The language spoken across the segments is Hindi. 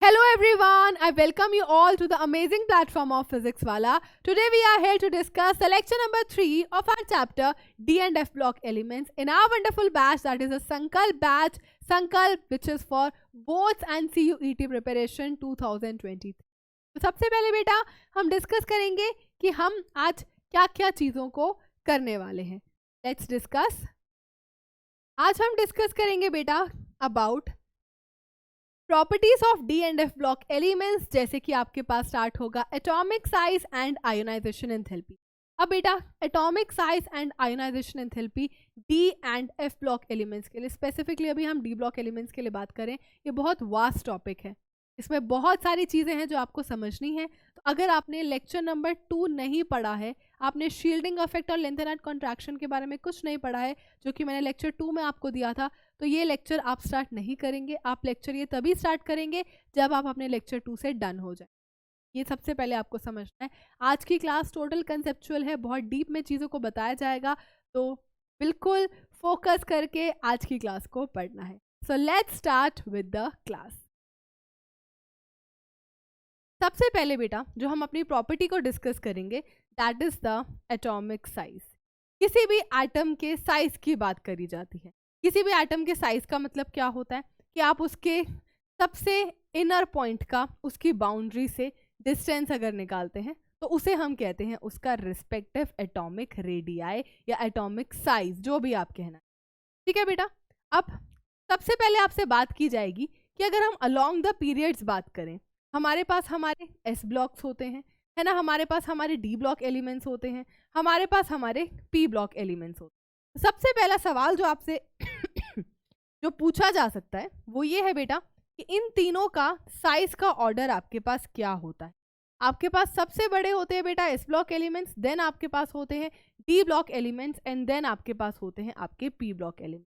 Hello everyone, I welcome you all to the amazing platform of Physics Wala. Today we are here to discuss the lecture number 3 of our chapter D and F block elements in our wonderful batch, that is a Sankalp batch, Sankalp which is for boards and CUET preparation 2023. तो सबसे पहले बेटा हम डिस्कस करेंगे कि हम आज क्या क्या चीज़ों को करने वाले हैं. Let's discuss. आज हम डिस्कस करेंगे बेटा about properties of D and F block elements, जैसे कि आपके पास स्टार्ट होगा atomic size and ionization enthalpy. अब बेटा atomic size and ionization enthalpy D and F block elements के लिए, स्पेसिफिकली अभी हम डी ब्लॉक एलिमेंट्स के लिए बात करें, ये बहुत वास्ट टॉपिक है. इसमें बहुत सारी चीज़ें हैं जो आपको समझनी है. तो अगर आपने लेक्चर नंबर 2 नहीं पढ़ा है, आपने शील्डिंग इफेक्ट और लेंथ एंड कॉन्ट्रैक्शन के बारे में कुछ नहीं पढ़ा है जो कि मैंने लेक्चर 2 में आपको दिया था, तो ये लेक्चर आप स्टार्ट नहीं करेंगे. आप लेक्चर ये तभी स्टार्ट करेंगे जब आप अपने लेक्चर 2 से डन हो जाए. ये सबसे पहले आपको समझना है. आज की क्लास टोटल कंसेप्चुअल है, बहुत डीप में चीज़ों को बताया जाएगा, तो बिल्कुल फोकस करके आज की क्लास को पढ़ना है. So let's start with the class. सबसे पहले बेटा जो हम अपनी प्रॉपर्टी को डिस्कस करेंगे that is the atomic size. किसी भी एटम के साइज की बात करी जाती है. किसी भी एटम के साइज का मतलब क्या होता है कि आप उसके सबसे इनर पॉइंट का उसकी बाउंड्री से डिस्टेंस अगर निकालते हैं तो उसे हम कहते हैं उसका रिस्पेक्टिव एटॉमिक रेडियाई या एटॉमिक साइज, जो भी आप कहना है. ठीक है बेटा. अब सबसे पहले आपसे बात की जाएगी कि अगर हम अलोंग द पीरियड्स बात करें, हमारे पास हमारे एस ब्लॉक्स होते हैं, है ना, हमारे पास हमारे डी ब्लॉक एलिमेंट्स होते हैं, हमारे पास हमारे पी ब्लॉक एलिमेंट्स होते हैं. सबसे पहला सवाल जो आपसे जो पूछा जा सकता है वो ये है बेटा कि इन तीनों का साइज का ऑर्डर आपके पास क्या होता है. आपके पास सबसे बड़े होते हैं बेटा एस ब्लॉक एलिमेंट्स, देन आपके पास होते हैं d block elements and then आपके पास होते हैं आपके पी ब्लॉक एलिमेंट्स.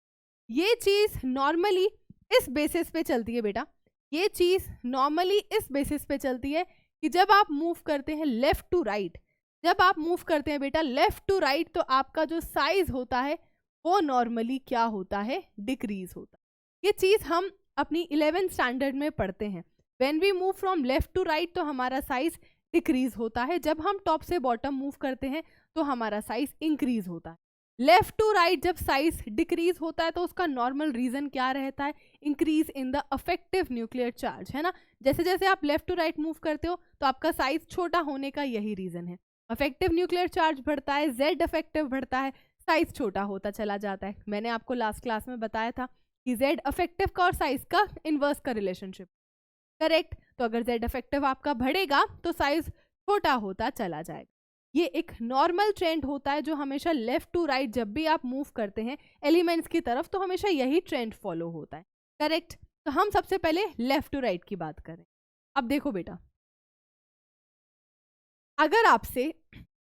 ये चीज़ नॉर्मली इस बेसिस पे चलती है बेटा, ये चीज़ नॉर्मली इस बेसिस पे चलती है कि जब आप मूव करते हैं लेफ़्ट टू राइट, जब आप मूव करते हैं बेटा लेफ़्ट टू राइट, तो आपका जो साइज़ होता है वो नॉर्मली क्या होता है, डिक्रीज होता है. ये चीज़ हम अपनी 11th स्टैंडर्ड में पढ़ते हैं. When we move from left to right तो हमारा साइज़ डिक्रीज होता है, जब हम टॉप से बॉटम मूव करते हैं तो हमारा साइज़ इंक्रीज होता है. लेफ्ट टू राइट जब साइज डिक्रीज होता है तो उसका नॉर्मल रीजन क्या रहता है, increase in the effective nuclear charge, है ना. जैसे जैसे आप लेफ्ट टू राइट मूव करते हो तो आपका साइज छोटा होने का यही रीजन है. अफेक्टिव न्यूक्लियर चार्ज बढ़ता है, जेड अफेक्टिव बढ़ता है, साइज छोटा होता चला जाता है. मैंने आपको लास्ट क्लास में बताया था कि जेड अफेक्टिव का और साइज का इनवर्स का रिलेशनशिप, करेक्ट. तो अगर जेड अफेक्टिव आपका बढ़ेगा तो साइज छोटा होता चला जाएगा. ये एक नॉर्मल ट्रेंड होता है जो हमेशा लेफ्ट टू राइट जब भी आप मूव करते हैं एलिमेंट्स की तरफ तो हमेशा यही ट्रेंड फॉलो होता है, करेक्ट. तो हम सबसे पहले लेफ्ट टू राइट की बात करें. अब देखो बेटा, अगर आपसे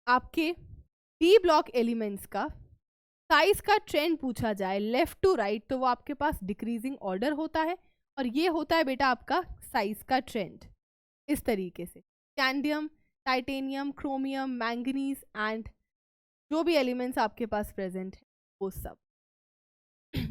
आपके डी ब्लॉक एलिमेंट्स का साइज का ट्रेंड पूछा जाए लेफ्ट टू राइट, तो वो आपके पास डिक्रीजिंग ऑर्डर होता है और ये होता है बेटा आपका साइज का ट्रेंड इस तरीके से. कैंडियम, टाइटेनियम, क्रोमियम, मैंगनीज एंड जो भी एलिमेंट्स आपके पास प्रेजेंट है वो सब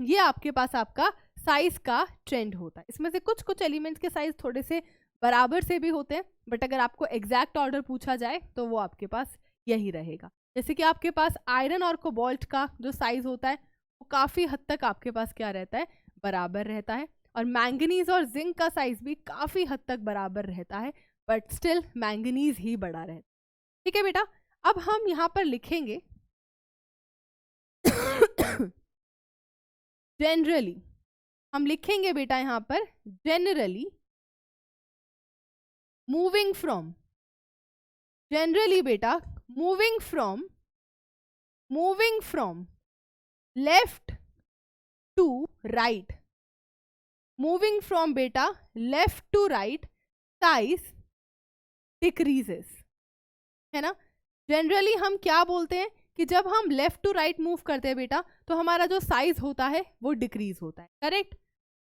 ये आपके पास आपका साइज का ट्रेंड होता है. इसमें से कुछ कुछ एलिमेंट्स के साइज थोड़े से बराबर से भी होते हैं, बट अगर आपको एग्जैक्ट ऑर्डर पूछा जाए तो वो आपके पास यही रहेगा. जैसे कि आपके पास आयरन और कोबाल्ट का जो साइज होता है वो काफ़ी हद तक आपके पास क्या रहता है, बराबर रहता है. और मैंगनीज और जिंक का साइज भी काफ़ी हद तक बराबर रहता है, बट स्टिल मैंगनीज ही बड़ा रहता है. ठीक है बेटा. अब हम यहाँ पर लिखेंगे जनरली, हम लिखेंगे बेटा यहाँ पर जनरली मूविंग फ्रॉम, जनरली बेटा moving from left to right, moving from बेटा left to right size decreases, है ना. जनरली हम क्या बोलते हैं कि जब हम लेफ्ट टू राइट मूव करते हैं बेटा तो हमारा जो साइज होता है वो डिक्रीज होता है, करेक्ट.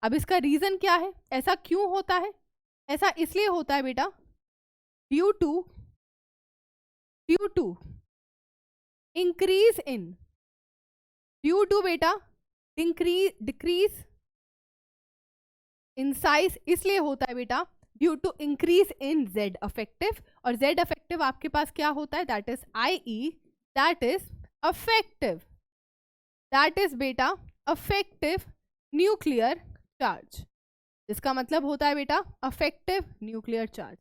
अब इसका रीजन क्या है, ऐसा क्यों होता है, ऐसा इसलिए होता है बेटा due to increase in, due to बेटा डिक्रीज इन साइज, इसलिए होता है बेटा due to increase in Z effective, और जेड अफेक्टिव आपके पास क्या होता है, that is IE, that is effective, that is बेटा अफेक्टिव न्यूक्लियर चार्ज, इसका मतलब होता है बेटा अफेक्टिव न्यूक्लियर चार्ज।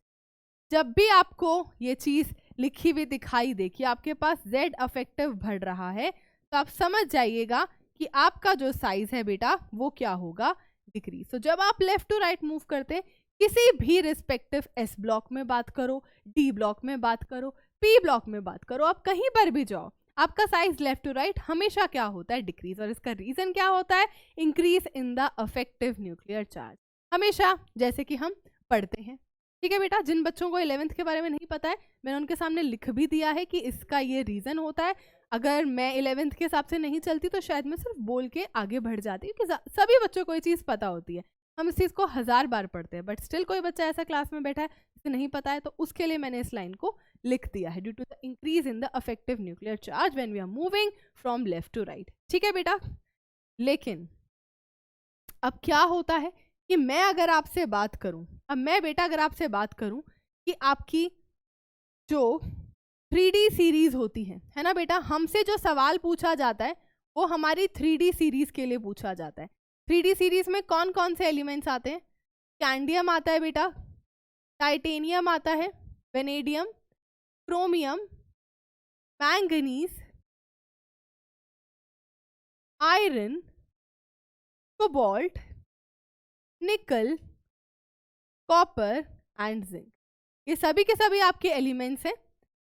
जब भी आपको ये चीज लिखी हुई दिखाई दे कि आपके पास जेड अफेक्टिव बढ़ रहा है, तो आप समझ जाइएगा कि आपका जो साइज है बेटा वो क्या होगा, डिक्रीज। तो जब आप लेफ्ट टू राइट मूव करते हैं, किसी भी रिस्पेक्टिव एस ब्लॉक में बात करो, डी ब्लॉक में बात करो, पी ब्लॉक में बात करो, आप कहीं पर भी जाओ, आपका साइज लेफ्ट टू राइट हमेशा क्या होता है, डिक्रीज। और इसका रीजन क्या होता है, increase in the effective nuclear charge, हमेशा जैसे कि हम पढ़ते हैं। ठीक है बेटा, जिन बच्चों को 11th के बारे में नहीं पता है, मैंने उनके सामने लिख भी दिया है कि इसका ये रीजन होता है। अगर मैं 11th के हिसाब से नहीं चलती तो शायद मैं सिर्फ बोल के आगे बढ़ जाती, क्योंकि सभी बच्चों को ये चीज़ पता होती है, हम इस चीज़ को 1000 बार पढ़ते हैं, बट स्टिल कोई बच्चा ऐसा क्लास में बैठा है जिसे नहीं पता है, तो उसके लिए मैंने इस लाइन को लिख दिया है, due to the increase in the effective nuclear charge when we are moving from left to right. ठीक है बेटा, लेकिन अब क्या होता है कि मैं अगर आपसे बात करूं, अब मैं बेटा अगर आपसे बात करूं कि आपकी जो 3D सीरीज होती है ना बेटा, हमसे जो सवाल पूछा जाता है वो हमारी 3D सीरीज के लिए पूछा जाता है। 3D सीरीज में कौन कौन से एलिमेंट्स आते हैं, कैंडियम आता है बेटा, टाइटेनियम आता है, vanadium, chromium, manganese, iron, cobalt, निकल, कॉपर एंड जिंक, ये सभी के सभी आपके एलिमेंट्स हैं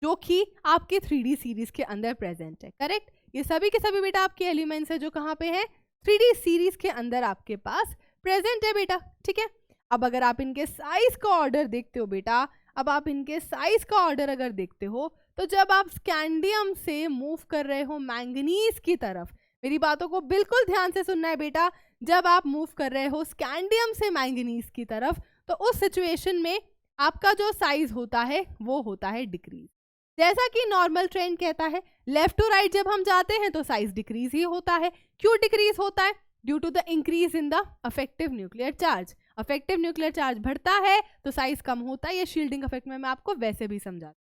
जो कि आपके 3D सीरीज के अंदर प्रेजेंट है। करेक्ट, ये सभी के सभी बेटा आपके एलिमेंट्स हैं जो कहाँ पे हैं, 3D सीरीज के अंदर आपके पास प्रेजेंट है बेटा। ठीक है, अब अगर आप इनके साइज का ऑर्डर देखते हो बेटा, अब आप इनके साइज का ऑर्डर अगर देखते हो, तो जब आप स्कैंडियम से मूव कर रहे हो मैंगनीज की तरफ, मेरी बातों को बिल्कुल ध्यान से सुनना है बेटा, जब आप मूव कर रहे हो स्कैंडियम से मैंगनीज की तरफ, तो उस सिचुएशन में आपका जो साइज होता है वो होता है डिक्रीज। जैसा कि नॉर्मल ट्रेंड कहता है, लेफ्ट टू राइट जब हम जाते हैं तो साइज डिक्रीज ही होता है। क्यों डिक्रीज होता है, due to the increase in the effective nuclear charge. Effective nuclear charge बढ़ता है तो साइज कम होता है, ये शील्डिंग इफेक्ट में मैं आपको वैसे भी समझा।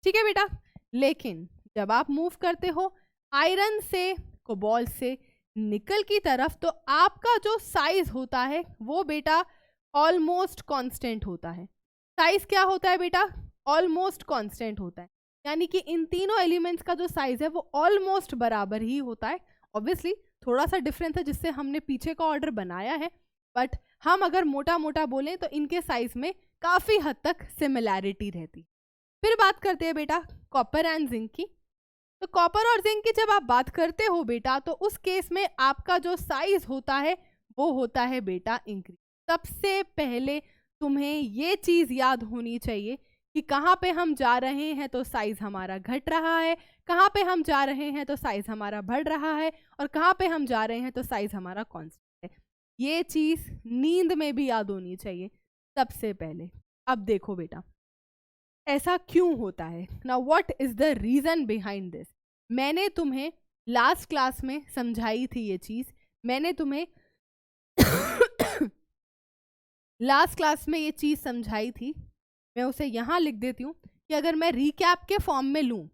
ठीक है बेटा, लेकिन जब आप मूव करते हो आयरन से, कोबाल्ट से निकल की तरफ, तो आपका जो साइज होता है वो बेटा ऑलमोस्ट कांस्टेंट होता है। साइज क्या होता है बेटा, ऑलमोस्ट कांस्टेंट होता है, यानी कि इन तीनों एलिमेंट्स का जो साइज है वो ऑलमोस्ट बराबर ही होता है। ऑब्वियसली थोड़ा सा डिफरेंस है जिससे हमने पीछे का ऑर्डर बनाया है, बट हम अगर मोटा मोटा बोलें तो इनके साइज में काफी हद तक सिमिलैरिटी रहती। फिर बात करते हैं बेटा कॉपर एंड जिंक की। तो कॉपर और जिंक की जब आप बात करते हो बेटा, तो उस केस में आपका जो साइज होता है वो होता है बेटा इंक्रीज। सबसे पहले तुम्हें ये चीज याद होनी चाहिए कि कहाँ पे हम जा रहे हैं तो साइज हमारा घट रहा है, कहाँ पे हम जा रहे हैं तो साइज हमारा बढ़ रहा है, और कहाँ पे हम जा रहे हैं तो साइज हमारा कांस्टेंट है। ये चीज नींद में भी याद होनी चाहिए सबसे पहले। अब देखो बेटा ऐसा क्यों होता है, now what is the reason behind this. मैंने तुम्हें लास्ट क्लास में समझाई थी ये चीज, मैंने तुम्हें लास्ट क्लास में ये चीज समझाई थी, मैं उसे यहाँ लिख देती हूँ कि अगर मैं रीकैप के फॉर्म में लूँ,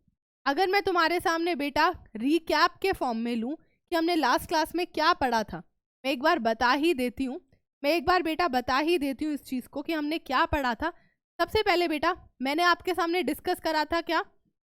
अगर मैं तुम्हारे सामने बेटा रीकैप के फॉर्म में लूँ कि हमने लास्ट क्लास में क्या पढ़ा था, मैं एक बार बता ही देती हूँ, मैं एक बार बेटा बता ही देती हूँ इस चीज़ को कि हमने क्या पढ़ा था। सबसे पहले बेटा मैंने आपके सामने डिस्कस करा था क्या,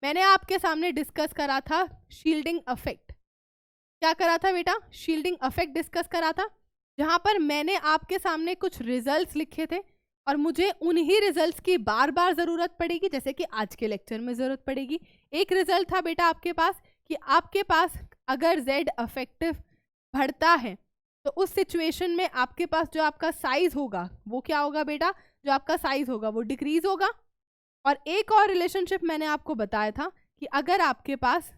मैंने आपके सामने डिस्कस करा था शील्डिंग अफेक्ट। क्या करा था बेटा, शील्डिंग अफेक्ट डिस्कस करा था, जहाँ पर मैंने आपके सामने कुछ रिजल्ट्स लिखे थे और मुझे उन्हीं रिजल्ट्स की बार बार ज़रूरत पड़ेगी, जैसे कि आज के लेक्चर में ज़रूरत पड़ेगी। एक रिजल्ट था बेटा आपके पास कि आपके पास अगर जेड अफेक्टिव बढ़ता है तो उस सिचुएशन में आपके पास जो आपका साइज होगा वो क्या होगा बेटा, जो आपका साइज होगा वो डिक्रीज होगा। और एक और रिलेशनशिप मैंने आपको बताया था कि अगर आपके पास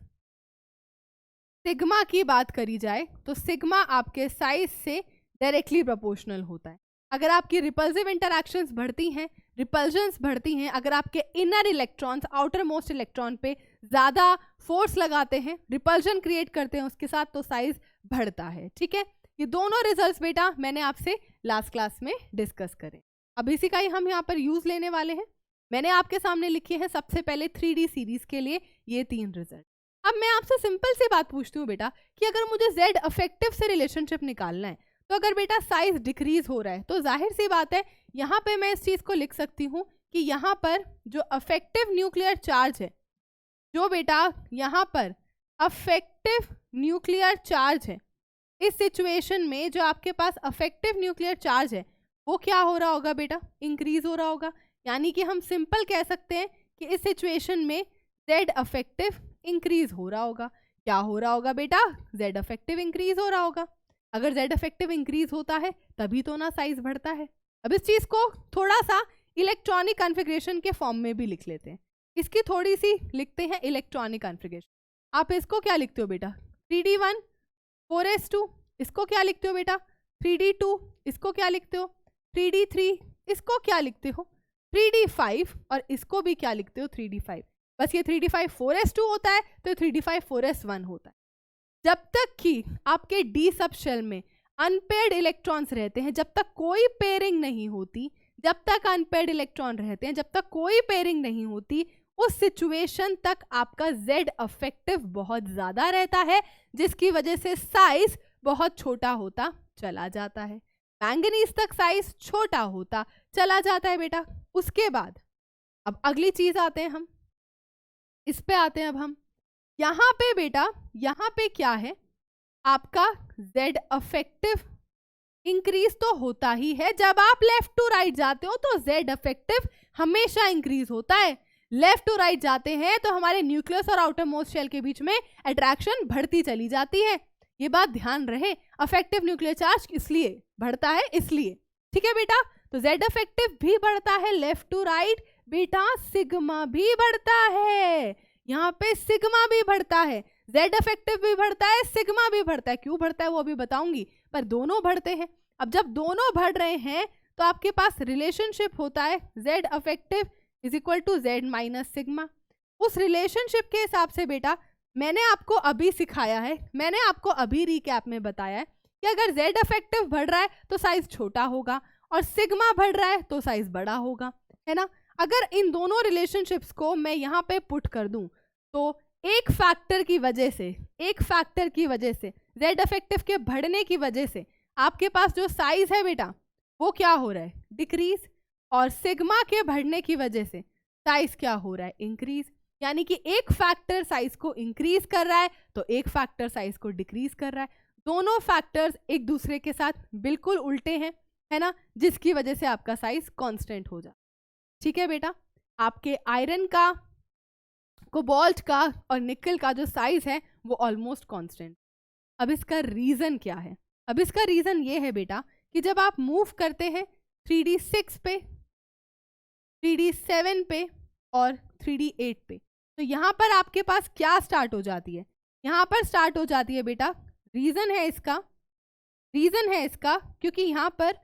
सिग्मा की बात करी जाए तो सिग्मा आपके साइज से डायरेक्टली प्रोपोर्शनल होता है। अगर आपकी रिपल्सिव इंटरैक्शंस बढ़ती हैं, रिपल्जन्स बढ़ती हैं, अगर आपके inner electrons outer most electron पे ज़्यादा फोर्स लगाते हैं, रिपल्जन क्रिएट करते हैं उसके साथ, तो साइज बढ़ता है। ठीक है, ये दोनों रिजल्ट्स बेटा मैंने आपसे लास्ट क्लास में डिस्कस करें। अब इसी का ही हम यहाँ पर यूज लेने वाले हैं। मैंने आपके सामने लिखे हैं सबसे पहले 3D सीरीज के लिए ये 3 रिजल्ट। अब मैं आपसे सिंपल सी बात पूछती हूँ बेटा कि अगर मुझे Z अफेक्टिव से रिलेशनशिप निकालना है, तो अगर बेटा साइज डिक्रीज हो रहा है तो जाहिर सी बात है यहाँ पे मैं इस चीज को लिख सकती हूँ कि यहाँ पर जो अफेक्टिव न्यूक्लियर चार्ज है, जो बेटा यहाँ पर अफेक्टिव न्यूक्लियर चार्ज है, इस सिचुएशन में जो आपके पास अफेक्टिव न्यूक्लियर चार्ज है वो क्या हो रहा होगा बेटा, इंक्रीज हो रहा होगा। यानी कि हम सिंपल कह सकते हैं कि इस सिचुएशन में Z अफेक्टिव इंक्रीज हो रहा होगा। क्या हो रहा होगा बेटा, Z अफेक्टिव इंक्रीज हो रहा होगा। अगर Z अफेक्टिव इंक्रीज होता है तभी तो ना साइज बढ़ता है। अब इस चीज को थोड़ा सा इलेक्ट्रॉनिक कॉन्फ़िगरेशन के फॉर्म में भी लिख लेते हैं। इसकी थोड़ी सी लिखते हैं इलेक्ट्रॉनिक कॉन्फ़िगरेशन। आप इसको क्या लिखते हो बेटा, 3D1 4s2, इसको क्या लिखते हो बेटा 3D2, इसको क्या लिखते हो 3D3, इसको क्या लिखते हो 3D5, और इसको भी क्या लिखते हो 3D5। बस ये 3D5 4s2 होता है तो 3D5 4s1 होता है। जब तक कि आपके डी सब शेल में अनपेयर्ड इलेक्ट्रॉन्स रहते हैं, जब तक कोई पेयरिंग नहीं होती, जब तक अनपेयर्ड इलेक्ट्रॉन रहते हैं, जब तक कोई पेयरिंग नहीं होती, उस सिचुएशन तक आपका Z अफेक्टिव बहुत ज्यादा रहता है, जिसकी वजह से साइज बहुत छोटा होता चला जाता है। मैंगनीज तक साइज छोटा होता चला जाता है बेटा। उसके बाद अब अगली चीज आते हैं, हम इस पे आते हैं। अब हम यहाँ पे बेटा, यहाँ पे क्या है, आपका Z अफेक्टिव इंक्रीज तो होता ही है। जब आप लेफ्ट टू राइट जाते हो तो Z अफेक्टिव हमेशा इंक्रीज होता है। लेफ्ट टू राइट जाते हैं तो हमारे न्यूक्लियस और आउटर मोस्ट शेल के बीच में अट्रैक्शन बढ़ती चली जाती है। ये बात ध्यान रहे, अफेक्टिव न्यूक्लियर चार्ज इसलिए बढ़ता है, इसलिए, ठीक है बेटा। तो Z अफेक्टिव भी बढ़ता है लेफ्ट टू राइट बेटा, सिग्मा भी बढ़ता है, यहाँ पे सिग्मा भी बढ़ता है, Z अफेक्टिव भी बढ़ता है, सिग्मा भी बढ़ता है। क्यों बढ़ता है वो अभी बताऊंगी, पर दोनों बढ़ते हैं। अब जब दोनों बढ़ रहे हैं तो आपके पास रिलेशनशिप होता है Z effective is equal to Z minus sigma. उस रिलेशनशिप के हिसाब से बेटा मैंने आपको अभी सिखाया है, मैंने आपको अभी रिकैप में बताया है कि अगर Z अफेक्टिव बढ़ रहा है तो साइज छोटा होगा और सिग्मा बढ़ रहा है तो साइज बड़ा होगा, है ना। अगर इन दोनों रिलेशनशिप्स को मैं यहाँ पे पुट कर दूं तो एक फैक्टर की वजह से, एक फैक्टर की वजह से, Z अफेक्टिव के बढ़ने की वजह से आपके पास जो साइज है बेटा वो क्या हो रहा है, डिक्रीज, और सिग्मा के बढ़ने की वजह से साइज क्या हो रहा है, इंक्रीज। यानी कि एक फैक्टर साइज को इंक्रीज कर रहा है तो एक फैक्टर साइज को डिक्रीज कर रहा है। दोनों फैक्टर्स एक दूसरे के साथ बिल्कुल उल्टे हैं, है ना, जिसकी वजह से आपका साइज कांस्टेंट हो जाए। ठीक है बेटा, आपके आयरन का, कोबाल्ट का और निकल का जो साइज है वो ऑलमोस्ट कांस्टेंट। अब इसका रीजन क्या है, अब इसका रीजन ये है बेटा कि जब आप मूव करते हैं 3D6 पे, 3D7 पे और 3D8 पे, तो यहाँ पर आपके पास क्या स्टार्ट हो जाती है, यहाँ पर स्टार्ट हो जाती है बेटा, रीजन है इसका, रीजन है इसका क्योंकि यहाँ पर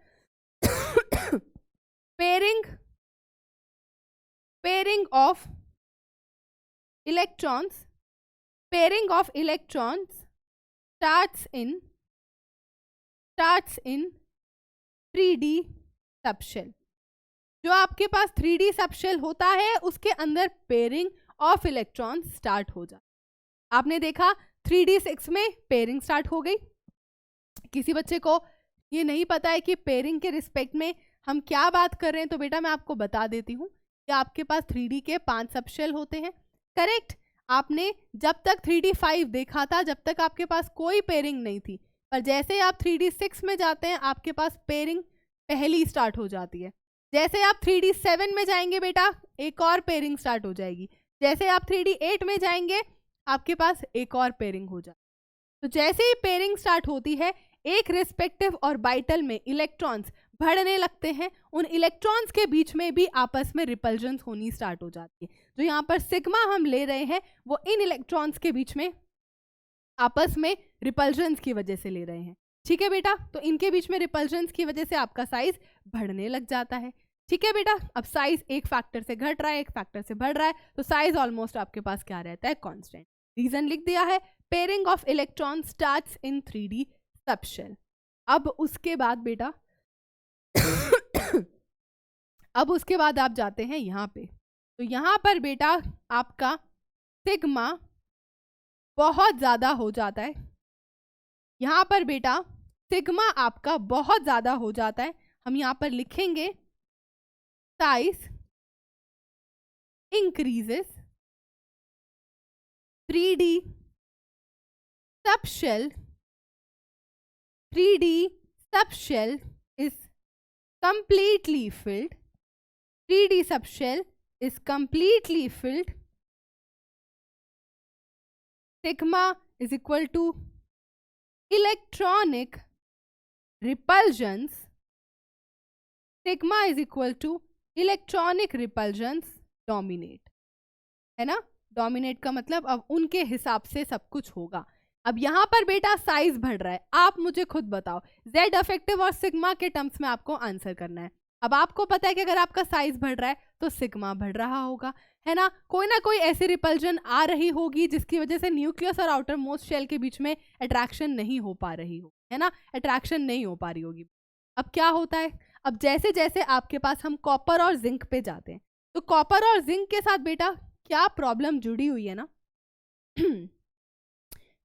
pairing of electrons, pairing of electrons starts in 3D subshell. जो आपके पास 3D सबशेल होता है उसके अंदर पेयरिंग ऑफ इलेक्ट्रॉन स्टार्ट हो जाता। आपने देखा 3D6 में पेयरिंग स्टार्ट हो गई। किसी बच्चे को ये नहीं पता है कि पेयरिंग के रिस्पेक्ट में हम क्या बात कर रहे हैं, तो बेटा मैं आपको बता देती हूँ कि आपके पास 3D के 5 सबशेल होते हैं, करेक्ट। आपने जब तक 3D5 देखा था जब तक आपके पास कोई पेयरिंग नहीं थी, पर जैसे आप 3D6 में जाते हैं आपके पास पेयरिंग पहली स्टार्ट हो जाती है। जैसे आप 3D7 में जाएंगे बेटा एक और पेयरिंग स्टार्ट हो जाएगी। जैसे आप 3D8 में जाएंगे आपके पास एक और पेयरिंग हो जाए। तो जैसे ही पेयरिंग स्टार्ट होती है एक रिस्पेक्टिव ऑर्बिटल में इलेक्ट्रॉन्स बढ़ने लगते हैं, उन इलेक्ट्रॉन्स के बीच में भी आपस में रिपल्जन होनी स्टार्ट हो जाती है। जो यहाँ पर सिग्मा हम ले रहे हैं वो इन इलेक्ट्रॉन्स के बीच में आपस में रिपल्जन की वजह से ले रहे हैं, ठीक है बेटा। तो इनके बीच में रिपल्जन की वजह से आपका साइज बढ़ने लग जाता है, ठीक है बेटा। अब साइज एक फैक्टर से घट रहा है एक फैक्टर से बढ़ रहा है, तो साइज ऑलमोस्ट आपके पास क्या रहता है, कांस्टेंट। रीजन लिख दिया है, pairing of electron starts in 3D subshell. अब उसके बाद बेटा अब उसके बाद आप जाते हैं यहाँ पे, तो यहाँ पर बेटा आपका सिग्मा बहुत ज़्यादा हो जाता है। यहाँ पर बेटा सिग्मा आपका बहुत ज़्यादा हो जाता है। हम यहाँ पर लिखेंगे size increases 3D subshell 3D subshell is completely filled 3D subshell is completely filled sigma is equal to electronic repulsions sigma is equal to electronic repulsions dominate, है ना। डोमिनेट का मतलब अब उनके हिसाब से सब कुछ होगा। अब यहाँ पर बेटा साइज बढ़ रहा है, आप मुझे खुद बताओ जेड इफेक्टिव और सिग्मा के टर्म्स में आपको आंसर करना है। अब आपको पता है कि अगर आपका साइज बढ़ रहा है तो सिग्मा बढ़ रहा होगा, है ना कोई ऐसी रिपल्जन आ रही होगी जिसकी वजह से न्यूक्लियस और आउटर मोस्ट शेल के बीच में अट्रैक्शन नहीं हो पा रही हो, है ना, अट्रैक्शन नहीं हो पा रही होगी। अब क्या होता है, अब जैसे जैसे आपके पास हम कॉपर और जिंक पे जाते हैं, तो कॉपर और जिंक के साथ बेटा क्या प्रॉब्लम जुड़ी हुई है ना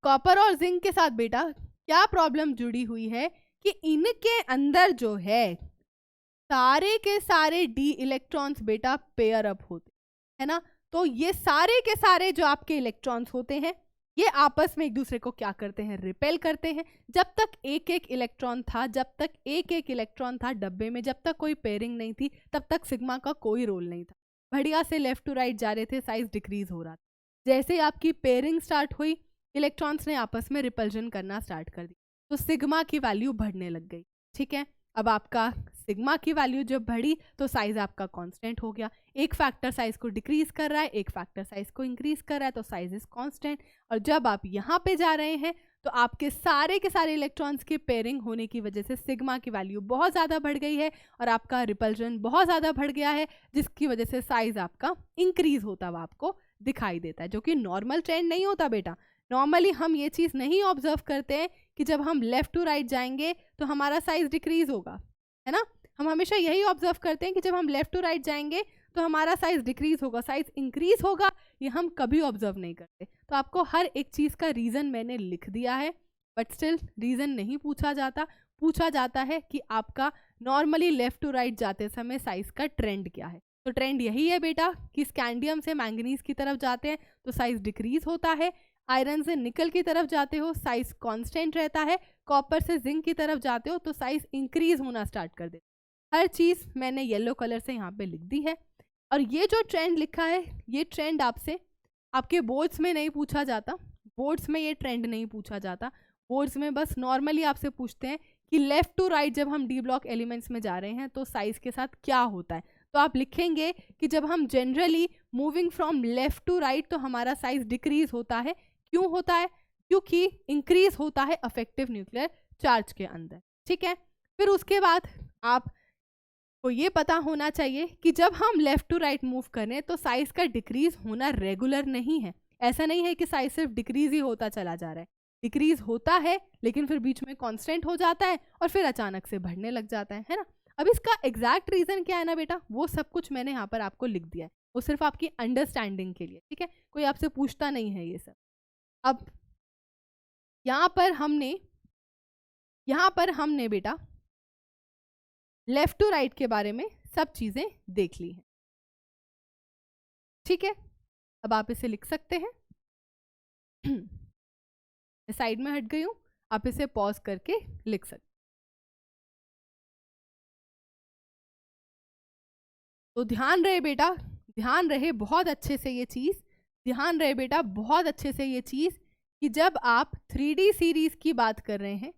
कॉपर और जिंक के साथ बेटा क्या प्रॉब्लम जुड़ी हुई है कि इनके अंदर जो है सारे के सारे डी इलेक्ट्रॉन्स बेटा पेयर अप होते, है ना। तो ये सारे के सारे जो आपके इलेक्ट्रॉन्स होते हैं ये आपस में एक दूसरे को क्या करते हैं, रिपेल करते हैं। जब तक एक एक इलेक्ट्रॉन था, जब तक एक एक इलेक्ट्रॉन था डब्बे में, जब तक कोई पेयरिंग नहीं थी, तब तक सिग्मा का कोई रोल नहीं था। बढ़िया से लेफ्ट टू राइट जा रहे थे, साइज डिक्रीज हो रहा था। जैसे ही आपकी पेयरिंग स्टार्ट हुई इलेक्ट्रॉन्स ने आपस में रिपल्जन करना स्टार्ट कर दी, तो सिग्मा की वैल्यू बढ़ने लग गई। ठीक है, अब आपका सिग्मा की वैल्यू जब बढ़ी तो साइज आपका कांस्टेंट हो गया। एक फैक्टर साइज को डिक्रीज कर रहा है, एक फैक्टर साइज को इंक्रीज कर रहा है, तो साइज इज कांस्टेंट। और जब आप यहाँ पे जा रहे हैं तो आपके सारे के सारे इलेक्ट्रॉन्स के पेयरिंग होने की वजह से सिग्मा की वैल्यू बहुत ज़्यादा बढ़ गई है और आपका रिपल्जन बहुत ज़्यादा बढ़ गया है, जिसकी वजह से साइज आपका इंक्रीज होता हुआ आपको दिखाई देता है, जो कि नॉर्मल ट्रेंड नहीं होता बेटा। नॉर्मली हम ये चीज़ नहीं ऑब्जर्व करते हैं कि जब हम लेफ्ट टू राइट जाएंगे तो हमारा साइज डिक्रीज होगा, है ना। हम हमेशा यही ऑब्जर्व करते हैं कि जब हम लेफ्ट टू राइट जाएंगे तो हमारा साइज डिक्रीज होगा, साइज इंक्रीज होगा, ये हम कभी ऑब्जर्व नहीं करते। तो आपको हर एक चीज़ का रीज़न मैंने लिख दिया है, बट स्टिल रीज़न नहीं पूछा जाता। पूछा जाता है कि आपका नॉर्मली लेफ्ट टू राइट जाते समय साइज का ट्रेंड क्या है। तो ट्रेंड यही है बेटा कि स्कैंडियम से मैंगनीज की तरफ जाते हैं तो साइज डिक्रीज होता है, आयरन से निकल की तरफ जाते हो साइज कांस्टेंट रहता है, कॉपर से जिंक की तरफ जाते हो तो साइज इंक्रीज होना स्टार्ट कर देता है। हर चीज़ मैंने येलो कलर से यहाँ पे लिख दी है। और ये जो ट्रेंड लिखा है ये ट्रेंड आपसे आपके बोर्ड्स में नहीं पूछा जाता, बोर्ड्स में ये ट्रेंड नहीं पूछा जाता। बोर्ड्स में बस नॉर्मली आपसे पूछते हैं कि लेफ्ट टू राइट जब हम डी ब्लॉक एलिमेंट्स में जा रहे हैं तो साइज के साथ क्या होता है। तो आप लिखेंगे कि जब हम generally moving from left to right तो हमारा साइज डिक्रीज होता है। क्यों होता है? क्योंकि इंक्रीज होता है अफेक्टिव न्यूक्लियर चार्ज के अंदर। ठीक है, फिर उसके बाद आपको ये पता होना चाहिए कि जब हम लेफ्ट टू राइट मूव करें तो साइज का डिक्रीज होना रेगुलर नहीं है। ऐसा नहीं है कि साइज सिर्फ डिक्रीज ही होता चला जा रहा है, डिक्रीज होता है लेकिन फिर बीच में कांस्टेंट हो जाता है और फिर अचानक से बढ़ने लग जाता है ना। अब इसका एग्जैक्ट रीजन क्या है ना बेटा, वो सब कुछ मैंने यहाँ पर आपको लिख दिया है, वो सिर्फ आपकी अंडरस्टैंडिंग के लिए। ठीक है, कोई आपसे पूछता नहीं है ये सब। अब यहाँ पर हमने बेटा लेफ्ट टू राइट के बारे में सब चीजें देख ली हैं। ठीक है, अब आप इसे लिख सकते हैं। साइड में हट गई हूं, आप इसे पॉज करके लिख सकते। तो ध्यान रहे बेटा, ध्यान रहे बहुत अच्छे से ये चीज, ध्यान रहे बेटा बहुत अच्छे से ये चीज कि जब आप 3D सीरीज की बात कर रहे हैं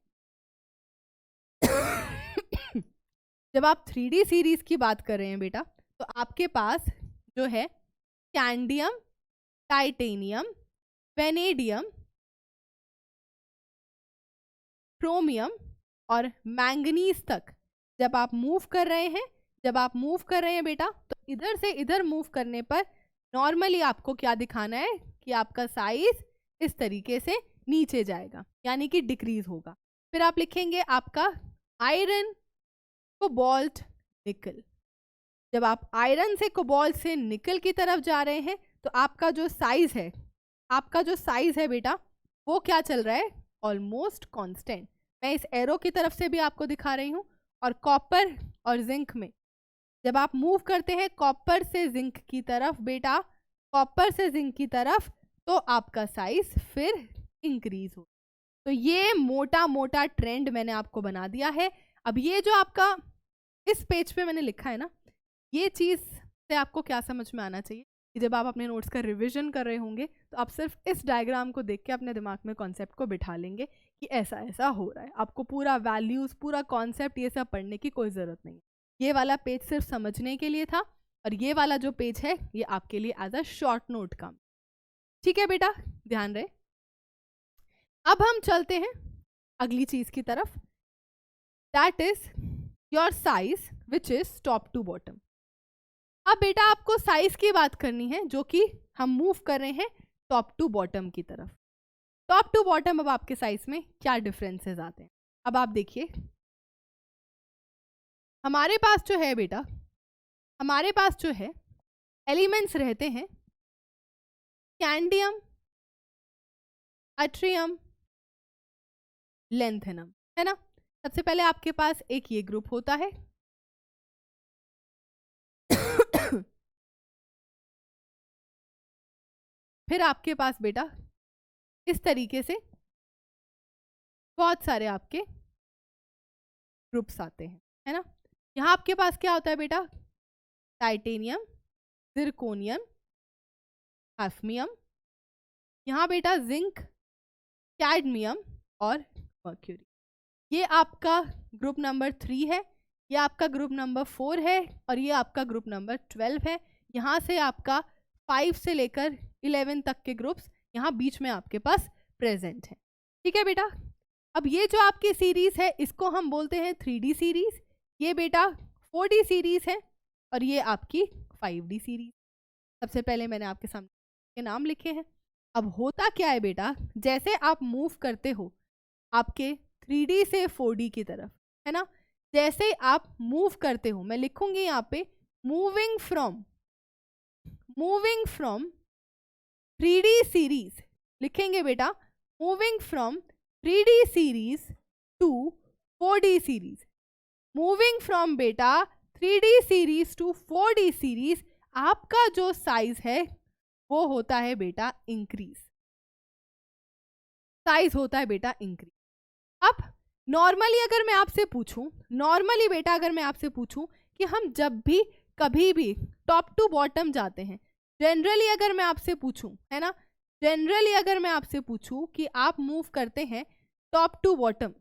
जब आप 3D सीरीज की बात कर रहे हैं बेटा तो आपके पास जो है स्कैंडियम, टाइटेनियम, वेनेडियम, क्रोमियम और मैंगनीज तक जब आप मूव कर रहे हैं, बेटा तो इधर से इधर मूव करने पर नॉर्मली आपको क्या दिखाना है कि आपका साइज इस तरीके से नीचे जाएगा, यानी कि डिक्रीज होगा। फिर आप लिखेंगे आपका आयरन, कोबाल्ट, निकल। जब आप आयरन से कोबाल्ट से निकल की तरफ जा रहे हैं तो आपका जो साइज है बेटा वो क्या चल रहा है, ऑलमोस्ट कांस्टेंट। मैं इस एरो की तरफ से भी आपको दिखा रही हूँ। और कॉपर और जिंक में जब आप मूव करते हैं कॉपर से जिंक की तरफ बेटा, कॉपर से जिंक की तरफ, तो आपका साइज फिर इंक्रीज हो। तो ये मोटा मोटा ट्रेंड मैंने आपको बना दिया है। अब ये जो आपका इस पेज पे मैंने लिखा है ना, ये चीज़ से आपको क्या समझ में आना चाहिए कि जब आप अपने नोट्स का रिवीजन कर रहे होंगे तो आप सिर्फ इस डायग्राम को देख के अपने दिमाग में कॉन्सेप्ट को बिठा लेंगे कि ऐसा ऐसा हो रहा है। आपको पूरा वैल्यूज़, पूरा कॉन्सेप्ट ये सब पढ़ने की कोई ज़रूरत नहीं है। ये वाला पेज सिर्फ समझने के लिए था और ये वाला जो पेज है ये आपके लिए एज अ शॉर्ट नोट का। ठीक है बेटा, ध्यान रहे। अब हम चलते हैं अगली चीज़ की तरफ, that is your size which is top to bottom. अब बेटा आपको साइज की बात करनी है जो कि हम मूव कर रहे हैं टॉप टू बॉटम की तरफ। टॉप टू बॉटम अब आपके साइज में क्या डिफरेंसेस आते हैं। अब आप देखिए हमारे पास जो है बेटा, हमारे पास जो है एलिमेंट्स रहते हैं स्कैंडियम, अट्रियम, लेंथेनम, है ना। सबसे पहले आपके पास एक ये ग्रुप होता है फिर आपके पास बेटा इस तरीके से बहुत सारे आपके ग्रुप्स आते हैं, है ना। यहाँ आपके पास क्या होता है बेटा, टाइटेनियम, जिरकोनियम, हाफमियम, यहाँ बेटा जिंक, कैडमियम और मर्क्यूरी। ये आपका ग्रुप नंबर 3 है, ये आपका ग्रुप नंबर 4 है और ये आपका ग्रुप नंबर 12 है। यहाँ से आपका 5 से लेकर 11 तक के ग्रुप्स यहाँ बीच में आपके पास प्रेजेंट हैं। ठीक है बेटा। अब ये जो आपकी सीरीज है इसको हम बोलते हैं 3D सीरीज, ये बेटा 4D सीरीज है और ये आपकी 5D सीरीज। सबसे पहले मैंने आपके सामने के नाम लिखे हैं। अब होता क्या है बेटा, जैसे आप मूव करते हो आपके 3D से 4D की तरफ, है ना, जैसे आप मूव करते हो, मैं लिखूंगी यहाँ पे मूविंग फ्रॉम 3D सीरीज, लिखेंगे बेटा moving from 3D series to 4D series. Moving from बेटा 3D series to 4D series, आपका जो साइज है वो होता है बेटा इंक्रीज, साइज होता है बेटा इंक्रीज। अब नॉर्मली अगर मैं आपसे पूछूं, नॉर्मली बेटा अगर मैं आपसे पूछूं कि हम जब भी कभी भी टॉप टू बॉटम जाते हैं, जनरली अगर मैं आपसे पूछूं, है ना, जनरली अगर मैं आपसे पूछूं कि आप मूव करते हैं टॉप टू बॉटम,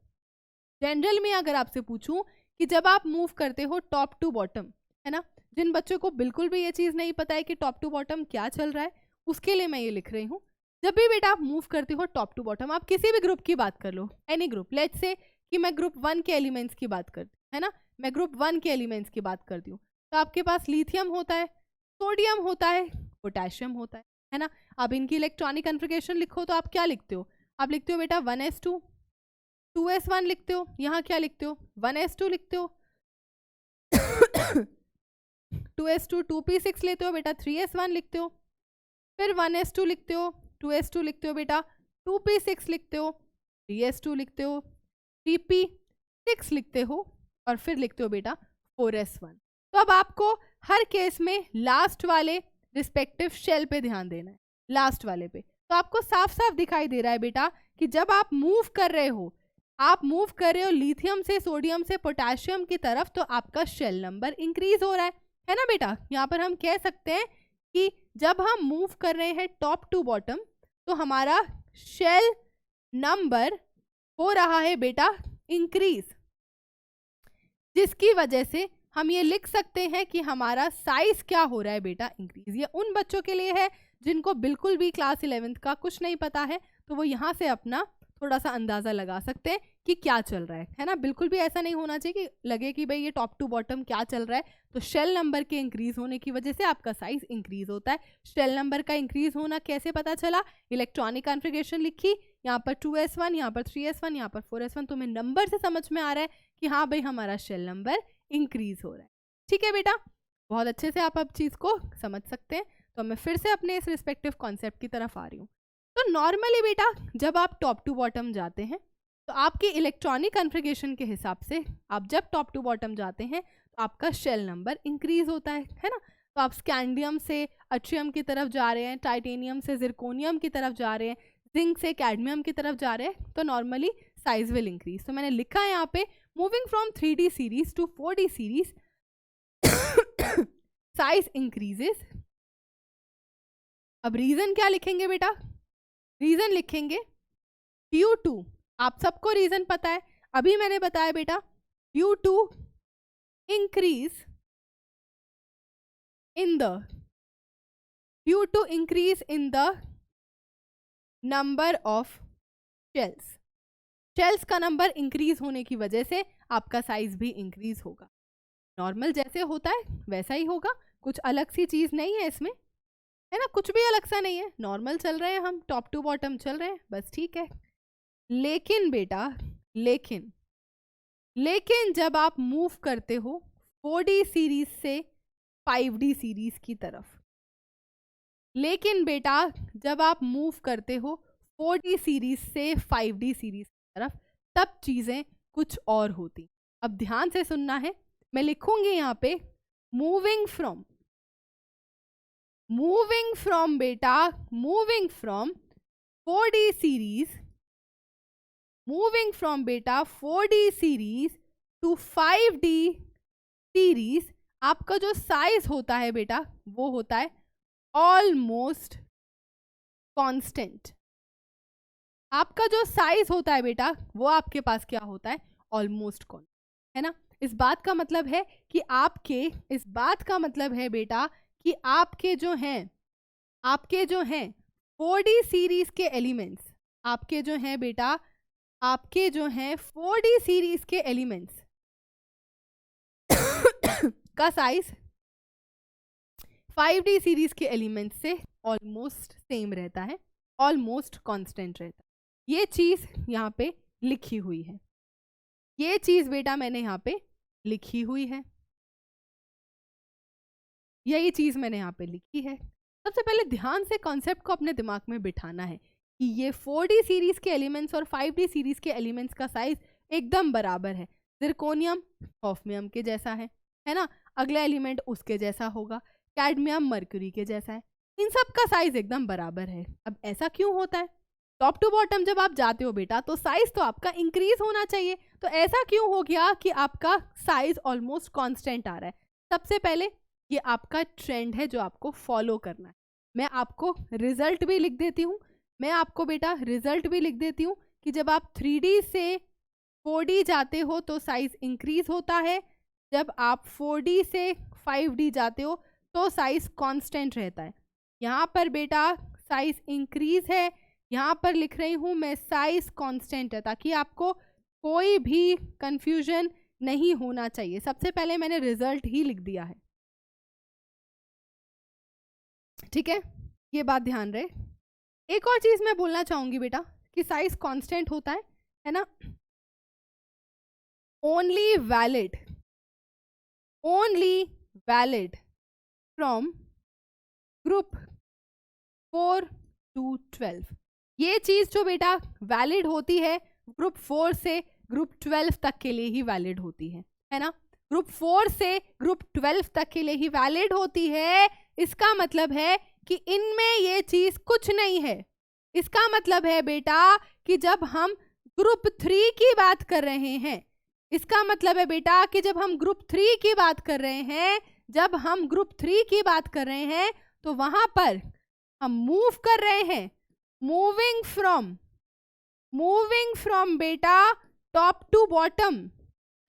जनरल में अगर आपसे पूछूं कि जब आप मूव करते हो टॉप टू बॉटम, है ना, जिन बच्चों को बिल्कुल भी ये चीज़ नहीं पता है कि टॉप टू बॉटम क्या चल रहा है, उसके लिए मैं ये लिख रही हूँ। जब भी बेटा आप मूव करते हो टॉप टू बॉटम, आप किसी भी ग्रुप की बात कर लो, एनी ग्रुप, लेट्स से कि मैं ग्रुप 1 के एलिमेंट्स की बात करती हूँ, है ना, मैं ग्रुप 1 के एलिमेंट्स की बात करती हूँ, तो आपके पास लिथियम होता है, सोडियम होता है, पोटेशियम होता है ना। अब इनकी इलेक्ट्रॉनिक कन्फिगरेशन लिखो तो आप क्या लिखते हो, आप लिखते हो बेटा 1s2, 2s1 लिखते हो, यहाँ क्या लिखते हो 1s2 लिखते हो 2s2 2p6 लेते हो बेटा 3s1 लिखते हो, फिर 1s2 लिखते हो, 2s2 लिखते हो बेटा 2p6 लिखते हो, 3s2 लिखते हो, 3p6 लिखते हो और फिर लिखते हो बेटा 4s1। तो अब आपको हर केस में लास्ट वाले रिस्पेक्टिव शेल पे ध्यान देना है, लास्ट वाले पे। तो आपको साफ साफ दिखाई दे रहा है बेटा कि जब आप मूव कर रहे हो, आप मूव कर रहे हो लिथियम से, सोडियम से, पोटेशियम की तरफ, तो आपका शेल नंबर इंक्रीज हो रहा है ना बेटा। यहाँ पर हम कह सकते हैं कि जब हम मूव कर रहे हैं टॉप टू बॉटम तो हमारा शेल नंबर हो रहा है बेटा इंक्रीज, जिसकी वजह से हम ये लिख सकते हैं कि हमारा साइज क्या हो रहा है बेटा इंक्रीज। ये उन बच्चों के लिए है जिनको बिल्कुल भी क्लास 11th का कुछ नहीं पता है, तो वो यहाँ से अपना थोड़ा सा अंदाजा लगा सकते हैं कि क्या चल रहा है ना। बिल्कुल भी ऐसा नहीं होना चाहिए कि लगे कि भाई ये टॉप टू बॉटम क्या चल रहा है। तो शेल नंबर के इंक्रीज होने की वजह से आपका साइज इंक्रीज होता है। शेल नंबर का इंक्रीज होना कैसे पता चला, इलेक्ट्रॉनिक कॉन्फ़िगरेशन लिखी, यहाँ पर 2s1, यहाँ पर 3s1, यहाँ पर 4s1, तो हमें नंबर से समझ में आ रहा है कि हाँ भाई हमारा शेल नंबर इंक्रीज हो रहा है। ठीक है बेटा। बहुत अच्छे से आप अब चीज़ को समझ सकते हैं। तो मैं फिर से अपने इस रिस्पेक्टिव कॉन्सेप्ट की तरफ आ रही हूँ। तो नॉर्मली बेटा जब आप टॉप टू बॉटम जाते हैं तो आपकी इलेक्ट्रॉनिक कॉन्फ़िगरेशन के हिसाब से आप जब टॉप टू बॉटम जाते हैं तो आपका शेल नंबर इंक्रीज होता है ना। तो आप स्कैंडियम से अट्रियम की तरफ जा रहे हैं, टाइटेनियम से जिरकोनियम की तरफ जा रहे हैं, जिंक से कैडमियम की तरफ जा रहे हैं, तो नॉर्मली साइज विल इंक्रीज। तो मैंने लिखा है यहाँ पे moving from 3D series to 4D series size increases. अब रीजन क्या लिखेंगे बेटा? रीजन लिखेंगे ड्यू टू, आप सबको रीजन पता है, अभी मैंने बताया बेटा, due to increase in the number of shells. Shells का नंबर इंक्रीज होने की वजह से आपका साइज भी इंक्रीज होगा। नॉर्मल जैसे होता है वैसा ही होगा, कुछ अलग सी चीज नहीं है इसमें, है ना, कुछ भी अलग सा नहीं है, नॉर्मल चल रहे हैं हम, टॉप टू बॉटम चल रहे हैं, बस ठीक है। लेकिन बेटा लेकिन जब आप मूव करते हो 4D सीरीज से 5D सीरीज की तरफ, लेकिन बेटा जब आप मूव करते हो 4D सीरीज से 5D सीरीज की तरफ, तब चीजें कुछ और होती। अब ध्यान से सुनना है, मैं लिखूंगी यहाँ पे मूविंग फ्रॉम बेटा, moving from 4D series, moving from बेटा 4D series to 5D series, आपका जो साइज होता है बेटा वो होता है ऑलमोस्ट कांस्टेंट। आपका जो साइज होता है बेटा वो आपके पास क्या होता है? ऑलमोस्ट कांस्टेंट, है ना। इस बात का मतलब है कि बेटा कि आपके जो हैं 4D सीरीज के एलिमेंट्स, आपके जो हैं बेटा, आपके जो हैं 4D सीरीज के एलिमेंट्स का साइज 5D सीरीज के एलिमेंट से ऑलमोस्ट सेम रहता है, ऑलमोस्ट कांस्टेंट रहता है। ये चीज यहाँ पे लिखी हुई है, ये चीज बेटा मैंने यहाँ पे लिखी हुई है, यही चीज मैंने यहाँ पे लिखी है। सबसे पहले ध्यान से कॉन्सेप्ट को अपने दिमाग में बिठाना है कि ये 4D सीरीज के एलिमेंट्स और 5D सीरीज के एलिमेंट्स का साइज एकदम बराबर है। जिरकोनियम ऑफ्मियम के जैसा है ना, अगला एलिमेंट उसके जैसा होगा, कैडमियम मर्क्यूरी के जैसा है, इन सब का साइज एकदम बराबर है। अब ऐसा क्यों होता है? टॉप टू बॉटम जब आप जाते हो बेटा तो साइज तो आपका इंक्रीज होना चाहिए, तो ऐसा क्यों हो गया कि आपका साइज ऑलमोस्ट कांस्टेंट आ रहा है? सबसे पहले ये आपका ट्रेंड है जो आपको फॉलो करना है। मैं आपको रिजल्ट भी लिख देती हूँ, कि जब आप 3D से 4D जाते हो तो साइज इंक्रीज होता है, जब आप 4D से 5D जाते हो तो साइज कांस्टेंट रहता है। यहाँ पर बेटा साइज इंक्रीज है, यहाँ पर लिख रही हूँ मैं साइज कांस्टेंट है, ताकि आपको कोई भी कंफ्यूजन नहीं होना चाहिए। सबसे पहले मैंने रिजल्ट ही लिख दिया है, ठीक है, ये बात ध्यान रहे। एक और चीज मैं बोलना चाहूंगी बेटा कि साइज कांस्टेंट होता है ना, only valid from group 4 to 12। ये चीज जो बेटा वैलिड होती है ग्रुप 4 से ग्रुप 12 तक के लिए ही वैलिड होती है ना, ग्रुप 4 से ग्रुप 12 तक के लिए ही वैलिड होती है। इसका मतलब है कि इनमें ये चीज कुछ नहीं है। इसका मतलब है बेटा कि जब हम ग्रुप 3 की बात कर रहे हैं, इसका मतलब है बेटा कि जब हम ग्रुप 3 की बात कर रहे हैं, तो वहां पर हम मूव कर रहे हैं, मूविंग फ्रॉम बेटा टॉप टू बॉटम।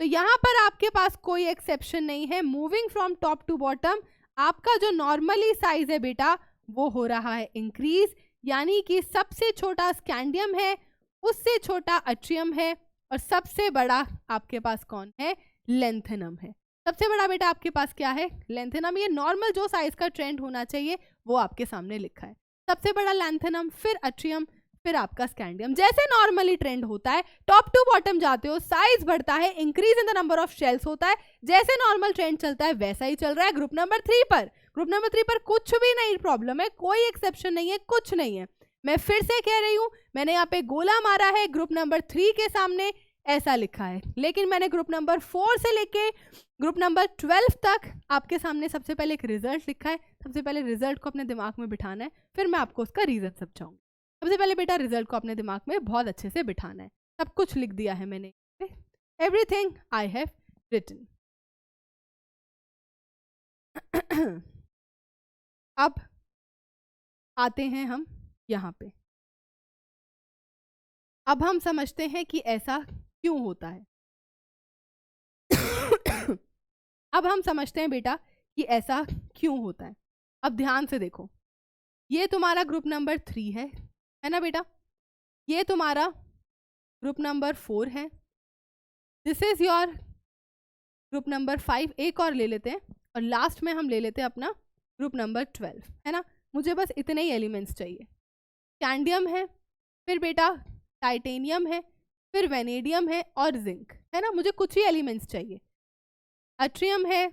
तो यहां पर आपके पास कोई एक्सेप्शन नहीं है, moving from top to bottom आपका जो नॉर्मली साइज है बेटा वो हो रहा है इंक्रीज, यानी कि सबसे छोटा स्कैंडियम है, उससे छोटा अट्रियम है, और सबसे बड़ा आपके पास कौन है? लेंथेनम है। सबसे बड़ा बेटा आपके पास क्या है? लेंथेनम। ये नॉर्मल जो साइज का ट्रेंड होना चाहिए वो आपके सामने लिखा है, सबसे बड़ा लेंथेनम, फिर अट्रियम, फिर आपका स्कैंडियम। जैसे नॉर्मली ट्रेंड होता है, टॉप टू बॉटम जाते हो, साइज बढ़ता है, increase in the number of shells होता है, जैसे नॉर्मल ट्रेंड चलता है वैसा ही चल रहा है ग्रुप नंबर 3 पर। ग्रुप नंबर 3 पर कुछ भी नहीं प्रॉब्लम है, कोई एक्सेप्शन नहीं है, कुछ नहीं है। मैं फिर से कह रही हूं, मैंने यहाँ पे गोला मारा है ग्रुप नंबर 3 के सामने, ऐसा लिखा है, लेकिन मैंने ग्रुप नंबर 4 से लेके ग्रुप नंबर 12 तक आपके सामने सबसे पहले एक रिजल्ट लिखा है। सबसे पहले रिजल्ट को अपने दिमाग में बिठाना है, फिर मैं आपको उसका रीजन समझाऊंगी। सबसे पहले बेटा रिजल्ट को अपने दिमाग में बहुत अच्छे से बिठाना है। सब कुछ लिख दिया है मैंने, एवरीथिंग आई हैव रिटन। अब आते हैं हम यहाँ पे। अब हम समझते हैं कि ऐसा क्यों होता है। अब हम समझते हैं बेटा कि ऐसा क्यों होता है। अब ध्यान से देखो, ये तुम्हारा ग्रुप नंबर 3 है ना बेटा, ये तुम्हारा ग्रुप नंबर 4 है, this is your group number 5। एक और ले लेते हैं और लास्ट में हम ले लेते हैं अपना ग्रुप नंबर 12, है ना। मुझे बस इतने ही एलिमेंट्स चाहिए। कैंडियम है, फिर बेटा टाइटेनियम है, फिर वेनेडियम है और जिंक, है ना। मुझे कुछ ही एलिमेंट्स चाहिए। अट्रियम है,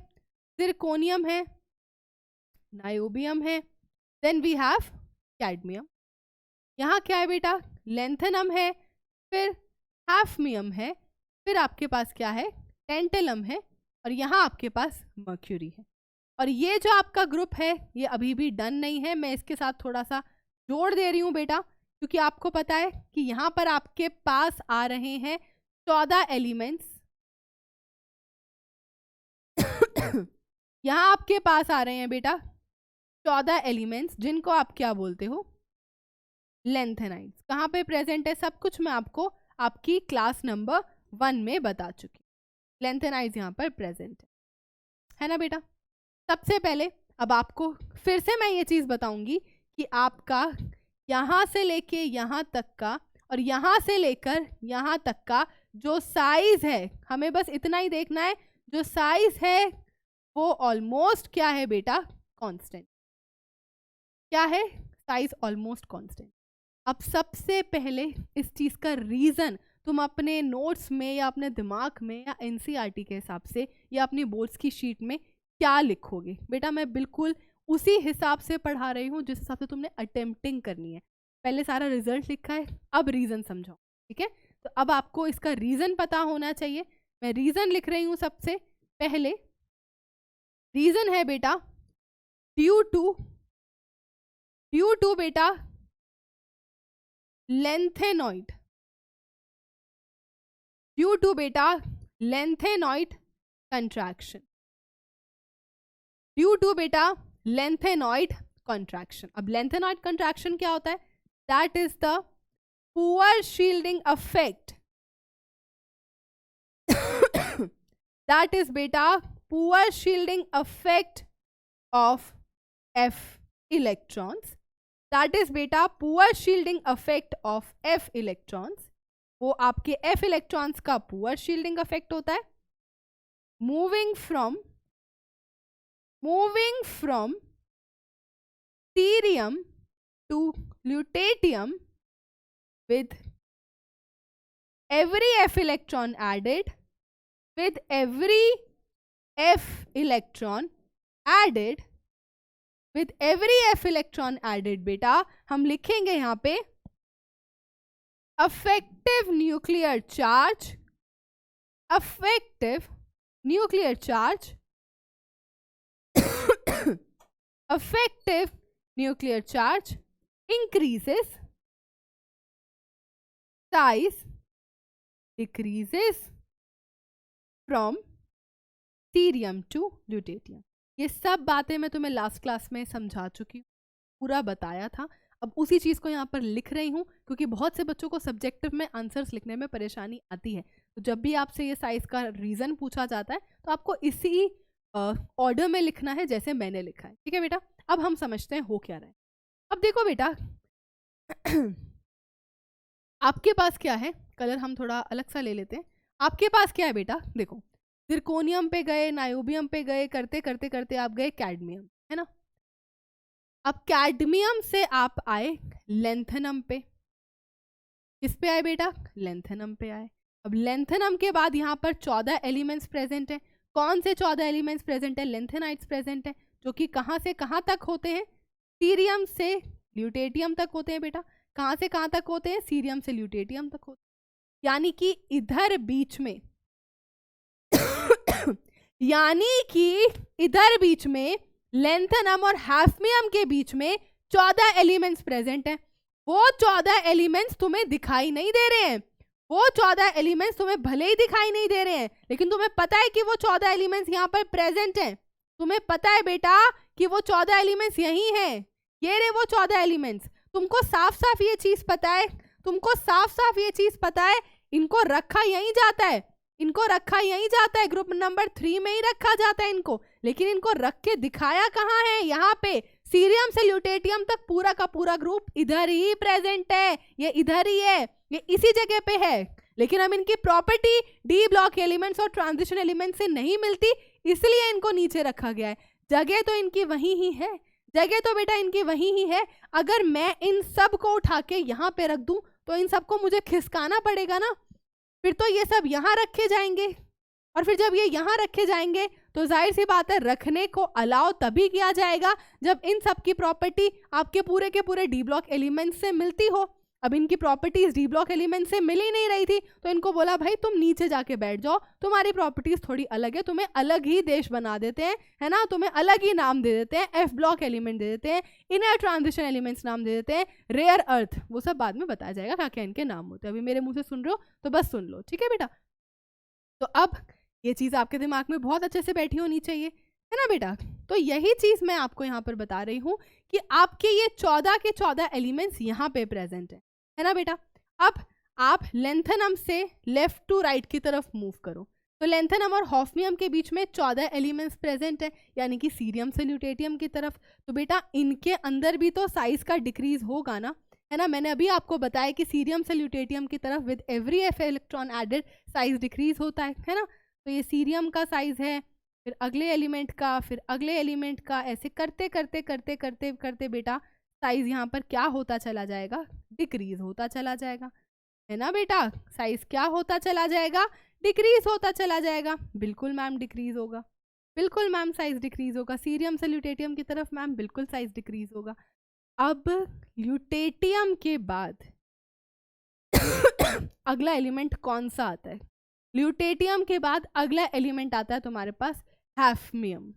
जिरकोनियम है, नायोबियम है, देन वी हैव कैडमियम। यहाँ क्या है बेटा, लेंथेनम है, फिर हैफमियम है, फिर आपके पास क्या है, टेंटेलम है, और यहाँ आपके पास मर्क्यूरी है। और ये जो आपका ग्रुप है ये अभी भी डन नहीं है, मैं इसके साथ थोड़ा सा जोड़ दे रही हूँ बेटा, क्योंकि आपको पता है कि यहाँ पर आपके पास आ रहे हैं 14 एलिमेंट्स। यहाँ आपके पास आ रहे हैं बेटा 14 एलिमेंट्स, जिनको आप क्या बोलते हो, लेंथेनाइड्स। कहाँ पे प्रेजेंट है सब कुछ मैं आपको आपकी क्लास नंबर 1 में बता चुकी। लेंथेनाइड्स यहाँ पर प्रेजेंट है ना बेटा। सबसे पहले अब आपको फिर से मैं ये चीज बताऊंगी कि आपका यहाँ से लेके यहाँ तक का और यहाँ से लेकर यहाँ तक का जो साइज है, हमें बस इतना ही देखना है, जो साइज है वो ऑलमोस्ट क्या है बेटा, कांस्टेंट। क्या है, साइज ऑलमोस्ट कांस्टेंट। अब सबसे पहले इस चीज का रीजन तुम अपने नोट्स में या अपने दिमाग में या एनसीईआरटी के हिसाब से या अपनी बोर्ड्स की शीट में क्या लिखोगे बेटा। मैं बिल्कुल उसी हिसाब से पढ़ा रही हूँ जिस हिसाब से तुमने अटेम्प्टिंग करनी है। पहले सारा रिजल्ट लिखा है, अब रीजन समझाओ, ठीक है। तो अब आपको इसका रीजन पता होना चाहिए। मैं रीजन लिख रही हूँ सबसे पहले। रीजन है बेटा ड्यू टू बेटा लेंथेनॉइड, ड्यू टू बेटा लेंथेनॉइड कंट्रैक्शन, ड्यू टू बेटा लेंथेनॉइड कंट्रैक्शन। अब लेंथेनॉइड कंट्रैक्शन क्या होता है, that is the poor shielding effect, that is बेटा poor shielding effect of F electrons, that is बेटा poor shielding effect of F electrons। वो आपके F इलेक्ट्रॉन्स का पुअर शील्डिंग इफेक्ट होता है। Moving from cerium to lutetium with every F electron added, with every F electron added, with every F electron added बेटा हम लिखेंगे यहाँ पे effective nuclear charge, effective nuclear charge, effective nuclear charge increases, size decreases from cerium to lutetium. ये सब बातें मैं तुम्हें लास्ट क्लास में समझा चुकी हूँ, पूरा बताया था। अब उसी चीज़ को यहाँ पर लिख रही हूँ क्योंकि बहुत से बच्चों को सब्जेक्टिव में आंसर्स लिखने में परेशानी आती है। तो जब भी आपसे ये साइज का रीज़न पूछा जाता है तो आपको इसी ऑर्डर में लिखना है जैसे मैंने लिखा है, ठीक है बेटा। अब हम समझते हैं हो क्या रहा है। अब देखो बेटा आपके पास क्या है, कलर हम थोड़ा अलग सा ले लेते हैं। आपके पास क्या है बेटा, देखो जिरकोनियम पे गए, नायोबियम पे गए, करते करते करते आप गए कैडमियम, है ना। अब कैडमियम से आप आए लेंथेनम पे, किस पे आए बेटा? लेंथेनम पे आए। अब लेंथेनम के बाद यहाँ पर 14 एलिमेंट्स प्रेजेंट है। कौन से 14 एलिमेंट्स प्रेजेंट है? लेंथेनाइट्स प्रेजेंट है, जो कि कहाँ से कहाँ तक होते हैं? सीरियम से ल्यूटेटियम तक होते हैं बेटा। कहाँ से कहाँ तक होते हैं? सीरियम से ल्यूटेटियम तक होते हैं। यानी कि इधर बीच में यानी कि इधर बीच में लेंथेनम और हाफनियम के बीच में 14 एलिमेंट्स प्रेजेंट हैं। वो 14 एलिमेंट्स तुम्हें दिखाई नहीं दे रहे हैं। वो 14 एलिमेंट्स तुम्हें भले ही दिखाई नहीं दे रहे हैं, लेकिन तुम्हें पता है कि वो 14 एलिमेंट्स यहाँ पर प्रेजेंट हैं। तुम्हें पता है बेटा कि वो 14 एलिमेंट्स यही हैं। ये रे वो 14 एलिमेंट्स। तुमको साफ साफ ये चीज पता है, तुमको साफ साफ ये चीज पता है। इनको रखा यहीं जाता है, इनको रखा यहीं जाता है, ग्रुप नंबर 3 में ही रखा जाता है इनको। लेकिन इनको रख के दिखाया कहाँ है? यहाँ पे सीरियम से ल्यूटेटियम तक पूरा का पूरा ग्रुप इधर ही प्रेजेंट है। ये इधर ही है, ये इसी जगह पे है। लेकिन हम इनकी प्रॉपर्टी डी ब्लॉक एलिमेंट्स और ट्रांजिशन एलिमेंट्स से नहीं मिलती, इसलिए इनको नीचे रखा गया है। जगह तो इनकी वही ही है, जगह तो बेटा इनकी वही ही है। अगर मैं इन सब को उठा के यहाँ पे रख दूं तो इन सबको मुझे खिसकाना पड़ेगा ना, फिर तो ये सब यहाँ रखे जाएंगे। और फिर जब ये यहाँ रखे जाएंगे तो जाहिर सी बात है रखने को अलाउ तभी किया जाएगा जब इन सब की प्रॉपर्टी आपके पूरे के पूरे डी ब्लॉक एलिमेंट से मिलती हो। अब इनकी प्रॉपर्टीज डी ब्लॉक एलिमेंट से मिल ही नहीं रही थी, तो इनको बोला भाई तुम नीचे जाके बैठ जाओ, तुम्हारी प्रॉपर्टीज थोड़ी अलग है, तुम्हें अलग ही देश बना देते हैं, है ना, तुम्हें अलग ही नाम दे देते हैं, एफ ब्लॉक एलिमेंट दे देते हैं, इनर ट्रांजिशन एलिमेंट्स नाम दे देते हैं, रेयर अर्थ, वो सब बाद में बताया जाएगा क्या क्या इनके नाम होते हैं। अभी मेरे मुंह से सुन रहे हो तो बस सुन लो, ठीक है बेटा। तो अब ये चीज आपके दिमाग में बहुत अच्छे से बैठी होनी चाहिए, है ना बेटा। तो यही चीज मैं आपको यहाँ पर बता रही हूँ कि आपके ये 14 के 14 एलिमेंट्स यहाँ पे प्रेजेंट है ना बेटा। अब आप लेंथेनम से लेफ्ट टू राइट की तरफ मूव करो, तो लेंथेनम और हॉफनियम के बीच में 14 एलिमेंट्स प्रेजेंट है, यानी कि सीरियम से ल्यूटेटियम की तरफ। तो बेटा इनके अंदर भी तो साइज का डिक्रीज होगा ना, है ना। मैंने अभी आपको बताया कि सीरियम से ल्यूटेटियम की तरफ with every f electron added size decrease होता है ना। तो ये सीरियम का साइज है, फिर अगले एलिमेंट का, फिर अगले एलिमेंट का, ऐसे करते करते करते करते करते बेटा साइज यहाँ पर क्या होता चला जाएगा? डिक्रीज होता चला जाएगा, है ना बेटा। साइज क्या होता चला जाएगा? डिक्रीज होता चला जाएगा। बिल्कुल मैम डिक्रीज होगा, बिल्कुल मैम साइज डिक्रीज होगा। सीरियम से ल्यूटेटियम की तरफ मैम बिल्कुल साइज डिक्रीज होगा। अब ल्यूटेटियम के बाद अगला एलिमेंट कौन सा आता है? ल्यूटेटियम के बाद अगला एलिमेंट आता है तुम्हारे पास हैफनियम।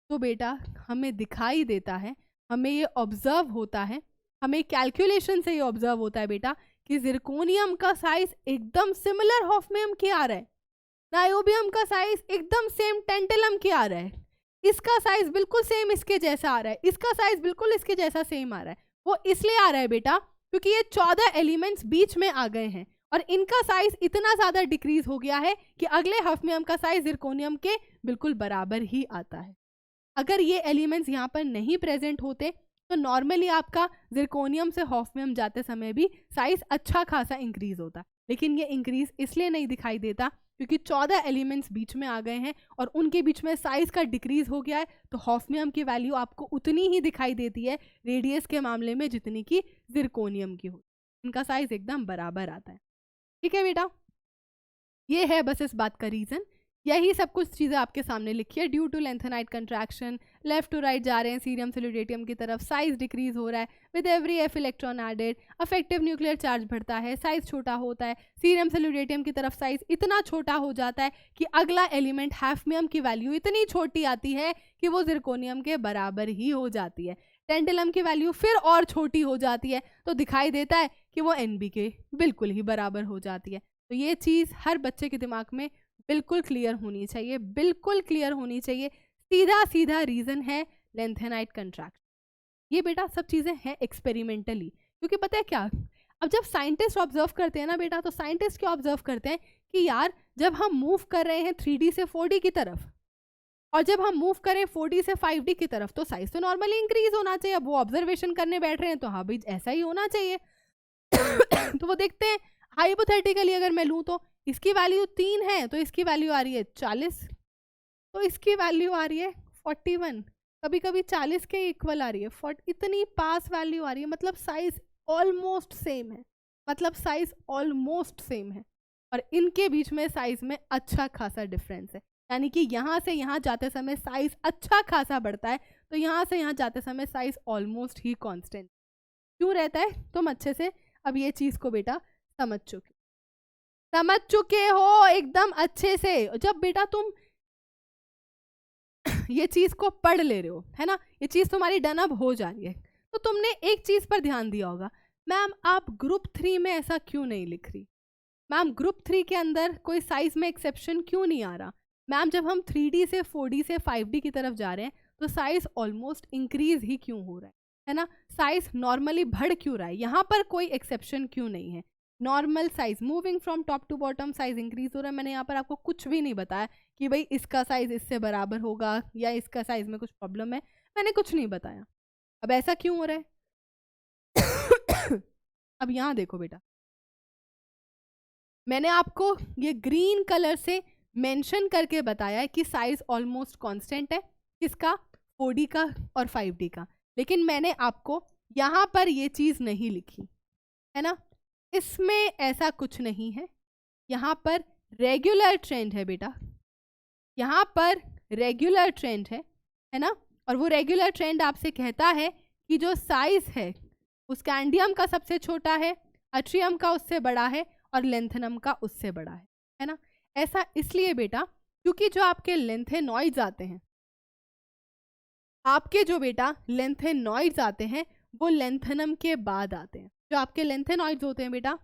तो बेटा हमें दिखाई देता है, हमें ये ऑब्जर्व होता है, हमें कैलकुलेशन से ये ऑब्जर्व होता है बेटा कि जिरकोनियम का साइज एकदम सिमिलर हॉफनियम के आ रहा है, नायोबियम का साइज एकदम सेम टेंटेलम के आ रहा है, इसका साइज बिल्कुल सेम इसके जैसा आ रहा है, इसका साइज बिल्कुल इसके जैसा सेम आ रहा है। वो इसलिए आ रहा है बेटा क्योंकि ये 14 एलिमेंट्स बीच में आ गए हैं और इनका साइज इतना ज्यादा डिक्रीज हो गया है कि अगले हॉफनियम का साइज जिरकोनियम के बिल्कुल बराबर ही आता है। अगर ये एलिमेंट्स यहाँ पर नहीं प्रेजेंट होते तो नॉर्मली आपका जिरकोनियम से हॉफनियम जाते समय भी साइज अच्छा खासा इंक्रीज होता, लेकिन ये इंक्रीज इसलिए नहीं दिखाई देता क्योंकि 14 एलिमेंट्स बीच में आ गए हैं और उनके बीच में साइज का डिक्रीज हो गया है। तो हॉफनियम की वैल्यू आपको उतनी ही दिखाई देती है रेडियस के मामले में जितनी की जिरकोनियम की हो, इनका साइज एकदम बराबर आता है, ठीक है बेटा। ये है बस इस बात का रीजन। यही सब कुछ चीज़ें आपके सामने लिखी है। Due to lanthanide contraction left to right जा रहे हैं सीरियम से ल्यूटेटियम की तरफ, साइज डिक्रीज हो रहा है with every f electron added, effective nuclear charge बढ़ता है, साइज छोटा होता है, सीरियम से ल्यूटेटियम की तरफ साइज इतना छोटा हो जाता है कि अगला एलिमेंट हैफनियम की वैल्यू इतनी छोटी आती है कि वो जिरकोनियम के बराबर ही हो जाती है। टेंटेलम की वैल्यू फिर और छोटी हो जाती है तो दिखाई देता है कि वो एनबी के बिल्कुल ही बराबर हो जाती है। तो ये चीज़ हर बच्चे के दिमाग में बिल्कुल क्लियर होनी चाहिए, बिल्कुल क्लियर होनी चाहिए। सीधा सीधा रीजन है लेंथेनाइट कंट्रैक्शन। ये बेटा सब चीज़ें हैं एक्सपेरिमेंटली, क्योंकि पता है क्या, अब जब साइंटिस्ट ऑब्जर्व करते हैं ना बेटा, तो साइंटिस्ट क्या ऑब्जर्व करते हैं कि यार जब हम मूव कर रहे हैं 3D से 4D की तरफ और जब हम मूव करें 4D से 5D की तरफ तो साइज तो नॉर्मली इंक्रीज होना चाहिए। अब वो ऑब्जर्वेशन करने बैठ रहे हैं तो हाँ भाई ऐसा ही होना चाहिए। तो वो देखते हैं हाइपोथेटिकली अगर मैं लूँ तो इसकी वैल्यू 3 है तो इसकी वैल्यू आ रही है 40, तो इसकी वैल्यू आ रही है 41, कभी कभी 40 के इक्वल आ रही है, इतनी पास वैल्यू आ रही है, मतलब साइज ऑलमोस्ट सेम है। मतलब साइज ऑलमोस्ट सेम है, और इनके बीच में साइज में अच्छा खासा डिफरेंस है। यानी कि यहाँ से यहाँ जाते समय साइज अच्छा खासा बढ़ता है, तो यहाँ से यहाँ जाते समय साइज ऑलमोस्ट ही कांस्टेंट क्यों रहता है? तुम अच्छे से अब ये चीज को बेटा समझ चुके हो एकदम अच्छे से। जब बेटा तुम ये चीज को पढ़ ले रहे हो, है ना, ये चीज तुम्हारी डन अब हो जा रही है, तो तुमने एक चीज पर ध्यान दिया होगा, मैम आप ग्रुप 3 में ऐसा क्यों नहीं लिख रही? मैम ग्रुप 3 के अंदर कोई साइज में एक्सेप्शन क्यों नहीं आ रहा? मैम जब हम 3D से 4D से 5D की तरफ जा रहे हैं तो साइज ऑलमोस्ट इंक्रीज ही क्यों हो रहा है ना? साइज नॉर्मली बढ़ क्यों रहा है? यहाँ पर कोई एक्सेप्शन क्यों नहीं है? Normal size moving from top to bottom size increase हो रहा है। मैंने यहाँ पर आपको कुछ भी नहीं बताया कि भाई इसका साइज इससे बराबर होगा या इसका साइज में कुछ प्रॉब्लम है, मैंने कुछ नहीं बताया। अब ऐसा क्यों हो रहा है? अब यहाँ देखो बेटा, मैंने आपको ये ग्रीन कलर से मेंशन करके बताया है कि साइज ऑलमोस्ट कांस्टेंट है, किसका? 4D का और 5D का, लेकिन मैंने आपको यहाँ पर ये चीज नहीं लिखी है ना, इसमें ऐसा कुछ नहीं है। यहाँ पर रेगुलर ट्रेंड है बेटा, यहाँ पर रेगुलर ट्रेंड है ना, और वो रेगुलर ट्रेंड आपसे कहता है कि जो साइज है वो स्कैंडियम का सबसे छोटा है, अट्रियम का उससे बड़ा है, और लेंथेनम का उससे बड़ा है ना। ऐसा इसलिए बेटा क्योंकि जो आपके लेंथेनॉइड्स आते हैं, आपके जो बेटा लेंथेनॉइड्स आते हैं वो लेंथेनम के बाद आते हैं। जो आपके लेंथेनॉइड्स होते हैं बेटा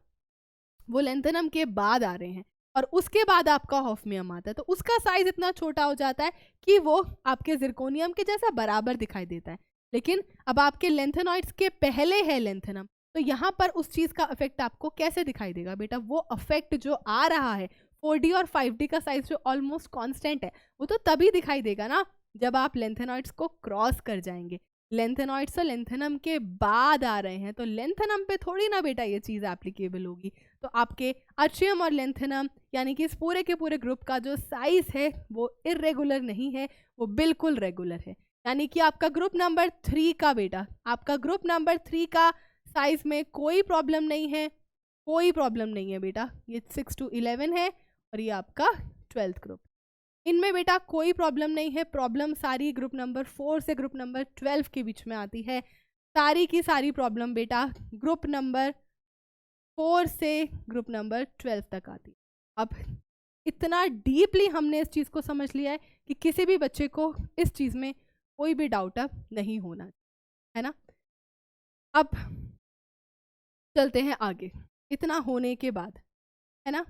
वो लेंथेनम के बाद आ रहे हैं, और उसके बाद आपका हॉफनियम आता है, तो उसका साइज इतना छोटा हो जाता है कि वो आपके जिरकोनियम के जैसा बराबर दिखाई देता है। लेकिन अब आपके लेंथेनॉइड्स के पहले है लेंथेनम, तो यहाँ पर उस चीज का इफेक्ट आपको कैसे दिखाई देगा बेटा? वो इफेक्ट जो आ रहा है 4D और 5D का साइज जो ऑलमोस्ट कांस्टेंट है, वो तो तभी दिखाई देगा ना जब आप लेंथेनॉइड्स को क्रॉस कर जाएंगे। लेंथेनॉइड्स तो लेंथेनम के बाद आ रहे हैं, तो लेंथेनम पे थोड़ी ना बेटा ये चीज एप्लीकेबल होगी। तो आपके अट्रियम और लेंथेनम यानी कि इस पूरे के पूरे ग्रुप का जो साइज है वो इरेगुलर नहीं है, वो बिल्कुल रेगुलर है। यानी कि आपका ग्रुप नंबर 3 का बेटा, आपका ग्रुप नंबर 3 का साइज में कोई प्रॉब्लम नहीं है, कोई प्रॉब्लम नहीं है बेटा। ये 6 to 11 है और ये आपका 12th ग्रुप, इनमें बेटा कोई प्रॉब्लम नहीं है। प्रॉब्लम सारी ग्रुप नंबर 4 से ग्रुप नंबर 12 के बीच में आती है, सारी की सारी प्रॉब्लम बेटा ग्रुप नंबर 4 से ग्रुप नंबर 12 तक आती है। अब इतना डीपली हमने इस चीज़ को समझ लिया है कि किसी भी बच्चे को इस चीज़ में कोई भी डाउट अब नहीं होना है ना। अब चलते हैं आगे, इतना होने के बाद है ना,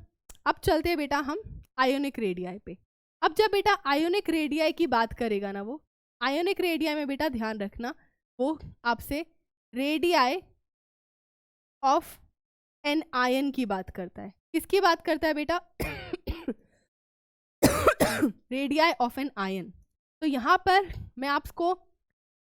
अब चलते हैं बेटा हम आयोनिक रेडियाई पे। अब जब बेटा आयोनिक रेडियाई की बात करेगा ना, वो आयोनिक रेडियाई में बेटा ध्यान रखना वो आपसे रेडियाई ऑफ एन आयन की बात करता है। किसकी बात करता है बेटा? Radii of an ion. तो यहाँ पर मैं आपको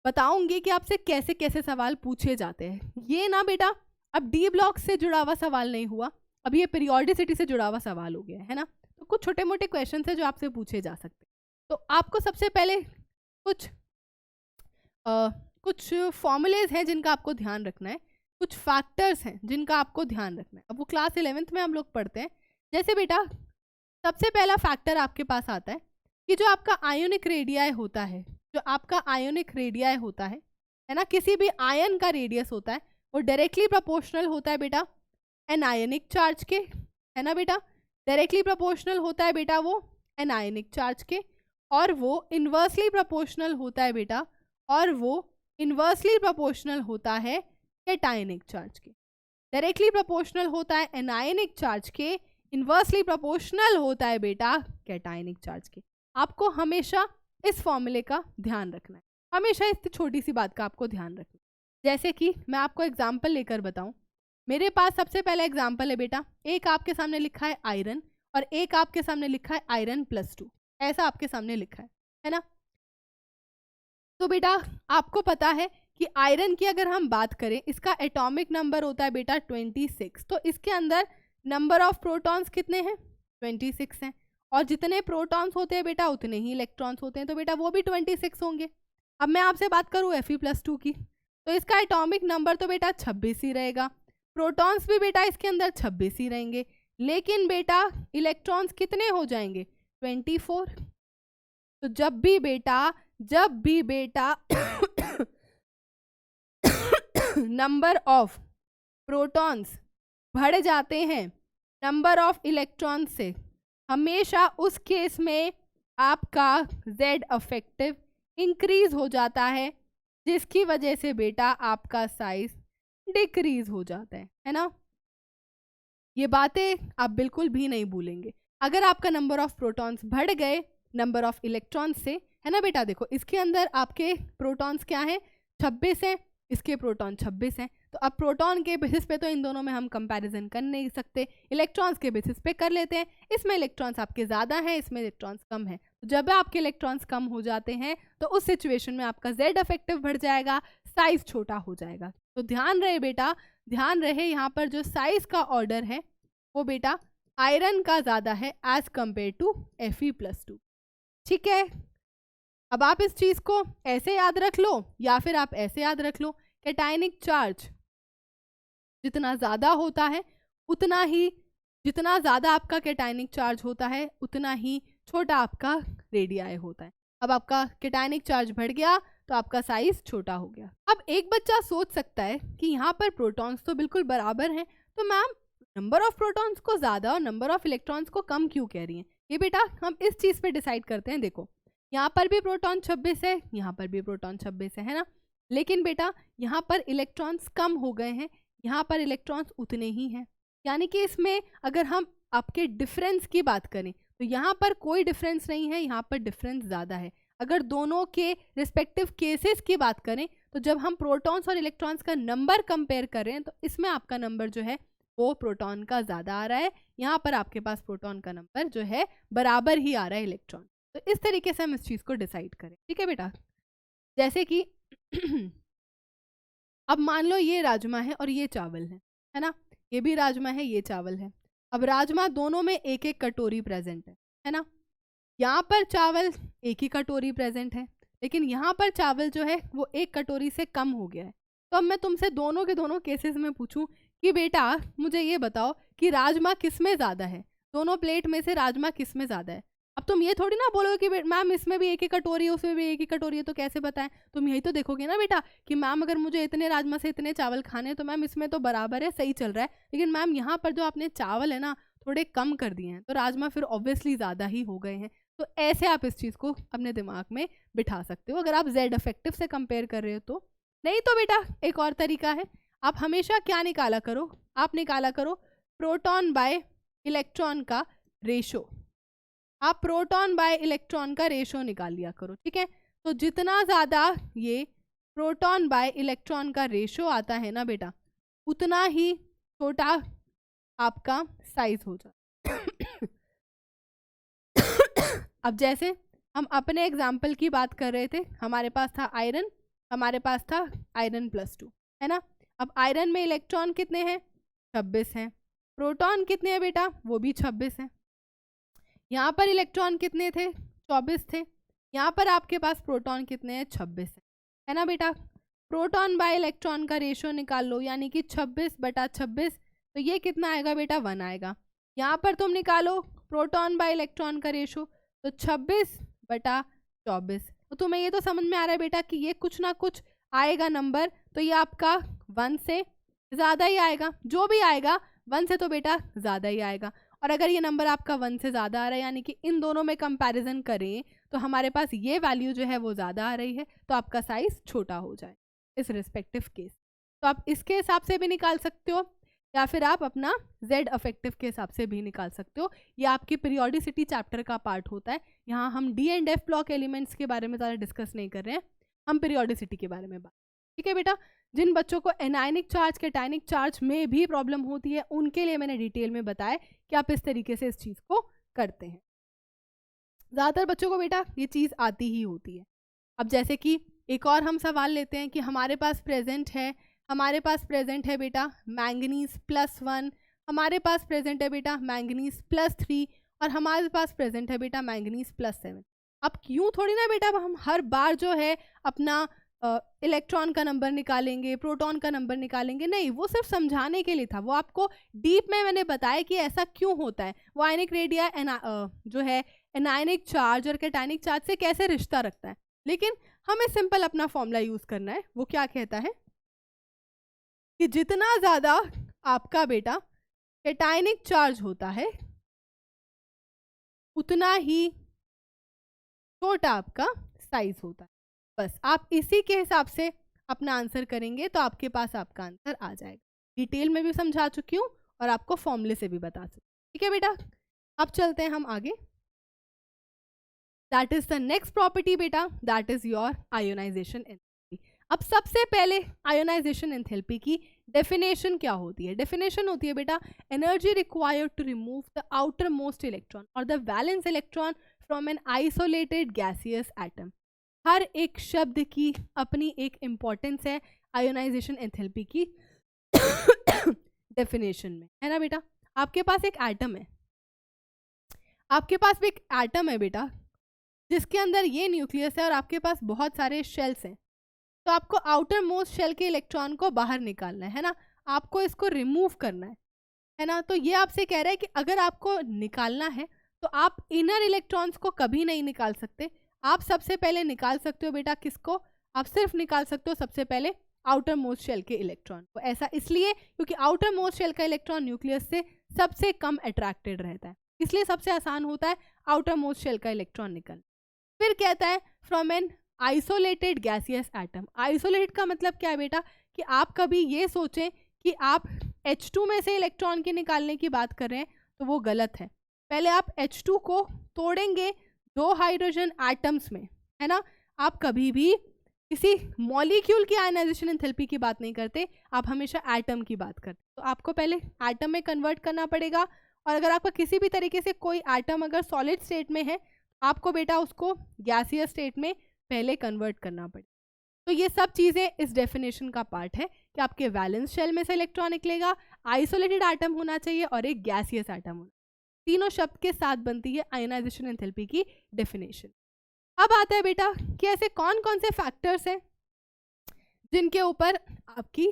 बताऊंगी कि आपसे कैसे कैसे सवाल पूछे जाते हैं। ये ना बेटा अब डी ब्लॉक से जुड़ा हुआ सवाल नहीं हुआ, अब ये पीरियोडिसिटी से जुड़ा हुआ सवाल हो गया है ना। तो कुछ छोटे मोटे क्वेश्चन है जो आपसे पूछे जा सकते हैं। तो आपको सबसे पहले कुछ फॉर्मूलेज हैं जिनका आपको ध्यान रखना है, कुछ फैक्टर्स हैं जिनका आपको ध्यान रखना है। अब वो क्लास 11th में हम लोग पढ़ते हैं। जैसे बेटा सबसे पहला फैक्टर आपके पास आता है कि जो आपका आयोनिक रेडियाई होता है, जो आपका आयोनिक रेडियाई होता है ना, किसी भी आयन का रेडियस होता है वो डायरेक्टली प्रोपोर्शनल होता है बेटा एनायनिक चार्ज के, है ना बेटा, डायरेक्टली प्रोपोर्शनल होता है बेटा वो एनायनिक चार्ज के, और वो इन्वर्सली प्रोपोर्शनल होता है बेटा, और वो इन्वर्सली प्रोपोर्शनल होता है कैटायनिक चार्ज के। डायरेक्टली प्रोपोर्शनल होता है एनायनिक चार्ज के, इन्वर्सली प्रोपोर्शनल होता है बेटा कैटायनिक चार्ज के। आपको हमेशा इस फॉर्मूले का ध्यान रखना है, हमेशा इस छोटी सी बात का आपको ध्यान रखना है। जैसे कि मैं आपको एग्जाम्पल लेकर बताऊं, मेरे पास सबसे पहला एग्जाम्पल है बेटा, एक आपके सामने लिखा है आयरन और एक आपके सामने लिखा है आयरन +2, ऐसा आपके सामने लिखा है ना। तो बेटा आपको पता है कि आयरन की अगर हम बात करें, इसका एटॉमिक नंबर होता है बेटा 26, तो इसके अंदर नंबर ऑफ प्रोटॉन्स कितने हैं? 26 हैं, और जितने प्रोटॉन्स होते हैं बेटा उतने ही इलेक्ट्रॉन्स होते हैं, तो बेटा वो भी 26 होंगे। अब मैं आपसे बात करूँ Fe+2 की, तो इसका एटॉमिक नंबर तो बेटा 26 ही रहेगा। प्रोटॉन्स भी बेटा इसके अंदर 26 ही रहेंगे, लेकिन बेटा इलेक्ट्रॉन्स कितने हो जाएंगे 24। तो जब भी बेटा नंबर ऑफ प्रोटॉन्स बढ़ जाते हैं नंबर ऑफ इलेक्ट्रॉन से, हमेशा उस केस में आपका Z अफेक्टिव इंक्रीज हो जाता है, जिसकी वजह से बेटा आपका साइज डिक्रीज हो जाता है ना। ये बातें आप बिल्कुल भी नहीं भूलेंगे। अगर आपका नंबर ऑफ प्रोटॉन्स बढ़ गए नंबर ऑफ इलेक्ट्रॉन्स से, है ना बेटा, देखो इसके अंदर आपके प्रोटॉन्स क्या है 26 हैं, इसके प्रोटॉन 26 हैं, तो अब प्रोटॉन के बेसिस पे तो इन दोनों में हम कंपैरिजन कर नहीं सकते, इलेक्ट्रॉन्स के बेसिस पे कर लेते हैं। इसमें इलेक्ट्रॉन्स आपके ज़्यादा हैं, इसमें इलेक्ट्रॉन्स कम हैं, तो जब आपके इलेक्ट्रॉन्स कम हो जाते हैं तो उस सिचुएशन में आपका Z अफेक्टिव बढ़ जाएगा, साइज छोटा हो जाएगा। तो ध्यान रहे बेटा, ध्यान रहे यहाँ पर जो साइज का ऑर्डर है वो बेटा आयरन का ज़्यादा है एज कम्पेयर टू Fe+2। ठीक है, अब आप इस चीज़ को ऐसे याद रख लो या फिर आप ऐसे याद रख लो, कैटायनिक चार्ज जितना ज़्यादा होता है उतना ही, जितना ज़्यादा आपका कैटायनिक चार्ज होता है उतना ही छोटा आपका रेडियाई होता है। अब आपका कैटायनिक चार्ज बढ़ गया तो आपका साइज छोटा हो गया। अब एक बच्चा सोच सकता है कि यहाँ पर प्रोटॉन्स तो बिल्कुल बराबर हैं, तो मैम नंबर ऑफ प्रोटॉन्स को ज़्यादा और नंबर ऑफ इलेक्ट्रॉन्स को कम क्यों कह रही हैं? ये बेटा हम इस चीज़ पे डिसाइड करते हैं। देखो यहाँ पर भी प्रोटॉन 26 है, यहाँ पर भी प्रोटॉन 26 है ना, लेकिन बेटा यहाँ पर इलेक्ट्रॉन्स कम हो गए हैं, यहाँ पर इलेक्ट्रॉन्स उतने ही हैं। यानी कि इसमें अगर हम आपके डिफरेंस की बात करें तो यहाँ पर कोई डिफरेंस नहीं है, यहाँ पर डिफरेंस ज़्यादा है। अगर दोनों के रिस्पेक्टिव केसेस की बात करें तो जब हम प्रोटॉन्स और इलेक्ट्रॉन्स का नंबर कंपेयर कर रहे हैं तो इसमें आपका नंबर जो है वो प्रोटॉन का ज़्यादा आ रहा है, यहाँ पर आपके पास प्रोटॉन का नंबर जो है बराबर ही आ रहा है इलेक्ट्रॉन। तो इस तरीके से हम इस चीज़ को डिसाइड करें। ठीक है बेटा, जैसे कि अब मान लो ये राजमा है और ये चावल है ना, ये भी राजमा है ये चावल है। अब राजमा दोनों में एक एक कटोरी प्रेजेंट है ना, यहाँ पर चावल एक ही कटोरी प्रेजेंट है, लेकिन यहाँ पर चावल जो है वो एक कटोरी से कम हो गया है। तो अब मैं तुमसे दोनों के दोनों केसेस में पूछूं कि बेटा मुझे ये बताओ कि राजमा किस में ज़्यादा है, दोनों प्लेट में से राजमा किस में ज़्यादा है। अब तुम ये थोड़ी ना बोलोगे कि मैम इसमें भी एक ही कटोरी है उसमें भी एक ही कटोरी है, तो कैसे बताएं? तुम यही तो देखोगे ना बेटा कि मैम अगर मुझे इतने राजमा से इतने चावल खाने तो मैम इसमें तो बराबर है, सही चल रहा है, लेकिन मैम यहाँ पर जो आपने चावल है ना थोड़े कम कर दिए हैं तो राजमा फिर ऑब्वियसली ज़्यादा ही हो गए हैं। तो ऐसे आप इस चीज़ को अपने दिमाग में बिठा सकते हो अगर आप Z अफेक्टिव से कंपेयर कर रहे हो तो। नहीं तो बेटा एक और तरीका है, आप हमेशा क्या निकाला करो, आप निकाला करो प्रोटॉन बाय इलेक्ट्रॉन का रेशो, आप प्रोटॉन बाय इलेक्ट्रॉन का रेशो निकाल लिया करो। ठीक है, तो जितना ज़्यादा ये प्रोटॉन बाय इलेक्ट्रॉन का रेशो आता है ना बेटा उतना ही छोटा आपका साइज हो जाता। अब जैसे हम अपने एग्जाम्पल की बात कर रहे थे, हमारे पास था आयरन, हमारे पास था Iron+2 है ना। अब आयरन में इलेक्ट्रॉन कितने हैं 26 हैं, प्रोटॉन कितने हैं बेटा वो भी 26 हैं। यहाँ पर इलेक्ट्रॉन कितने थे 24 थे, यहाँ पर आपके पास प्रोटॉन कितने हैं 26 है ना बेटा। प्रोटॉन बाय इलेक्ट्रॉन का रेशो निकाल लो, यानी कि 26/26, तो ये कितना आएगा बेटा 1 आएगा। यहाँ पर तुम निकालो प्रोटॉन बाय इलेक्ट्रॉन का रेशो, तो 26/24। तो तुम्हें ये तो समझ में आ रहा है बेटा कि ये कुछ ना कुछ आएगा नंबर, तो ये आपका 1 से ज़्यादा ही आएगा, जो भी आएगा 1 से तो बेटा ज़्यादा ही आएगा। और अगर ये नंबर आपका 1 से ज़्यादा आ रहा है यानी कि इन दोनों में कंपैरिजन करें तो हमारे पास ये वैल्यू जो है वो ज़्यादा आ रही है, तो आपका साइज़ छोटा हो जाए इस रिस्पेक्टिव केस। तो आप इसके हिसाब से भी निकाल सकते हो या फिर आप अपना Z अफेक्टिव के हिसाब से भी निकाल सकते हो। ये आपकी पीरियोडिसिटी चैप्टर का पार्ट होता है। यहाँ हम D and F block elements के बारे में ज़्यादा डिस्कस नहीं कर रहे हैं, हम पीरियोडिसिटी के बारे में बात। ठीक है बेटा, जिन बच्चों को एनायनिक चार्ज कैटायनिक चार्ज में भी प्रॉब्लम होती है उनके लिए मैंने डिटेल में बताया कि आप इस तरीके से इस चीज़ को करते हैं। ज़्यादातर बच्चों को बेटा ये चीज़ आती ही होती है। अब जैसे कि एक और हम सवाल लेते हैं कि हमारे पास प्रेजेंट है बेटा मैंगनीज +1, हमारे पास प्रेजेंट है बेटा मैंगनीज +3 और हमारे पास प्रेजेंट है बेटा मैंगनीज +7। अब क्यों थोड़ी ना बेटा हम हर बार जो है अपना इलेक्ट्रॉन का नंबर निकालेंगे, प्रोटॉन का नंबर निकालेंगे, नहीं, वो सिर्फ समझाने के लिए था। वो आपको डीप में मैंने बताया कि ऐसा क्यों होता है, वो आयनिक रेडिया जो है एनायनिक चार्ज और कैटायनिक चार्ज से कैसे रिश्ता रखता है। लेकिन हमें सिंपल अपना फॉर्मूला यूज करना है। वो क्या कहता है कि जितना ज्यादा आपका बेटा कैटायनिक चार्ज होता है उतना ही छोटा आपका साइज होता है। बस आप इसी के हिसाब से अपना आंसर करेंगे तो आपके पास आपका आंसर आ जाएगा। डिटेल में भी समझा चुकी हूँ और आपको फॉर्मूले से भी बता चुकी हूँ। ठीक है बेटा, अब चलते हैं हम आगे। That is the next property बेटा, that is your ionization enthalpy. अब सबसे पहले आयोनाइजेशन एंथैल्पी की डेफिनेशन क्या होती है? डेफिनेशन होती है बेटा, energy required to remove the outermost electron और the valence electron from an isolated gaseous atom. हर एक शब्द की अपनी एक इंपॉर्टेंस है आयोनाइजेशन एंथैल्पी की डेफिनेशन में, है ना बेटा। आपके पास एक एटम है, आपके पास भी एक एटम है बेटा, जिसके अंदर ये न्यूक्लियस है और आपके पास बहुत सारे शेल्स हैं। तो आपको आउटर मोस्ट शेल के इलेक्ट्रॉन को बाहर निकालना है ना, आपको इसको रिमूव करना है ना। तो ये आपसे कह रहा है कि अगर आपको निकालना है तो आप इनर इलेक्ट्रॉन्स को कभी नहीं निकाल सकते। आप सबसे पहले निकाल सकते हो बेटा किसको? आप सिर्फ निकाल सकते हो सबसे पहले आउटर मोस्ट शेल के इलेक्ट्रॉन को। ऐसा इसलिए क्योंकि आउटर मोस्ट शेल का इलेक्ट्रॉन न्यूक्लियस से सबसे कम अट्रैक्टेड रहता है, इसलिए सबसे आसान होता है आउटर मोस्ट शेल का इलेक्ट्रॉन निकलना। फिर कहता है from an isolated gaseous atom. Isolated का मतलब क्या है बेटा कि आप कभी ये सोचें कि आप H2 में से इलेक्ट्रॉन के निकालने की बात कर रहे हैं तो वो गलत है। पहले आप H2 को तोड़ेंगे 2 हाइड्रोजन एटम्स में, है ना। आप कभी भी किसी मॉलिक्यूल की आयनाइजेशन एंथैल्पी की बात नहीं करते, आप हमेशा एटम की बात करते। तो आपको पहले एटम में कन्वर्ट करना पड़ेगा, और अगर आपका किसी भी तरीके से कोई एटम अगर सॉलिड स्टेट में है आपको बेटा उसको गैसियस स्टेट में पहले कन्वर्ट करना पड़ेगा। तो ये सब चीज़ें इस डेफिनेशन का पार्ट है कि आपके वैलेंस शेल में से इलेक्ट्रॉन निकलेगा, आइसोलेटेड एटम होना चाहिए और एक गैसियस एटम होना। तीनों शब्द के साथ बनती है आयनाइजेशन एंथैल्पी की डेफिनेशन। अब आता है बेटा कि ऐसे कौन कौन से फैक्टर्स हैं जिनके ऊपर आपकी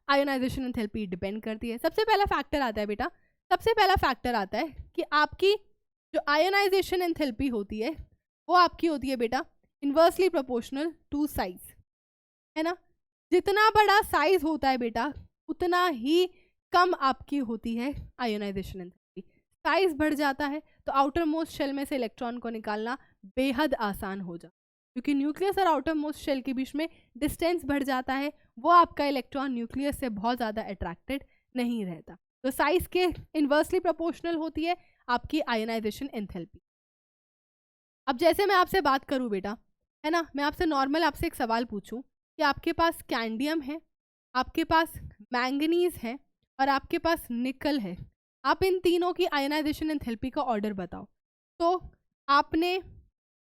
आयनाइजेशन एंथैल्पी डिपेंड करती है। सबसे पहला फैक्टर आता है बेटा, सबसे पहला फैक्टर आता है कि आपकी जो आयनाइजेशन एंथैल्पी होती है वो आपकी होती है बेटा इन्वर्सली प्रोपोर्शनल टू साइज, है ना। जितना बड़ा साइज होता है बेटा उतना ही कम आपकी होती है आयोनाइजेशन एंथैल्पी। साइज बढ़ जाता है तो आउटर मोस्ट शेल में से इलेक्ट्रॉन को निकालना बेहद आसान हो जाता है, क्योंकि न्यूक्लियस और आउटर मोस्ट शेल के बीच में डिस्टेंस बढ़ जाता है, वो आपका इलेक्ट्रॉन न्यूक्लियस से बहुत ज़्यादा अट्रैक्टेड नहीं रहता। तो साइज के इन्वर्सली प्रोपोर्शनल होती है आपकी आयोनाइजेशन एंथैल्पी। अब जैसे मैं आपसे बात करूं बेटा, है ना, मैं आपसे नॉर्मल आपसे एक सवाल पूछूं कि आपके पास कैंडियम है, आपके पास मैंगनीज है और आपके पास निकल है, आप इन तीनों की आयनाइजेशन एंथैल्पी का ऑर्डर बताओ। तो आपने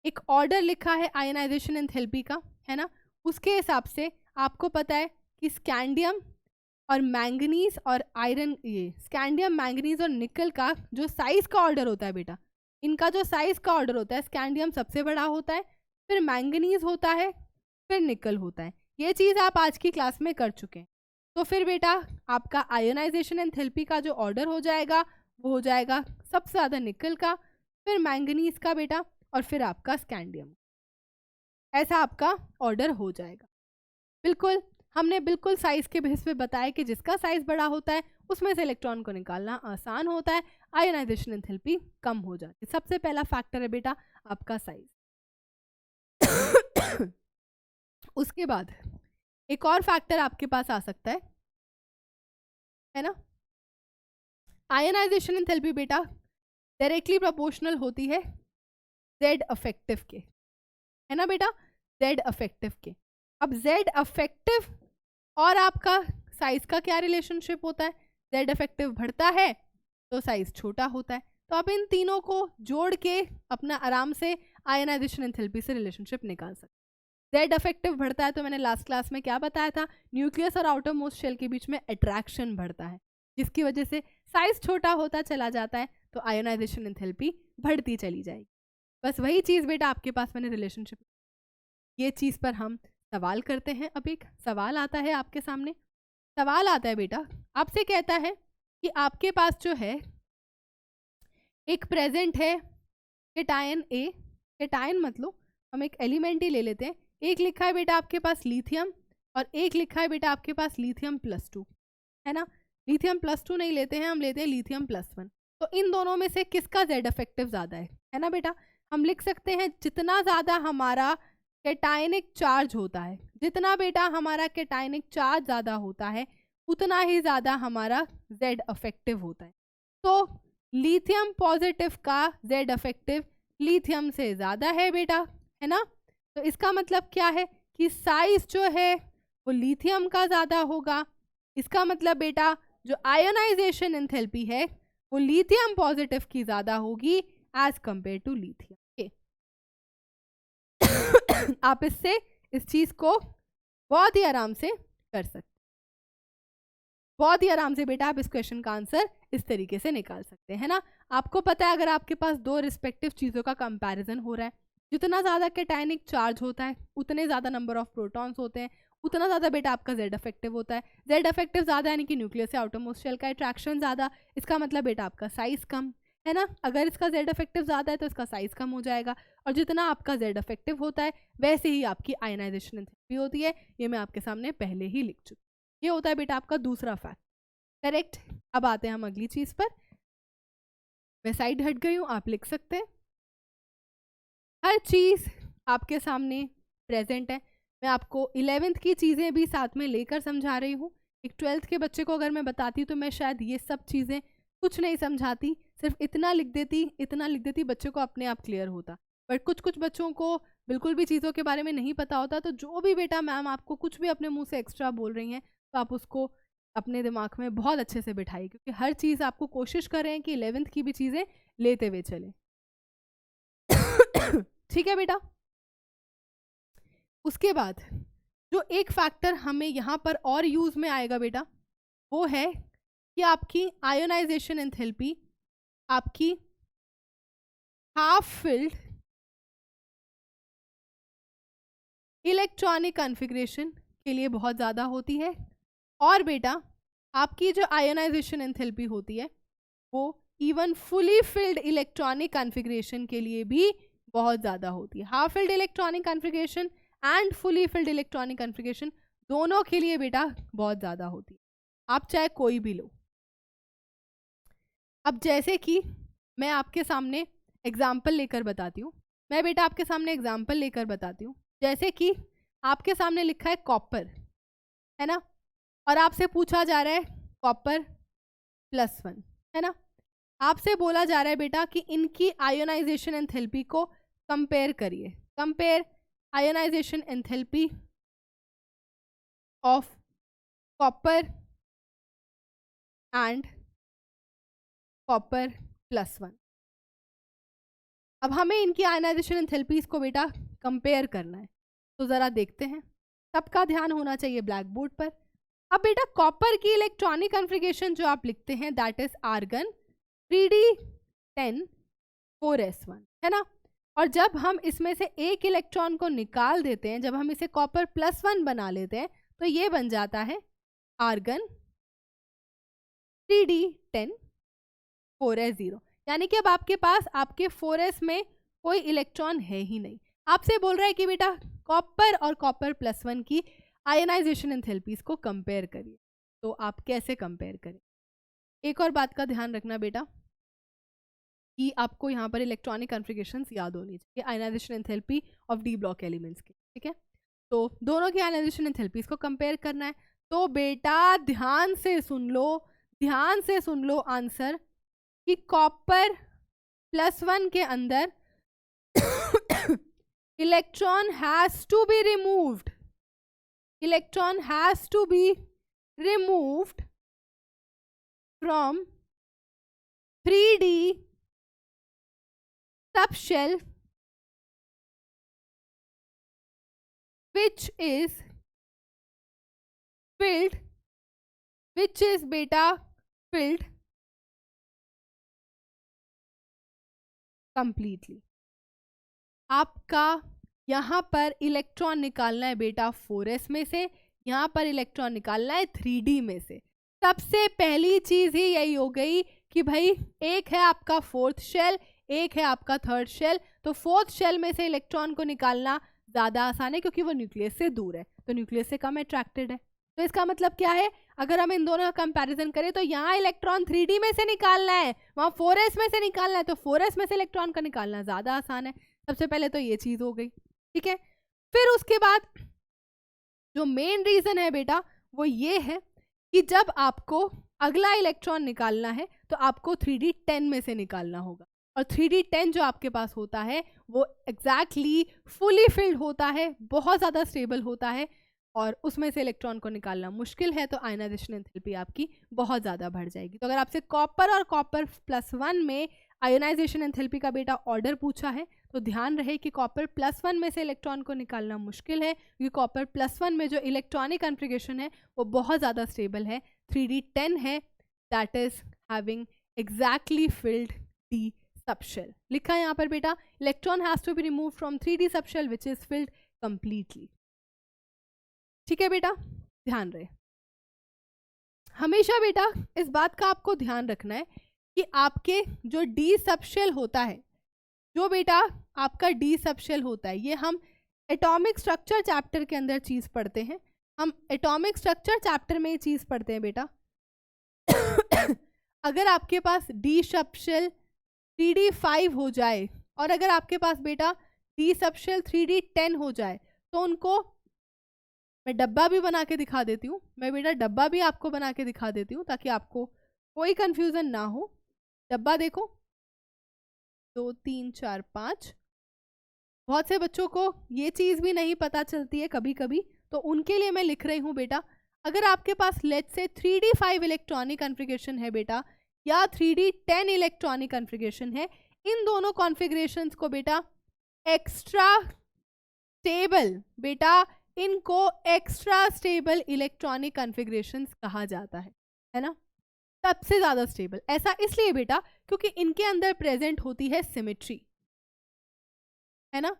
एक ऑर्डर लिखा है आयनाइजेशन एंथैल्पी का, है ना, उसके हिसाब से आपको पता है कि स्कैंडियम और मैंगनीज और आयरन, ये स्कैंडियम मैंगनीज और निकल का जो साइज का ऑर्डर होता है बेटा, इनका जो साइज का ऑर्डर होता है, स्कैंडियम सबसे बड़ा होता है, फिर मैंगनीज होता है, फिर निकल होता है। ये चीज़ आप आज की क्लास में कर चुके हैं। तो फिर बेटा आपका आयोनाइजेशन एंथैल्पी का जो ऑर्डर हो जाएगा वो हो जाएगा सबसे ज़्यादा निकल का, फिर मैंगनीज का बेटा, और फिर आपका स्कैंडियम। ऐसा आपका ऑर्डर हो जाएगा। बिल्कुल हमने बिल्कुल साइज के बेस पे बताया कि जिसका साइज बड़ा होता है उसमें से इलेक्ट्रॉन को निकालना आसान होता है, आयोनाइजेशन एंथैल्पी कम हो जाती है। सबसे पहला फैक्टर है बेटा आपका साइज। उसके बाद एक और फैक्टर आपके पास आ सकता है ना, आयोनाइजेशन एंथैल्पी बेटा डायरेक्टली प्रोपोर्शनल होती है Z अफेक्टिव के, है ना बेटा, Z अफेक्टिव के। अब Z अफेक्टिव और आपका साइज का क्या रिलेशनशिप होता है? Z अफेक्टिव बढ़ता है तो साइज छोटा होता है। तो आप इन तीनों को जोड़ के अपना आराम से आयनाइजेशन एंथैल्पी से रिलेशनशिप निकाल सकते हैं। Z अफेक्टिव बढ़ता है तो मैंने लास्ट क्लास में क्या बताया था, न्यूक्लियस और आउटर मोस्ट शेल के बीच में अट्रैक्शन बढ़ता है, जिसकी वजह से साइज छोटा होता चला जाता है, तो आयनाइजेशन एंथैल्पी बढ़ती चली जाएगी। बस वही चीज़ बेटा आपके पास मैंने रिलेशनशिप ये चीज़ पर हम सवाल करते हैं। अब एक सवाल आता है आपके सामने, सवाल आता है बेटा, आपसे कहता है कि आपके पास जो है एक प्रेजेंट है केटायन ए, केटायन मतलब हम एक एलिमेंट ही ले लेते हैं, एक लिखा है बेटा आपके पास लिथियम और एक लिखा है बेटा आपके पास लिथियम +2, है ना। लिथियम +2 नहीं लेते हैं, हम लेते हैं लिथियम +1। तो इन दोनों में से किसका जेड इफेक्टिव ज़्यादा है ना बेटा। हम लिख सकते हैं जितना ज़्यादा हमारा कैटायनिक चार्ज होता है, जितना बेटा हमारा कैटायनिक चार्ज ज़्यादा होता है उतना ही ज़्यादा हमारा जेड इफेक्टिव होता है। तो लिथियम पॉजिटिव का जेड इफेक्टिव लिथियम से ज़्यादा है बेटा, है ना। तो इसका मतलब क्या है कि साइज जो है वो लिथियम का ज़्यादा होगा। इसका मतलब बेटा जो आयोनाइजेशन एंथैल्पी है वो लिथियम पॉजिटिव की ज़्यादा होगी एज कंपेयर टू लिथियम। आप इससे इस चीज़ को बहुत ही आराम से कर सकते, बहुत ही आराम से बेटा आप इस क्वेश्चन का आंसर इस तरीके से निकाल सकते हैं ना। आपको पता है अगर आपके पास दो रिस्पेक्टिव चीज़ों का कंपैरिजन हो रहा है, जितना ज़्यादा कैटायनिक चार्ज होता है उतने ज़्यादा नंबर ऑफ प्रोटॉन्स होते हैं, उतना ज़्यादा बेटा आपका जेड इफेक्टिव होता है। जेड इफेक्टिव ज़्यादा यानी कि न्यूक्लियस से आउटरमोस्ट शेल का अट्रैक्शन ज़्यादा, इसका मतलब बेटा आपका साइज कम, है ना। अगर इसका जेड इफेक्टिव ज़्यादा है तो इसका साइज कम हो जाएगा, और जितना आपका जेड इफेक्टिव होता है वैसे ही आपकी आयनाइजेशन एंथैल्पी होती है। ये मैं आपके सामने पहले ही लिख चुकी। ये होता है बेटा आपका दूसरा फैक्ट, करेक्ट। अब आते हैं हम अगली चीज़ पर। मैं साइड हट गई हूँ, आप लिख सकते हैं। हर चीज़ आपके सामने प्रेजेंट है। मैं आपको 11th की चीज़ें भी साथ में लेकर समझा रही हूँ। एक 12th के बच्चे को अगर मैं बताती तो मैं शायद ये सब चीज़ें कुछ नहीं समझाती, सिर्फ इतना लिख देती बच्चे को अपने आप क्लियर होता। बट कुछ कुछ बच्चों को बिल्कुल भी चीज़ों के बारे में नहीं पता होता, तो जो भी बेटा मैम आपको कुछ भी अपने मुंह से एक्स्ट्रा बोल रही हैं तो आप उसको अपने दिमाग में बहुत अच्छे से बिठाइए, क्योंकि हर चीज़ आपको कोशिश कर रहे हैं कि 11th की भी चीज़ें लेते हुए चले। ठीक है बेटा। उसके बाद जो एक फैक्टर हमें यहाँ पर और यूज में आएगा बेटा वो है कि आपकी आयोनाइजेशन एंथैल्पी आपकी हाफ फिल्ड इलेक्ट्रॉनिक कॉन्फ़िगरेशन के लिए बहुत ज़्यादा होती है, और बेटा आपकी जो आयोनाइजेशन एंथैल्पी होती है वो even fully filled electronic configuration के लिए भी बहुत ज़्यादा होती है। Half filled electronic configuration and fully filled electronic configuration दोनों के लिए बेटा बहुत ज़्यादा होती है, आप चाहे कोई भी लो। अब जैसे कि मैं आपके सामने एग्जाम्पल लेकर बताती हूँ, मैं बेटा आपके सामने एग्जाम्पल लेकर बताती हूँ। जैसे कि आपके सामने लिखा है कॉपर, है ना, और आपसे पूछा जा रहा है कॉपर +1, है ना। आपसे बोला जा रहा है बेटा कि इनकी आयोनाइजेशन एंथैल्पी को कंपेयर करिए। Compare ionisation enthalpy of copper and copper +1। अब हमें इनकी आयनाइजेशन एंथैल्पीज को बेटा कंपेयर करना है, तो ज़रा देखते हैं। सबका ध्यान होना चाहिए ब्लैक बोर्ड पर। अब बेटा कॉपर की इलेक्ट्रॉनिक कॉन्फ़िगरेशन जो आप लिखते हैं that is argon 3d10 4s1, है ना। और जब हम इसमें से एक इलेक्ट्रॉन को निकाल देते हैं, जब हम इसे कॉपर +1 बना लेते हैं तो ये बन जाता है आर्गन 3d10 4s0, यानी कि अब आपके पास आपके 4s में कोई इलेक्ट्रॉन है ही नहीं। आपसे बोल रहा है कि बेटा कॉपर और कॉपर +1 की आयनाइजेशन एंथैल्पीज को कंपेयर करिए। तो आप कैसे कंपेयर करें? एक और बात का ध्यान रखना बेटा कि आपको यहाँ पर इलेक्ट्रॉनिक कॉन्फ़िगरेशंस याद होनी चाहिए ionisation enthalpy of d block elements की, ठीक है। तो दोनों की आयनाइजेशन एंथैल्पीज को कंपेयर करना है। तो बेटा ध्यान से सुन लो आंसर कि कॉपर +1 के अंदर electron has to be removed, electron has to be removed from 3d subshell which is filled, which is beta filled completely। आपका यहाँ पर इलेक्ट्रॉन निकालना है बेटा 4s में से, यहाँ पर इलेक्ट्रॉन निकालना है 3d में से। सबसे पहली चीज ही यही हो गई कि भाई एक है आपका 4th शेल, एक है आपका 3rd शेल, तो 4th शेल में से इलेक्ट्रॉन को निकालना ज्यादा आसान है क्योंकि वो न्यूक्लियस से दूर है, तो न्यूक्लियस से कम अट्रैक्टेड है। तो इसका मतलब क्या है, अगर हम इन दोनों का कंपैरिजन करें तो यहाँ इलेक्ट्रॉन 3d में से निकालना है, वहां 4s में से निकालना है, तो 4s में से इलेक्ट्रॉन का निकालना ज्यादा आसान है। सबसे पहले तो ये चीज हो गई, ठीक है। फिर उसके बाद जो मेन रीजन है बेटा वो ये है कि जब आपको अगला इलेक्ट्रॉन निकालना है तो आपको 3d10 में से निकालना होगा, और 3d10 जो आपके पास होता है वो एग्जैक्टली फुली फिल्ड होता है, बहुत ज़्यादा स्टेबल होता है, और उसमें से इलेक्ट्रॉन को निकालना मुश्किल है, तो आयनाइजेशन एंथैल्पी आपकी बहुत ज़्यादा बढ़ जाएगी। तो अगर आपसे कॉपर और कॉपर +1 में आयोनाइजेशन एंथैल्पी का बेटा ऑर्डर पूछा है तो ध्यान रहे कि कॉपर +1 में से इलेक्ट्रॉन को निकालना मुश्किल है, क्योंकि कॉपर +1 में जो इलेक्ट्रॉनिक कन्फिगरेशन है वो बहुत ज़्यादा स्टेबल है, 3d10 है, that is having exactly filled D subshell. लिखा है यहाँ पर बेटा, electron has to be remove from 3d subshell which is filled completely. ठीक है बेटा, ध्यान रहे हमेशा बेटा इस बात का आपको ध्यान रखना है कि आपके जो डी सबशेल होता है, जो बेटा आपका डी सबशेल होता है, ये हम एटॉमिक स्ट्रक्चर चैप्टर के अंदर चीज पढ़ते हैं, हम एटॉमिक स्ट्रक्चर चैप्टर में ये चीज पढ़ते हैं बेटा। अगर आपके पास डी सबशेल 3d5 हो जाए और अगर आपके पास बेटा डी सबशेल 3d10 हो जाए तो उनको मैं डब्बा भी बना के दिखा देती हूँ, मैं बेटा डब्बा भी आपको बना के दिखा देती हूँ ताकि आपको कोई कंफ्यूजन ना हो। डब्बा देखो 2 3 4 5, बहुत से बच्चों को ये चीज़ भी नहीं पता चलती है कभी कभी, तो उनके लिए मैं लिख रही हूँ बेटा, अगर आपके पास लेट से 3d5 इलेक्ट्रॉनिक कॉन्फ़िगरेशन है बेटा या 3d10 इलेक्ट्रॉनिक कॉन्फ़िगरेशन है, इन दोनों कॉन्फ़िगरेशंस को बेटा एक्स्ट्रा स्टेबल, बेटा इनको एक्स्ट्रा स्टेबल इलेक्ट्रॉनिक कॉन्फ़िगरेशंस कहा जाता है ना, सबसे ज़्यादा स्टेबल। ऐसा इसलिए बेटा क्योंकि इनके अंदर प्रेजेंट होती है सिमेट्री, है ना।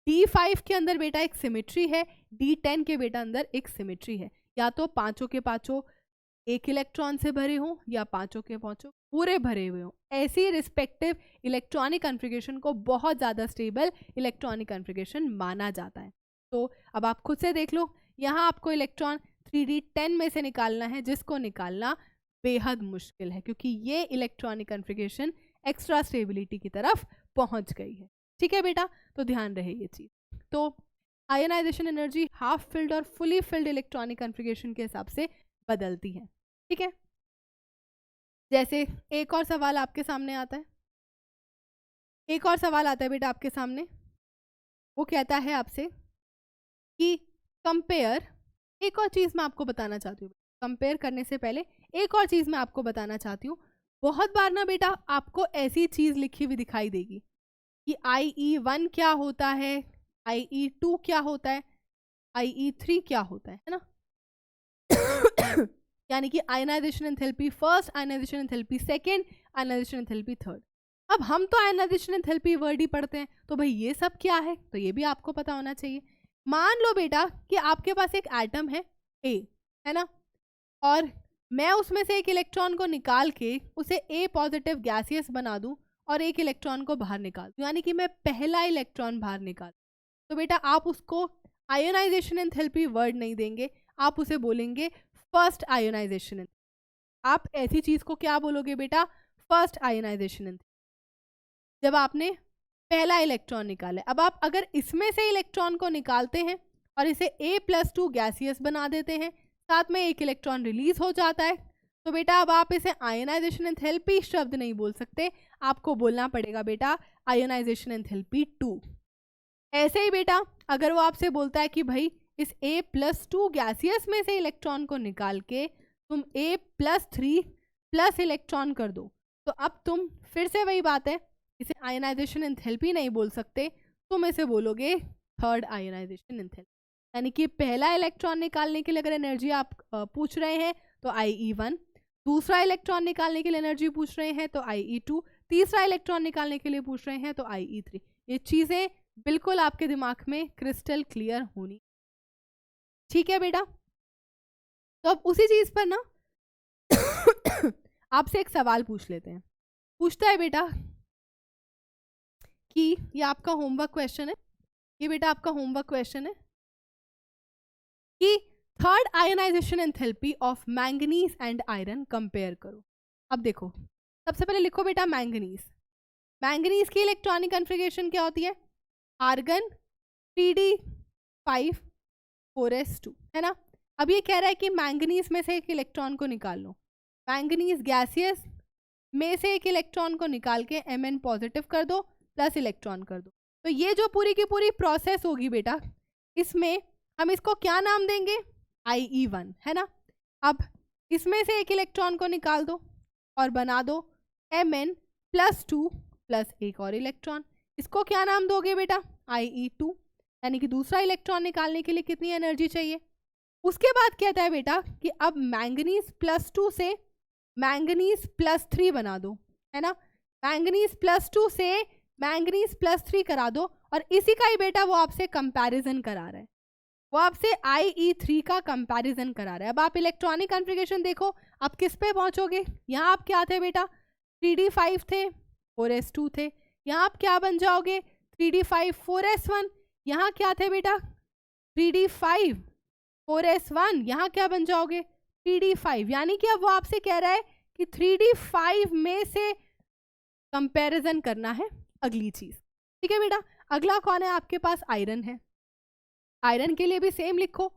D5 के अंदर बेटा एक सिमेट्री है, D10 के बेटा अंदर एक सिमेट्री है, या तो पांचों के पांचों एक इलेक्ट्रॉन से भरे हों या पांचों के पांचों पूरे भरे हुए हों। ऐसी रिस्पेक्टिव इलेक्ट्रॉनिक कॉन्फ़िगरेशन को बहुत ज़्यादा स्टेबल इलेक्ट्रॉनिक कॉन्फ़िगरेशन माना जाता है। तो अब आप खुद से देख लो, यहाँ आपको इलेक्ट्रॉन 3d10 में से निकालना है, जिसको निकालना बेहद मुश्किल है क्योंकि ये इलेक्ट्रॉनिक कॉन्फ़िगरेशन एक्स्ट्रा स्टेबिलिटी की तरफ पहुंच गई है। ठीक है बेटा, तो ध्यान रहे ये चीज़। तो आयनाइजेशन एनर्जी हाफ फिल्ड और फुली फिल्ड इलेक्ट्रॉनिक कॉन्फ़िगरेशन के हिसाब से बदलती है। ठीक है, जैसे एक और सवाल आपके सामने आता है, एक और सवाल आता है बेटा आपके सामने, वो कहता है आपसे कि कंपेयर, एक और चीज़ मैं आपको बताना चाहती हूँ, कंपेयर करने से पहले एक और चीज़ मैं आपको बताना चाहती हूँ। बहुत बार ना बेटा आपको ऐसी चीज़ लिखी हुई दिखाई देगी कि IE1 क्या होता है, IE2 क्या होता है, IE3 क्या होता है ना। यानी कि ionization enthalpy first, ionization enthalpy second, ionization enthalpy third. अब हम तो आयनाइजेशन एंथैल्पी वर्ड ही पढ़ते हैं, तो भाई ये सब क्या है, तो ये भी आपको पता होना चाहिए। मान लो बेटा कि आपके पास एक एटम है A, है ना, और मैं उसमें से एक इलेक्ट्रॉन को निकाल के उसे A पॉजिटिव गैसियस बना दूं और एक इलेक्ट्रॉन को बाहर निकाल दूं, यानी कि मैं पहला इलेक्ट्रॉन बाहर निकाल, तो बेटा आप उसको आयोनाइजेशन एंथैल्पी वर्ड नहीं देंगे, आप उसे बोलेंगे फर्स्ट आयोनाइजेशन। आप ऐसी चीज को क्या बोलोगे बेटा, फर्स्ट आयोनाइजेशन एंथैल्पी, जब आपने पहला इलेक्ट्रॉन निकाला। अब आप अगर इसमें से इलेक्ट्रॉन को निकालते हैं और इसे A+2 गैसियस बना देते हैं, साथ में एक इलेक्ट्रॉन रिलीज हो जाता है, तो बेटा अब आप इसे आयोनाइजेशन एंथैल्पी शब्द नहीं बोल सकते, आपको बोलना पड़ेगा बेटा आयोनाइजेशन एंथैल्पी 2। ऐसे ही बेटा अगर वो आपसे बोलता है कि भाई इस A+2 गैसियस में से इलेक्ट्रॉन को निकाल के तुम A+3 इलेक्ट्रॉन कर दो, तो अब तुम फिर से वही बात है, इसे आयनाइजेशन एंथैल्पी नहीं बोल सकते, तुम इसे बोलोगे थर्ड आयनाइजेशन एंथैल्पी। यानी कि पहला इलेक्ट्रॉन निकालने के लिए अगर एनर्जी आप पूछ रहे हैं तो IE1, दूसरा इलेक्ट्रॉन निकालने के लिए एनर्जी पूछ रहे हैं तो IE2, तीसरा इलेक्ट्रॉन निकालने के लिए पूछ रहे हैं तो IE3। ये चीज़ें बिल्कुल आपके दिमाग में क्रिस्टल क्लियर होनी। ठीक है बेटा, तो अब उसी चीज पर ना आपसे एक सवाल पूछ लेते हैं। पूछता है बेटा कि ये आपका होमवर्क क्वेश्चन है, ये बेटा आपका होमवर्क क्वेश्चन है कि third ionization enthalpy of manganese and iron compare करो। अब देखो, सबसे पहले लिखो बेटा मैंगनीज। मैंगनीज की इलेक्ट्रॉनिक कॉन्फ़िगरेशन क्या होती है? आर्गन 3d5 4s2, है ना। अब ये कह रहा है कि मैंगनीज में से एक इलेक्ट्रॉन को निकाल लो। मैंगनीज गैसियस में से एक इलेक्ट्रॉन को निकाल के Mn पॉजिटिव कर दो, प्लस इलेक्ट्रॉन कर दो। तो ये जो पूरी की पूरी प्रोसेस होगी बेटा, इसमें हम इसको क्या नाम देंगे? IE1, है ना। अब इसमें से एक इलेक्ट्रॉन को निकाल दो और बना दो Mn+2 प्लस एक और इलेक्ट्रॉन। इसको क्या नाम दोगे बेटा? IE2, यानी कि दूसरा इलेक्ट्रॉन निकालने के लिए कितनी एनर्जी चाहिए। उसके बाद कहता है बेटा कि अब मैंगनीज+2 से मैंगनीज+3 बना दो, है ना। मैंगनीज+2 से मैंगनीज+3 करा दो, और इसी का ही बेटा वो आपसे कंपैरिजन करा रहा है, वो आपसे IE3 का कंपैरिजन करा रहा है। अब आप इलेक्ट्रॉनिक कॉन्फ़िगरेशन देखो, आप किस पे पहुंचोगे? यहाँ आप क्या थे बेटा? 3d5 थे, 4s2 थे। यहाँ आप क्या बन जाओगे? 3d5 4s1। यहाँ क्या थे बेटा? 3d5 4s1। यहाँ क्या बन जाओगे? 3d5। यानी कि अब वो आपसे कह रहा है कि 3d5 में से कंपैरिजन करना है अगली चीज। ठीक है बेटा, अगला कौन है आपके पास? आयरन है। आयरन के लिए भी सेम लिखो।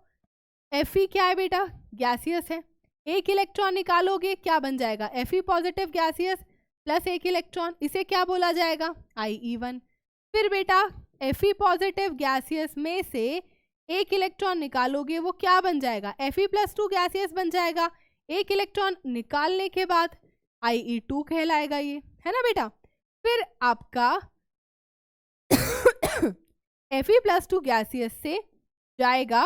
Fe क्या है बेटा? गैसियस है। एक इलेक्ट्रॉन निकालोगे, क्या बन जाएगा? Fe पॉजिटिव गैसियस प्लस एक इलेक्ट्रॉन, इसे क्या बोला जाएगा? IE1। फिर बेटा Fe पॉजिटिव गैसियस में से एक इलेक्ट्रॉन निकालोगे, वो क्या बन जाएगा? Fe+2 गैसियस बन जाएगा। एक इलेक्ट्रॉन निकालने के बाद IE2 कहलाएगा ये, है ना बेटा। फिर आपका Fe+2 गैसियस से जाएगा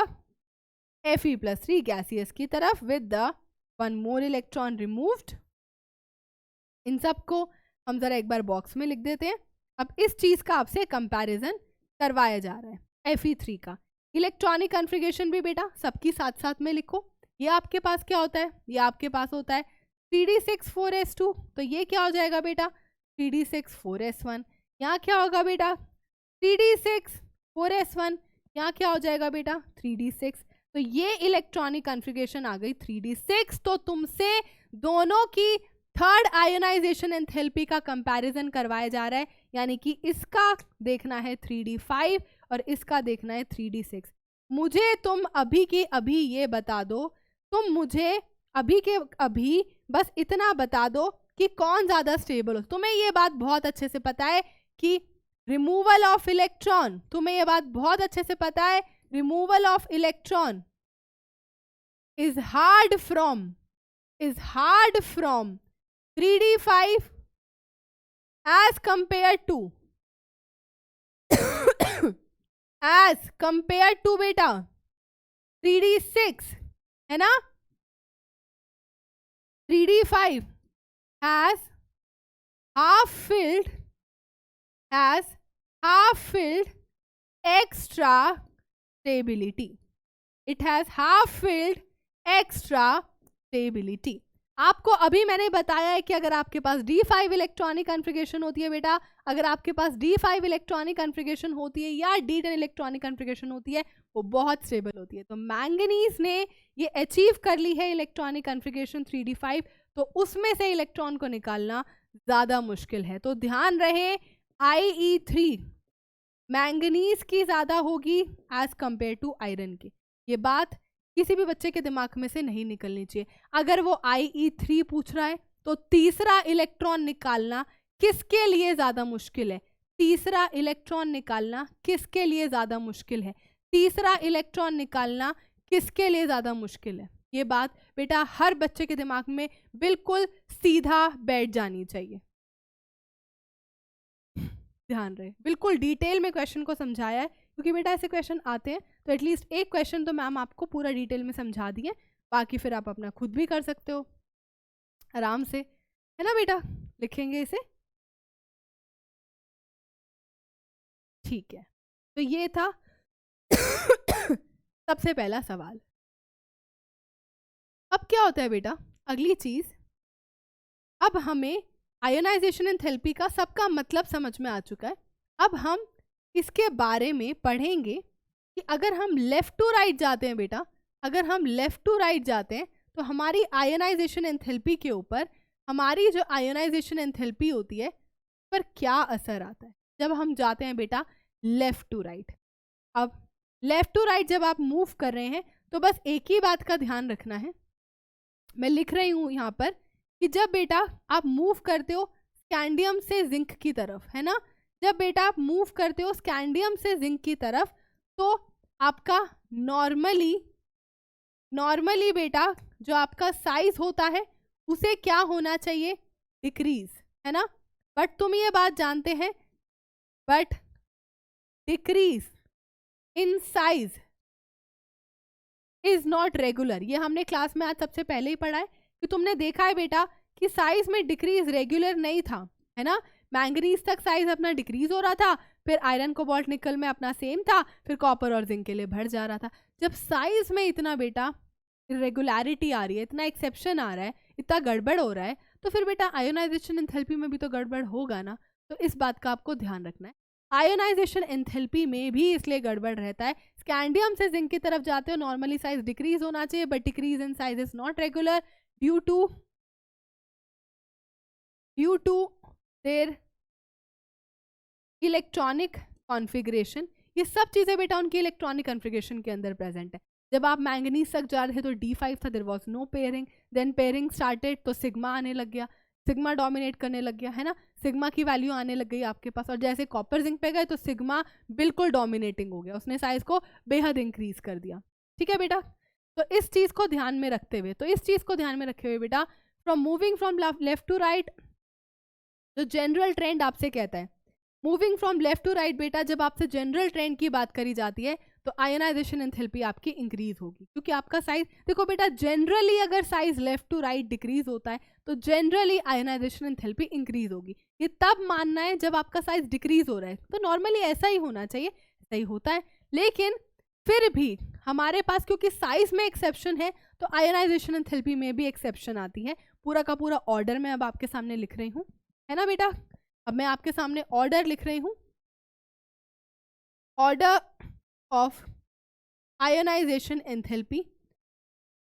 Fe+3 गैसियस की तरफ with the one more electron removed. इन सबको हम जरा एक बार बॉक्स में लिख देते हैं। अब इस चीज का आपसे कंपैरिजन करवाया जा रहा है Fe3 का। इलेक्ट्रॉनिक कॉन्फ़िगरेशन भी बेटा सबकी साथ साथ में लिखो। ये आपके पास क्या होता है? ये आपके पास होता है 3d6 4s2, तो ये क्या हो जाएगा बेटा? 3d6 4s1। यहाँ क्या होगा बेटा? 3d6 4s1। यहाँ क्या हो जाएगा बेटा? 3d6। तो ये इलेक्ट्रॉनिक कॉन्फ़िगरेशन आ गई 3d6। तो तुमसे दोनों की थर्ड आयोनाइजेशन एंथैल्पी का कंपैरिजन करवाया जा रहा है, यानी कि इसका देखना है 3d5 और इसका देखना है 3d6। मुझे तुम अभी के अभी ये बता दो, तुम मुझे अभी के अभी बस इतना बता दो कि कौन ज्यादा स्टेबल हो। तुम्हें ये बात बहुत अच्छे से पता है कि रिमूवल ऑफ इलेक्ट्रॉन, तुम्हें ये बात बहुत अच्छे से पता है, removal of electron is hard from 3d5 as compared to बेटा 3d6, है ना। 3d5 has half filled extra stability. It has half filled extra stability. आपको अभी मैंने बताया है कि अगर आपके पास D5 इलेक्ट्रॉनिक कॉन्फ़िगरेशन होती है बेटा, अगर आपके पास D5 इलेक्ट्रॉनिक कॉन्फ़िगरेशन होती है या D10 इलेक्ट्रॉनिक कॉन्फ़िगरेशन होती है, वो बहुत स्टेबल होती है। तो मैंगनीज ने ये अचीव कर ली है इलेक्ट्रॉनिक कॉन्फ़िगरेशन 3d5, तो उसमें से इलेक्ट्रॉन को निकालना ज़्यादा मुश्किल है। तो ध्यान रहे IE3 मैंगनीज की ज़्यादा होगी एज कंपेयर टू आयरन की। ये बात किसी भी बच्चे के दिमाग में से नहीं निकलनी चाहिए। अगर वो IE3 पूछ रहा है तो तीसरा इलेक्ट्रॉन निकालना किसके लिए ज्यादा मुश्किल है? तीसरा इलेक्ट्रॉन निकालना किसके लिए ज्यादा मुश्किल है? तीसरा इलेक्ट्रॉन निकालना किसके लिए ज्यादा मुश्किल है? ये बात बेटा हर बच्चे के दिमाग में बिल्कुल सीधा बैठ जानी चाहिए। ध्यान रहे, बिल्कुल डिटेल में क्वेश्चन को समझाया है, क्योंकि बेटा ऐसे क्वेश्चन आते हैं तो एटलीस्ट एक क्वेश्चन तो मैम आपको पूरा डिटेल में समझा दिए, बाकी फिर आप अपना खुद भी कर सकते हो आराम से, है ना बेटा। लिखेंगे इसे, ठीक है। तो ये था सबसे पहला सवाल। अब क्या होता है बेटा, अगली चीज, अब हमें आयोनाइजेशन एंथैल्पी का सबका मतलब समझ में आ चुका है। अब हम इसके बारे में पढ़ेंगे कि अगर हम लेफ्ट टू राइट जाते हैं बेटा, अगर हम लेफ्ट टू राइट जाते हैं तो हमारी आयोनाइजेशन एंथैल्पी के ऊपर, हमारी जो आयोनाइजेशन एंथैल्पी होती है पर क्या असर आता है जब हम जाते हैं बेटा लेफ्ट टू राइट। अब लेफ्ट टू राइट जब आप मूव कर रहे हैं तो बस एक ही बात का ध्यान रखना है, मैं लिख रही हूं यहाँ पर कि जब बेटा आप मूव करते हो स्कैंडियम से जिंक की तरफ, है ना, जब बेटा आप मूव करते हो स्कैंडियम से जिंक की तरफ तो आपका नॉर्मली बेटा जो आपका साइज होता है उसे क्या होना चाहिए, डिक्रीज, है ना। बट तुम ये बात जानते हैं, but decrease in size is not regular. ये हमने क्लास में आज सबसे पहले ही पढ़ा है कि तुमने देखा है बेटा कि साइज में डिक्रीज रेगुलर नहीं था, है ना। मैंगनीज तक साइज अपना डिक्रीज हो रहा था, फिर आयरन कोबाल्ट निकल में अपना सेम था, फिर कॉपर और जिंक के लिए बढ़ जा रहा था। जब साइज में इतना बेटा इरेगुलरिटी आ रही है, इतना एक्सेप्शन आ रहा है, इतना गड़बड़ हो रहा है, तो फिर बेटा आयोनाइजेशन एंथैल्पी में भी तो गड़बड़ होगा ना। तो इस बात का आपको ध्यान रखना है। आयोनाइजेशन एंथैल्पी में भी इसलिए गड़बड़ रहता है, स्कैंडियम से जिंक की तरफ जाते हो नॉर्मली साइज डिक्रीज होना चाहिए, but decrease in size is not regular due to their electronic configuration. ये सब चीजें बेटा उनकी इलेक्ट्रॉनिक कॉन्फ़िगरेशन के अंदर प्रेजेंट है। जब आप मैंगनीज तक जा रहे थे तो D5 था, there was no pairing, then pairing started तो सिग्मा आने लग गया, सिग्मा डोमिनेट करने लग गया, है ना, सिग्मा की वैल्यू आने लग गई आपके पास। और जैसे कॉपर जिंक पे गए तो सिग्मा बिल्कुल डोमिनेटिंग हो गया, उसने साइज को बेहद इंक्रीज कर दिया। ठीक है बेटा, तो इस चीज को ध्यान में रखते हुए बेटा from moving from left to right, जो जनरल ट्रेंड आपसे कहता है moving from left to right बेटा, जब आपसे जनरल ट्रेंड की बात करी जाती है तो आयोनाइजेशन एंथैल्पी आपकी इंक्रीज होगी, क्योंकि आपका साइज, देखो बेटा जनरली अगर size left to right decrease होता है तो जनरली आयोनाइजेशन एंथैल्पी इंक्रीज होगी। ये तब मानना है जब आपका साइज डिक्रीज हो रहा है, तो नॉर्मली ऐसा ही होना चाहिए, ऐसा ही होता है। लेकिन फिर भी हमारे पास क्योंकि साइज में एक्सेप्शन है तो आयोनाइजेशन एंथैल्पी में भी एक्सेप्शन आती है। पूरा का पूरा ऑर्डर मैं अब आपके सामने लिख रही हूँ, है ना बेटा। अब मैं आपके सामने ऑर्डर लिख रही हूं, order of ionisation enthalpy,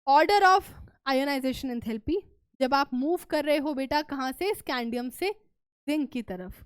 order of ionisation enthalpy जब आप मूव कर रहे हो बेटा कहां से, स्कैंडियम से जिंक की तरफ।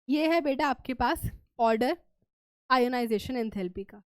ये है बेटा आपके पास ऑर्डर आयोनाइजेशन एंथैल्पी का।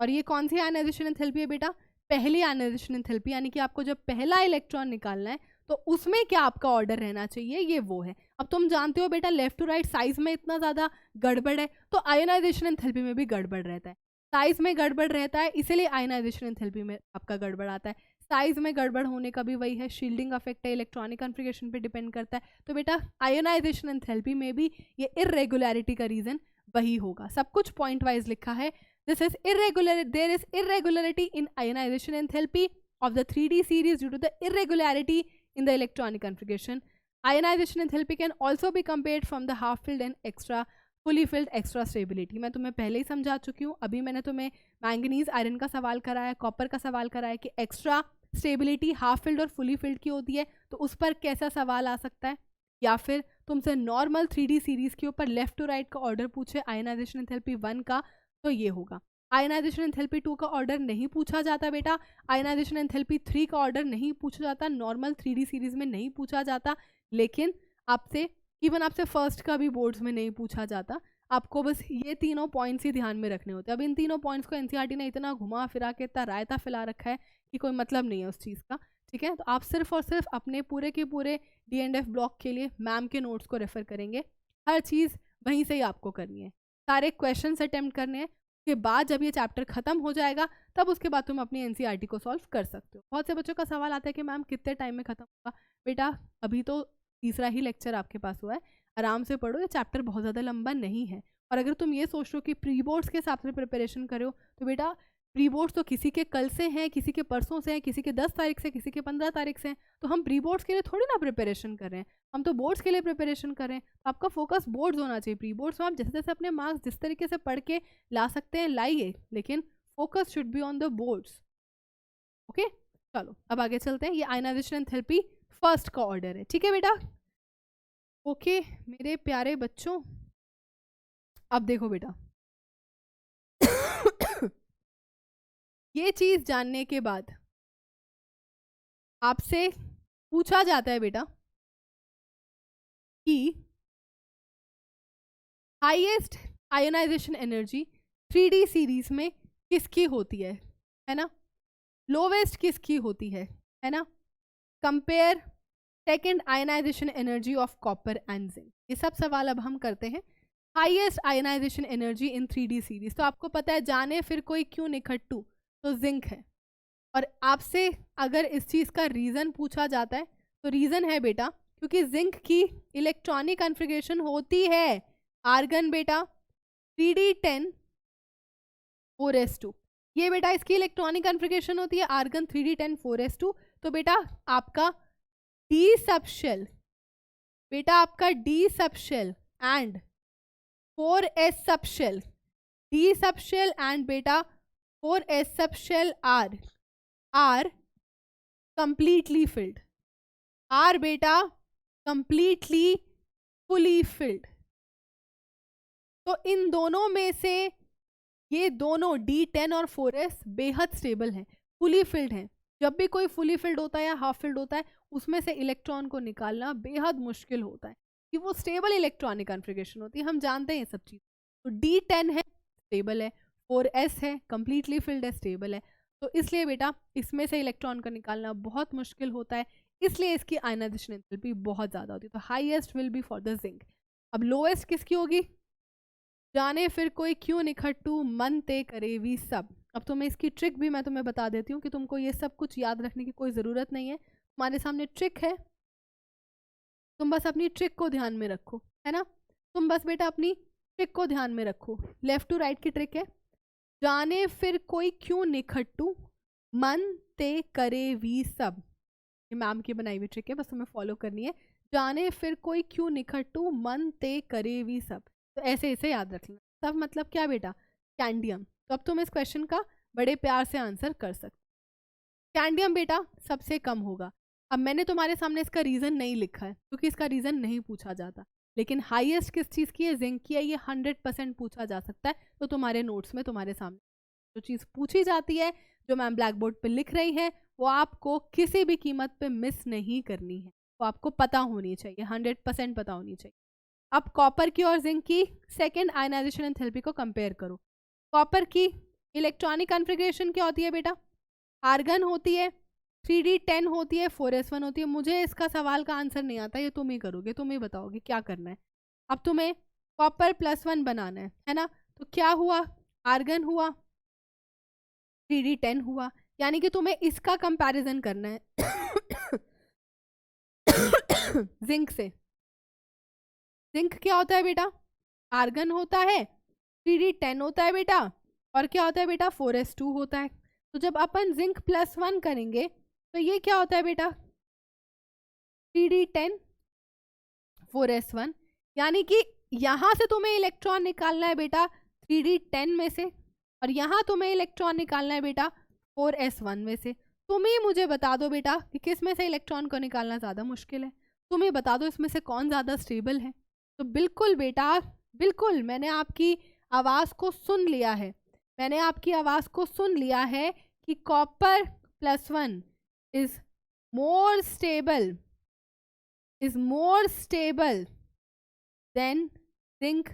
और ये कौन सी आयोनाइजेशन एंथैल्पी है बेटा, पहली आयोनाइजेशन एंथैल्पी, यानी कि आपको जब पहला इलेक्ट्रॉन निकालना है तो उसमें क्या आपका ऑर्डर रहना चाहिए, ये वो है। अब तुम जानते हो बेटा लेफ्ट टू राइट साइज में इतना ज्यादा गड़बड़ है तो आयोनाइजेशन एंथैल्पी में भी गड़बड़ रहता है। साइज में गड़बड़ रहता है इसीलिए आयोनाइजेशन एंथैल्पी में आपका गड़बड़ आता है। साइज में गड़बड़ होने का भी वही है, शील्डिंग अफेक्ट है, इलेक्ट्रॉनिक कॉन्फ़िगरेशन पे डिपेंड करता है। तो बेटा आयोनाइजेशन एंथैल्पी में भी ये इरेगुलरिटी का रीजन वही होगा। सब कुछ पॉइंट वाइज लिखा है। This is irregular. There is irregularity in ionization enthalpy of the 3D series due to the irregularity in the electronic configuration. Ionization enthalpy can also be compared from the half-filled and extra fully filled extra stability. मैं तुम्हें पहले ही समझा चुकी हूँ। अभी मैंने तुम्हें मैंगनीज आयरन का सवाल कराया, कॉपर का सवाल कराया कि एक्स्ट्रा स्टेबिलिटी हाफ फिल्ड और फुली फिल्ड की होती है, तो उस पर कैसा सवाल आ सकता है। या फिर तुमसे नॉर्मल 3D सीरीज के ऊपर लेफ्ट टू राइट का ऑर्डर पूछे आयोनाइजेशन एंथैल्पी 1 का, तो ये होगा। आयोनाइजेशन एंथैल्पी 2 का ऑर्डर नहीं पूछा जाता बेटा, आयोनाइजेशन एंथैल्पी 3 का ऑर्डर नहीं पूछा जाता, नॉर्मल 3D सीरीज में नहीं पूछा जाता, लेकिन आपसे इवन आपसे फर्स्ट का भी बोर्ड्स में नहीं पूछा जाता। आपको बस ये तीनों पॉइंट्स ही ध्यान में रखने होते हैं। अब इन तीनों पॉइंट्स को एनसीईआरटी ने इतना घुमा फिरा के इतना रायता फैला रखा है कि कोई मतलब नहीं है उस चीज़ का, ठीक है। तो आप सिर्फ और सिर्फ अपने पूरे के पूरे D&F ब्लॉक के लिए मैम के नोट्स को रेफर करेंगे, हर चीज़ वहीं से ही आपको करनी है। सारे क्वेश्चंस अटेम्प्ट करने हैं। उसके बाद जब ये चैप्टर खत्म हो जाएगा तब उसके बाद तुम अपनी एनसीईआरटी को सॉल्व कर सकते हो। बहुत से बच्चों का सवाल आता है कि मैम कितने टाइम में खत्म होगा। बेटा अभी तो तीसरा ही लेक्चर आपके पास हुआ है, आराम से पढ़ो, ये चैप्टर बहुत ज़्यादा लंबा नहीं है। और अगर तुम ये सोच रहे हो कि प्री बोर्ड्स के हिसाब से प्रिपरेशन करो तो बेटा प्री बोर्ड्स तो किसी के कल से हैं, किसी के परसों से हैं, किसी के 10 तारीख से, किसी के 15 तारीख से हैं। तो हम प्री बोर्ड्स के लिए थोड़ी ना प्रिपरेशन कर रहे हैं, हम तो बोर्ड्स के लिए प्रिपरेशन कर रहे हैं। तो आपका फोकस बोर्ड्स होना चाहिए। प्री बोर्ड्स में आप जैसे जैसे अपने मार्क्स जिस तरीके से पढ़ के ला सकते हैं लाइए, लेकिन focus should be on the boards. Okay, चलो अब आगे चलते हैं। ये आयनाइजेशन एंथैल्पी फर्स्ट का ऑर्डर है, ठीक है बेटा। ओके मेरे प्यारे बच्चों, अब देखो बेटा ये चीज जानने के बाद आपसे पूछा जाता है बेटा कि highest ionization energy 3D series में किसकी होती है ना, लोवेस्ट किसकी होती है ना। Compare second ionization energy of copper and zinc. ये सब सवाल अब हम करते हैं। Highest ionization energy in 3D series, तो आपको पता है जाने फिर कोई क्यों निखट्टू, तो जिंक है। और आपसे अगर इस चीज़ का रीज़न पूछा जाता है तो रीज़न है बेटा क्योंकि जिंक की इलेक्ट्रॉनिक कॉन्फ़िगरेशन होती है आर्गन बेटा 3D10 4s2। ये बेटा इसकी इलेक्ट्रॉनिक कॉन्फ़िगरेशन होती है आर्गन 3D10 4s2। तो बेटा आपका डी सबशेल, बेटा आपका D subshell and 4s subshell, D subshell and बेटा 4s subshell are completely filled, are बेटा कंप्लीटली फुली फिल्ड। तो इन दोनों में से ये दोनों D10 और 4s बेहद स्टेबल हैं, फुली फिल्ड हैं। जब भी कोई फुली फिल्ड होता है या हाफ फिल्ड होता है उसमें से इलेक्ट्रॉन को निकालना बेहद मुश्किल होता है कि वो स्टेबल इलेक्ट्रॉनिक कॉन्फ़िगरेशन होती है, हम जानते हैं ये सब चीज़। तो D10 है स्टेबल है, 4s है कंप्लीटली फिल्ड है स्टेबल है। तो इसलिए बेटा इसमें से इलेक्ट्रॉन को निकालना बहुत मुश्किल होता है, इसलिए इसकी आयनाइजेशन एंथैल्पी बहुत ज़्यादा होती है। तो highest will be for the zinc. अब लोएस्ट किसकी होगी, जाने फिर कोई क्यों निखट्टू मन ते करे वी सब। अब तो मैं इसकी ट्रिक भी मैं तुम्हें बता देती हूँ कि तुमको ये सब कुछ याद रखने की कोई ज़रूरत नहीं है। तुम्हारे सामने ट्रिक है, तुम बस अपनी ट्रिक को ध्यान में रखो, है ना। तुम बस बेटा अपनी ट्रिक को ध्यान में रखो। लेफ्ट टू राइट की ट्रिक है, जाने फिर कोई क्यों निखट्टू मन ते करे वी सब। ये मैम की बनाई हुई ट्रिक है, बस तुम्हें फॉलो करनी है। जाने फिर कोई क्यों निखट्टू मन ते करे वी सब। तो ऐसे इसे याद रख लेना। सब मतलब क्या बेटा, कैंडियम। तो अब तुम इस क्वेश्चन का बड़े प्यार से आंसर कर सकते। कैंडियम बेटा सबसे कम होगा। अब मैंने तुम्हारे सामने इसका रीज़न नहीं लिखा है क्योंकि इसका रीज़न नहीं पूछा जाता, लेकिन हाईएस्ट किस चीज़ की है, जिंक की है। ये 100% पूछा जा सकता है। तो तुम्हारे नोट्स में तुम्हारे सामने जो चीज़ पूछी जाती है, जो मैम ब्लैक बोर्ड पर लिख रही है, वो आपको किसी भी कीमत पे मिस नहीं करनी है, वो आपको पता होनी चाहिए, 100% पता होनी चाहिए। अब कॉपर की और जिंक की सेकेंड आयनाइजेशन एंथैल्पी को कंपेयर करो। कॉपर की इलेक्ट्रॉनिक कॉन्फ़िगरेशन क्या होती है बेटा, आर्गन होती है, 3D10 होती है, 4s1 होती है। मुझे इसका सवाल का आंसर नहीं आता, ये तुम ही करोगे, तुम ही बताओगे क्या करना है। अब तुम्हें कॉपर +1 बनाना है ना। तो क्या हुआ, आर्गन हुआ, 3D10 हुआ, यानी कि तुम्हें इसका कंपैरिजन करना है जिंक से। जिंक क्या होता है बेटा, आर्गन होता है, 3D10 होता है बेटा, और क्या होता है बेटा 4s2 होता है। तो जब अपन जिंक +1 करेंगे तो ये क्या होता है बेटा 3D10 4s1, यानी कि यहाँ से तुम्हें इलेक्ट्रॉन निकालना है बेटा 3D10 में से, और यहाँ तुम्हें इलेक्ट्रॉन निकालना है बेटा 4s1 में से। तुम ही मुझे बता दो बेटा कि किस में से इलेक्ट्रॉन को निकालना ज़्यादा मुश्किल है। तुम ही बता दो इसमें से कौन ज़्यादा स्टेबल है। तो बिल्कुल बेटा बिल्कुल, मैंने आपकी आवाज़ को सुन लिया है, मैंने आपकी आवाज़ को सुन लिया है कि copper +1 is more stable then zinc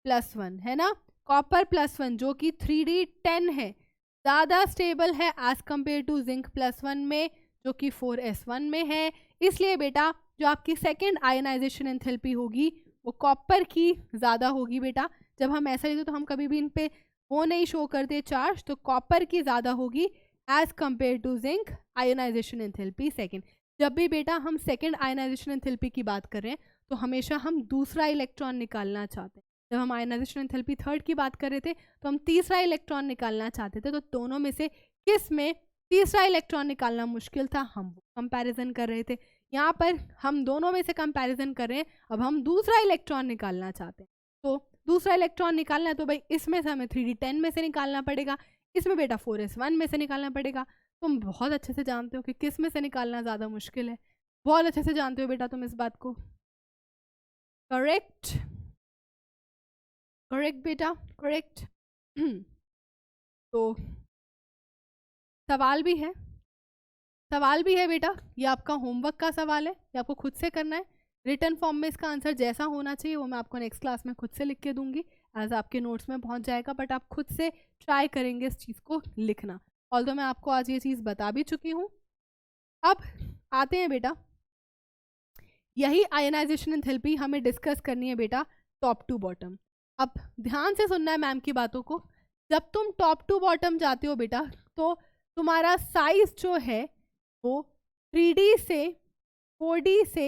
+1, है ना। कॉपर +1 जो कि 3D10 है ज़्यादा स्टेबल है एज कम्पेयर टू जिंक +1 में जो कि 4s1 में है। इसलिए बेटा जो आपकी सेकेंड आयनाइजेशन एंथैल्पी होगी वो कॉपर की ज़्यादा होगी बेटा जब हम ऐसा लिखते तो हम कभी भी इन पे वो नहीं शो करते चार्ज, तो कॉपर की ज़्यादा होगी as compare to zinc ionization enthalpy second. जब भी बेटा हम सेकेंड आयोनाइजेशन एंथैल्पी की बात कर रहे हैं तो हमेशा हम दूसरा इलेक्ट्रॉन निकालना चाहते हैं। जब हम आयोनाइजेशन एंथैल्पी थर्ड की बात कर रहे थे तो हम तीसरा इलेक्ट्रॉन निकालना चाहते थे। तो दोनों में से किस में तीसरा इलेक्ट्रॉन निकालना मुश्किल था, हम कंपैरिजन कर रहे थे। यहाँ पर हम दोनों में से कंपैरिजन कर रहे हैं, अब हम दूसरा इलेक्ट्रॉन निकालना चाहते हैं। तो दूसरा इलेक्ट्रॉन निकालना है तो भाई इसमें से हमें 3d10 में से निकालना पड़ेगा, इसमें बेटा 4s1 में से निकालना पड़ेगा। तुम बहुत अच्छे से जानते हो कि किस में से निकालना ज़्यादा मुश्किल है, बहुत अच्छे से जानते हो बेटा तुम इस बात को। करेक्ट करेक्ट बेटा करेक्ट। तो सवाल भी है बेटा, ये आपका होमवर्क का सवाल है, ये आपको खुद से करना है। रिटर्न फॉर्म में इसका आंसर जैसा होना चाहिए वो मैं आपको नेक्स्ट क्लास में खुद से लिख के दूंगी, एज आपके नोट्स में पहुंच जाएगा, बट आप खुद से ट्राई करेंगे इस चीज़ को लिखना। ऑल्दो मैं आपको आज ये चीज़ बता भी चुकी हूँ। अब आते हैं बेटा, यही आयनाइजेशन एंथैल्पी हमें डिस्कस करनी है बेटा टॉप टू बॉटम। अब ध्यान से सुनना है मैम की बातों को। जब तुम टॉप टू बॉटम जाते हो बेटा तो तुम्हारा साइज जो है वो 3D से 4D से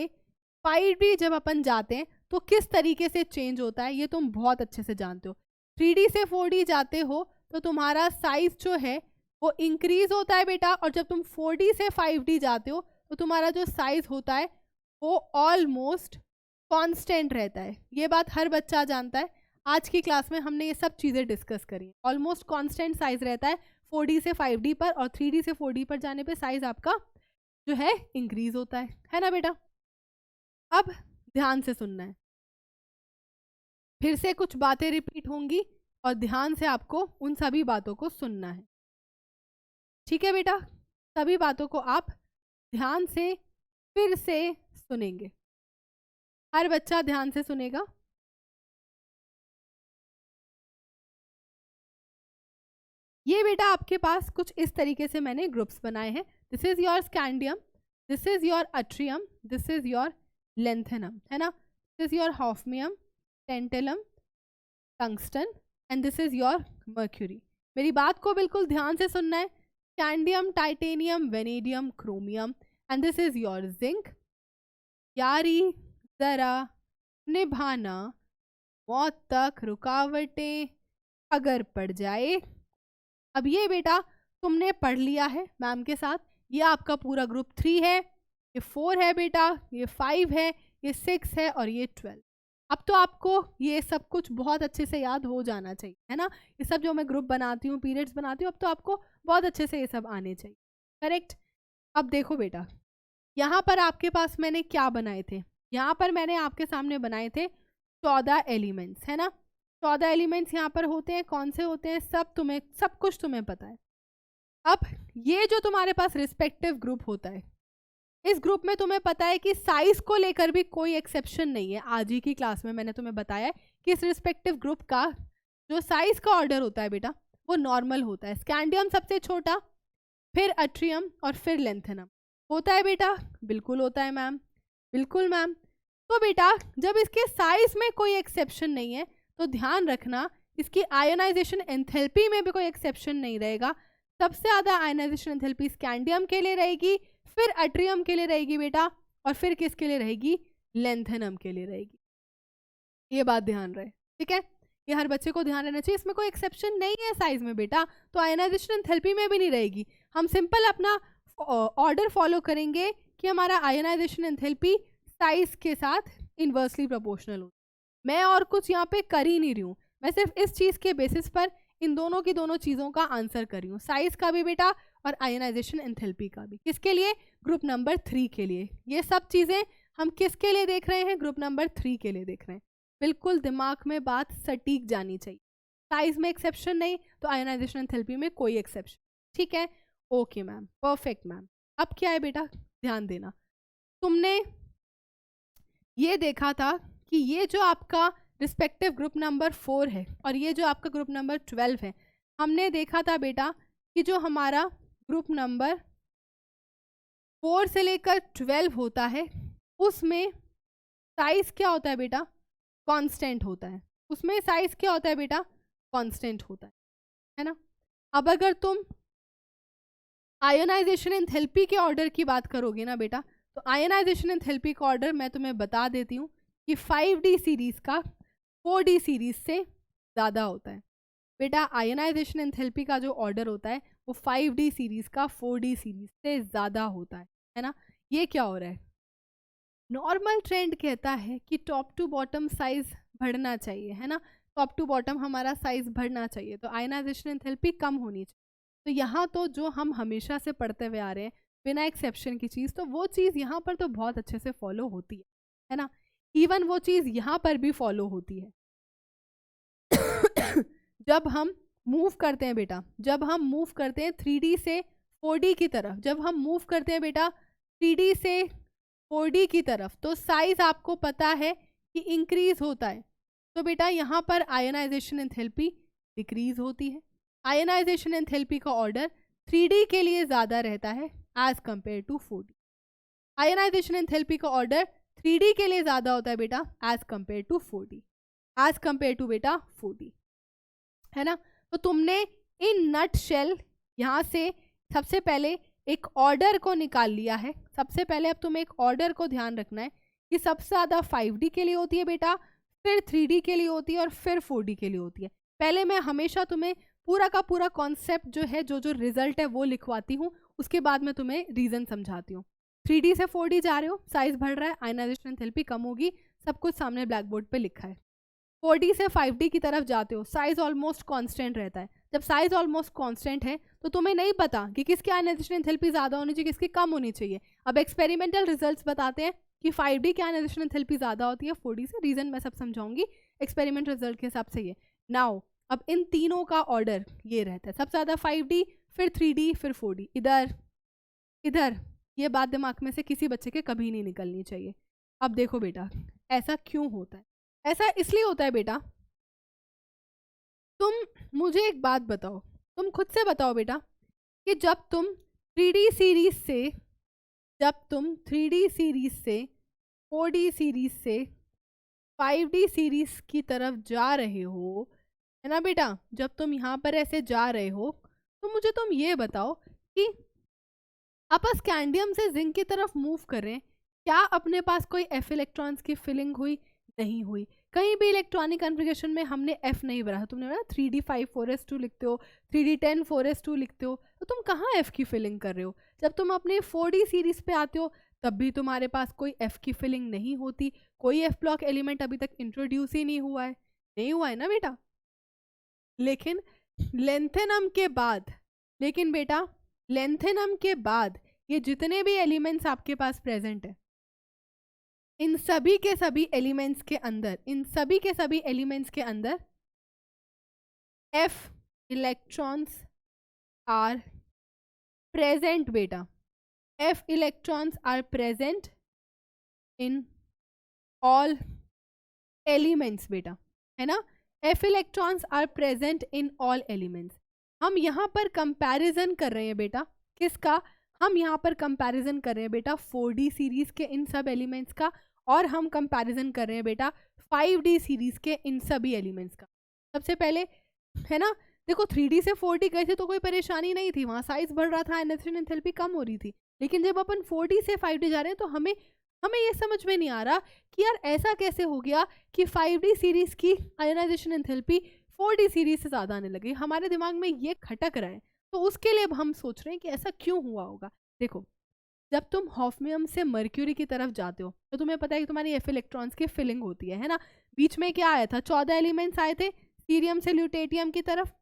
5D जब अपन जाते हैं तो किस तरीके से चेंज होता है ये तुम बहुत अच्छे से जानते हो। 3D से 4D जाते हो तो तुम्हारा साइज जो है वो इंक्रीज होता है बेटा, और जब तुम 4D से 5D जाते हो तो तुम्हारा जो साइज होता है वो ऑलमोस्ट कांस्टेंट रहता है। ये बात हर बच्चा जानता है। आज की क्लास में हमने ये सब चीज़ें डिस्कस करी। ऑलमोस्ट कांस्टेंट साइज रहता है 4D से 5D पर, और 3D से 4D पर जाने पे साइज आपका जो है इंक्रीज होता है ना बेटा। अब ध्यान से सुनना है, फिर से कुछ बातें रिपीट होंगी और ध्यान से आपको उन सभी बातों को सुनना है, ठीक है बेटा। सभी बातों को आप ध्यान से फिर से सुनेंगे, हर बच्चा ध्यान से सुनेगा। ये बेटा आपके पास कुछ इस तरीके से मैंने ग्रुप्स बनाए हैं। This is your scandium, this is your yttrium, this is your lanthanum, है ना। This is your hafnium, tantalum, tungsten, and this is your mercury. मेरी बात को बिल्कुल ध्यान से सुनना है। Scandium, titanium, vanadium, chromium, and this is your zinc. यारी जरा निभाना, मौत तक रुकावटें अगर पड़ जाए। अब ये बेटा तुमने पढ़ लिया है मैम के साथ। ये आपका पूरा ग्रुप 3 है, ये 4 है बेटा, ये 5 है, ये 6 है और ये 12। अब तो आपको ये सब कुछ बहुत अच्छे से याद हो जाना चाहिए, है ना। ये सब जो मैं ग्रुप बनाती हूँ, पीरियड्स बनाती हूँ, अब तो आपको बहुत अच्छे से ये सब आने चाहिए, करेक्ट। अब देखो बेटा, यहाँ पर आपके पास मैंने क्या बनाए थे, यहाँ पर मैंने आपके सामने बनाए थे 14 एलिमेंट्स, है ना। 14 एलिमेंट्स यहाँ पर होते हैं, कौन से होते हैं सब कुछ तुम्हें पता है। अब ये जो तुम्हारे पास रिस्पेक्टिव ग्रुप होता है, इस ग्रुप में तुम्हें पता है कि साइज को लेकर भी कोई एक्सेप्शन नहीं है। आज ही की क्लास में मैंने तुम्हें बताया है कि इस रिस्पेक्टिव ग्रुप का जो साइज का ऑर्डर होता है बेटा वो नॉर्मल होता है। स्कैंडियम सबसे छोटा, फिर अट्रियम और फिर लेंथेनम। होता है बेटा? बिल्कुल होता है मैम, बिल्कुल मैम। तो बेटा जब इसके साइज में कोई एक्सेप्शन नहीं है तो ध्यान रखना इसकी आयोनाइजेशन एंथैल्पी में भी कोई एक्सेप्शन नहीं रहेगा। सबसे ज़्यादा आयोनाइजेशन एंथैल्पी स्कैंडियम के लिए रहेगी, फिर अट्रियम के लिए रहेगी बेटा, और फिर किसके लिए रहेगी? लेंथेनम के लिए रहेगी। ये बात ध्यान रहे, ठीक है। ये हर बच्चे को ध्यान रहना चाहिए, इसमें कोई एक्सेप्शन नहीं है साइज में बेटा, तो आयोनाइजेशन एंथैल्पी में भी नहीं रहेगी। हम सिंपल अपना ऑर्डर फॉलो करेंगे कि हमारा आयोनाइजेशन एंथैल्पी साइज के साथ इन्वर्सली प्रोपोर्शनल हो। मैं और कुछ यहाँ पे कर ही नहीं रही हूँ, मैं सिर्फ इस चीज़ के बेसिस पर इन दोनों की दोनों चीज़ों का आंसर कर रही हूँ, साइज का भी बेटा और आयोनाइजेशन एंथैल्पी का भी। किसके लिए? ग्रुप नंबर 3 के लिए। ये सब चीज़ें हम किसके लिए देख रहे हैं? ग्रुप नंबर 3 के लिए देख रहे हैं। बिल्कुल दिमाग में बात सटीक जानी चाहिए। साइज में एक्सेप्शन नहीं तो आयोनाइजेशन एंथैल्पी में कोई एक्सेप्शन, ठीक है। Okay ma'am, perfect ma'am. अब क्या है बेटा, ध्यान देना। तुमने ये देखा था कि ये जो आपका रिस्पेक्टिव ग्रुप नंबर 4 है और ये जो आपका ग्रुप नंबर 12 है, हमने देखा था बेटा कि जो हमारा ग्रुप नंबर 4 से लेकर 12 होता है उसमें साइज क्या होता है बेटा? कांस्टेंट होता है। उसमें साइज क्या होता है बेटा, कांस्टेंट होता है ना। अब अगर तुम आयोनाइजेशन एंथैल्पी के ऑर्डर की बात करोगे ना बेटा, तो आयोनाइजेशन एंथैल्पी का ऑर्डर मैं तुम्हें बता देती हूँ कि 5D सीरीज का 4D सीरीज से ज़्यादा होता है बेटा। आयोनाइजेशन एंथैल्पी का जो ऑर्डर होता है वो 5D सीरीज का 4D सीरीज से ज़्यादा होता है ना। ये क्या हो रहा है, नॉर्मल ट्रेंड कहता है कि टॉप टू बॉटम साइज बढ़ना चाहिए, है ना। टॉप टू बॉटम हमारा साइज बढ़ना चाहिए, तो आयोनाइजेशन एंथैल्पी कम होनी चाहिए। तो यहाँ तो जो हम हमेशा से पढ़ते हुए आ रहे हैं बिना एक्सेप्शन की चीज़, तो वो चीज़ यहाँ पर तो बहुत अच्छे से फॉलो होती है ना। इवन वो चीज़ यहाँ पर भी फॉलो होती है। जब हम मूव करते हैं बेटा, जब हम मूव करते हैं 3D से 4D की तरफ, जब हम मूव करते हैं बेटा 3D से 4D की तरफ, तो साइज आपको पता है कि इंक्रीज होता है। तो बेटा यहाँ पर आयोनाइजेशन एंथैल्पी डिक्रीज होती है। आयोनाइजेशन एंथैल्पी का ऑर्डर 3D के लिए ज़्यादा रहता है as compare to 4D। Ionization enthalpy का ऑर्डर 3D के लिए ज़्यादा होता है बेटा as compare to 4D, as compare to बेटा 4D, है ना। तो तुमने इन नट शेल यहाँ से सबसे पहले एक ऑर्डर को निकाल लिया है। सबसे पहले अब तुम्हें एक ऑर्डर को ध्यान रखना है कि सबसे ज़्यादा 5D के लिए होती है बेटा, फिर 3D के लिए होती है और फिर 4D के लिए होती है। पहले मैं हमेशा तुम्हें पूरा का पूरा कॉन्सेप्ट जो है, जो रिजल्ट है वो लिखवाती हूँ, उसके बाद मैं तुम्हें रीज़न समझाती हूँ। 3D से 4D जा रहे हो, साइज बढ़ रहा है, आयोनाइजेशन एंथैल्पी कम होगी, सब कुछ सामने ब्लैक बोर्ड पे लिखा है। 4D से 5D की तरफ जाते हो, साइज ऑलमोस्ट कांस्टेंट रहता है। जब साइज ऑलमोस्ट कांस्टेंट है तो तुम्हें नहीं पता कि किसकी आयोनाइजेशन एंथैल्पी ज़्यादा होनी चाहिए, किसकी कम होनी चाहिए। अब एक्सपेरिमेंटल रिजल्ट्स बताते हैं कि 5D की आयोनाइजेशन एंथैल्पी ज़्यादा होती है 4D से। रीज़न मैं सब समझाऊंगी एक्सपेरिमेंट रिजल्ट के हिसाब से। ये नाउ अब इन तीनों का ऑर्डर ये रहता है, सबसे ज़्यादा 5D, फिर 3D, फिर 4D। इधर इधर ये बात दिमाग में से किसी बच्चे के कभी नहीं निकलनी चाहिए। अब देखो बेटा, ऐसा क्यों होता है? ऐसा इसलिए होता है बेटा, तुम मुझे एक बात बताओ, तुम खुद से बताओ बेटा, कि जब तुम 3D सीरीज से, जब तुम 3D सीरीज से 4D सीरीज से 5D सीरीज की तरफ जा रहे हो, है ना बेटा, जब तुम यहाँ पर ऐसे जा रहे हो, तो मुझे तुम ये बताओ कि आप स्कैंडियम से जिंक की तरफ मूव कर रहे हैं, क्या अपने पास कोई F इलेक्ट्रॉन्स की फिलिंग हुई? नहीं हुई। कहीं भी इलेक्ट्रॉनिक कन्फिगरेशन में हमने F नहीं भरा। तुमने बोला 3D5 4s2 लिखते हो, 3D10 4s2 लिखते हो, तो तुम कहाँ F की फिलिंग कर रहे हो? जब तुम अपने 4D सीरीज पे आते हो तब भी तुम्हारे पास कोई F की फिलिंग नहीं होती, कोई F ब्लॉक एलिमेंट अभी तक इंट्रोड्यूस ही नहीं हुआ है। नहीं हुआ है ना बेटा। लेकिन लेंथेनम के बाद, लेकिन बेटा लेंथेनम के बाद ये जितने भी एलिमेंट्स आपके पास प्रेजेंट है, इन सभी के सभी एलिमेंट्स के अंदर, इन सभी के सभी एलिमेंट्स के अंदर F इलेक्ट्रॉन्स आर प्रेजेंट बेटा। F electrons are present in all elements बेटा, है ना। F electrons are present in all elements. हम यहाँ पर कंपैरिजन कर रहे हैं बेटा, किसका? हम यहाँ पर कंपैरिजन कर रहे हैं बेटा 4D सीरीज के इन सब एलिमेंट्स का, और हम कंपैरिजन कर रहे हैं बेटा 5D सीरीज के इन सभी एलिमेंट्स का। सबसे पहले, है ना, देखो 3D से 4D गए थे तो कोई परेशानी नहीं थी, वहाँ साइज बढ़ रहा था, आयोनाइजेशन एंथैल्पी कम हो रही थी। लेकिन जब अपन 4D से 5D जा रहे हैं तो हमें ये समझ में नहीं आ रहा कि यार ऐसा कैसे हो गया कि 5D सीरीज की आयोनाइजेशन एंथैल्पी 4D सीरीज से ज़्यादा आने लगी। हमारे दिमाग में ये खटक रहा है, तो उसके लिए अब हम सोच रहे हैं कि ऐसा क्यों हुआ होगा। देखो, जब तुम हॉफनियम से मर्क्यूरी की तरफ जाते हो तो तुम्हें पता है कि तुम्हारी F इलेक्ट्रॉन्स की फिलिंग होती है ना। बीच में क्या आया था? 14 एलिमेंट्स आए थे सीरियम से ल्यूटेटियम की तरफ।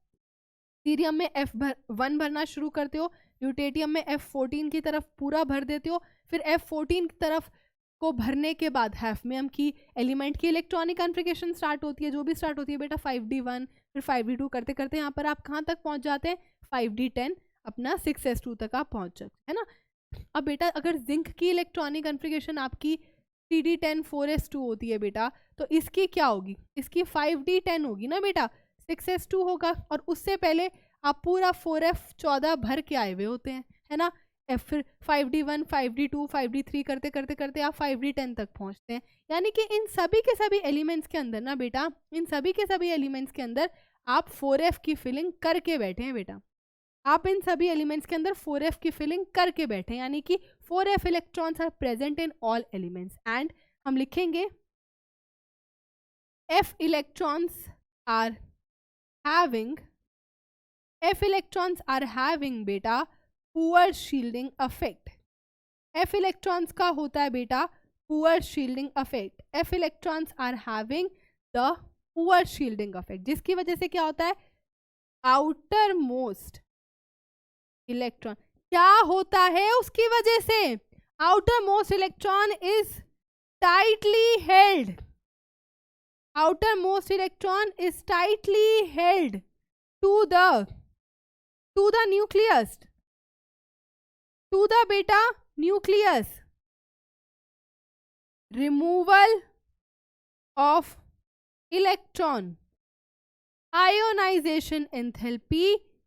सीरियम में F1 भरना शुरू करते हो, ल्यूटेटियम में F14 की तरफ पूरा भर देते हो, फिर F14 की तरफ को भरने के बाद हैफनियम की एलिमेंट की इलेक्ट्रॉनिक कॉन्फ़िगरेशन स्टार्ट होती है, जो भी स्टार्ट होती है बेटा 5D1, फिर 5D2 करते करते यहाँ पर आप कहाँ तक पहुँच जाते हैं? 5D10, अपना 6s2 तक आप पहुँच जाते हैं ना। अब बेटा अगर जिंक की इलेक्ट्रॉनिक कॉन्फ़िगरेशन आपकी 3D10 4s2 होती है बेटा, तो इसकी क्या होगी? इसकी 5D10 होगी ना बेटा, 6s2 होगा, और उससे पहले आप पूरा 4f14 भर के आए हुए होते हैं, है ना। फिर 5D1, 5D2, 5D3 करते करते करते आप 5D10 तक पहुंचते हैं। यानी कि इन सभी के सभी एलिमेंट्स के अंदर ना बेटा, इन सभी के सभी एलिमेंट्स के अंदर आप 4F की फिलिंग करके बैठे हैं बेटा। आप इन सभी एलिमेंट्स के अंदर 4F की फिलिंग करके बैठे हैं, यानी कि 4F electrons are present in all elements. And हम लिखेंगे F electrons are having बेटा poor shielding effect. F electrons का होता है बेटा poor shielding effect. F electrons are having the poor shielding effect, जिसकी वजह से क्या होता है, आउटर मोस्ट इलेक्ट्रॉन क्या होता है उसकी वजह से, outer most electron is tightly held, outermost electron is tightly held to the nucleus, to the beta nucleus. Removal of electron, ionization enthalpy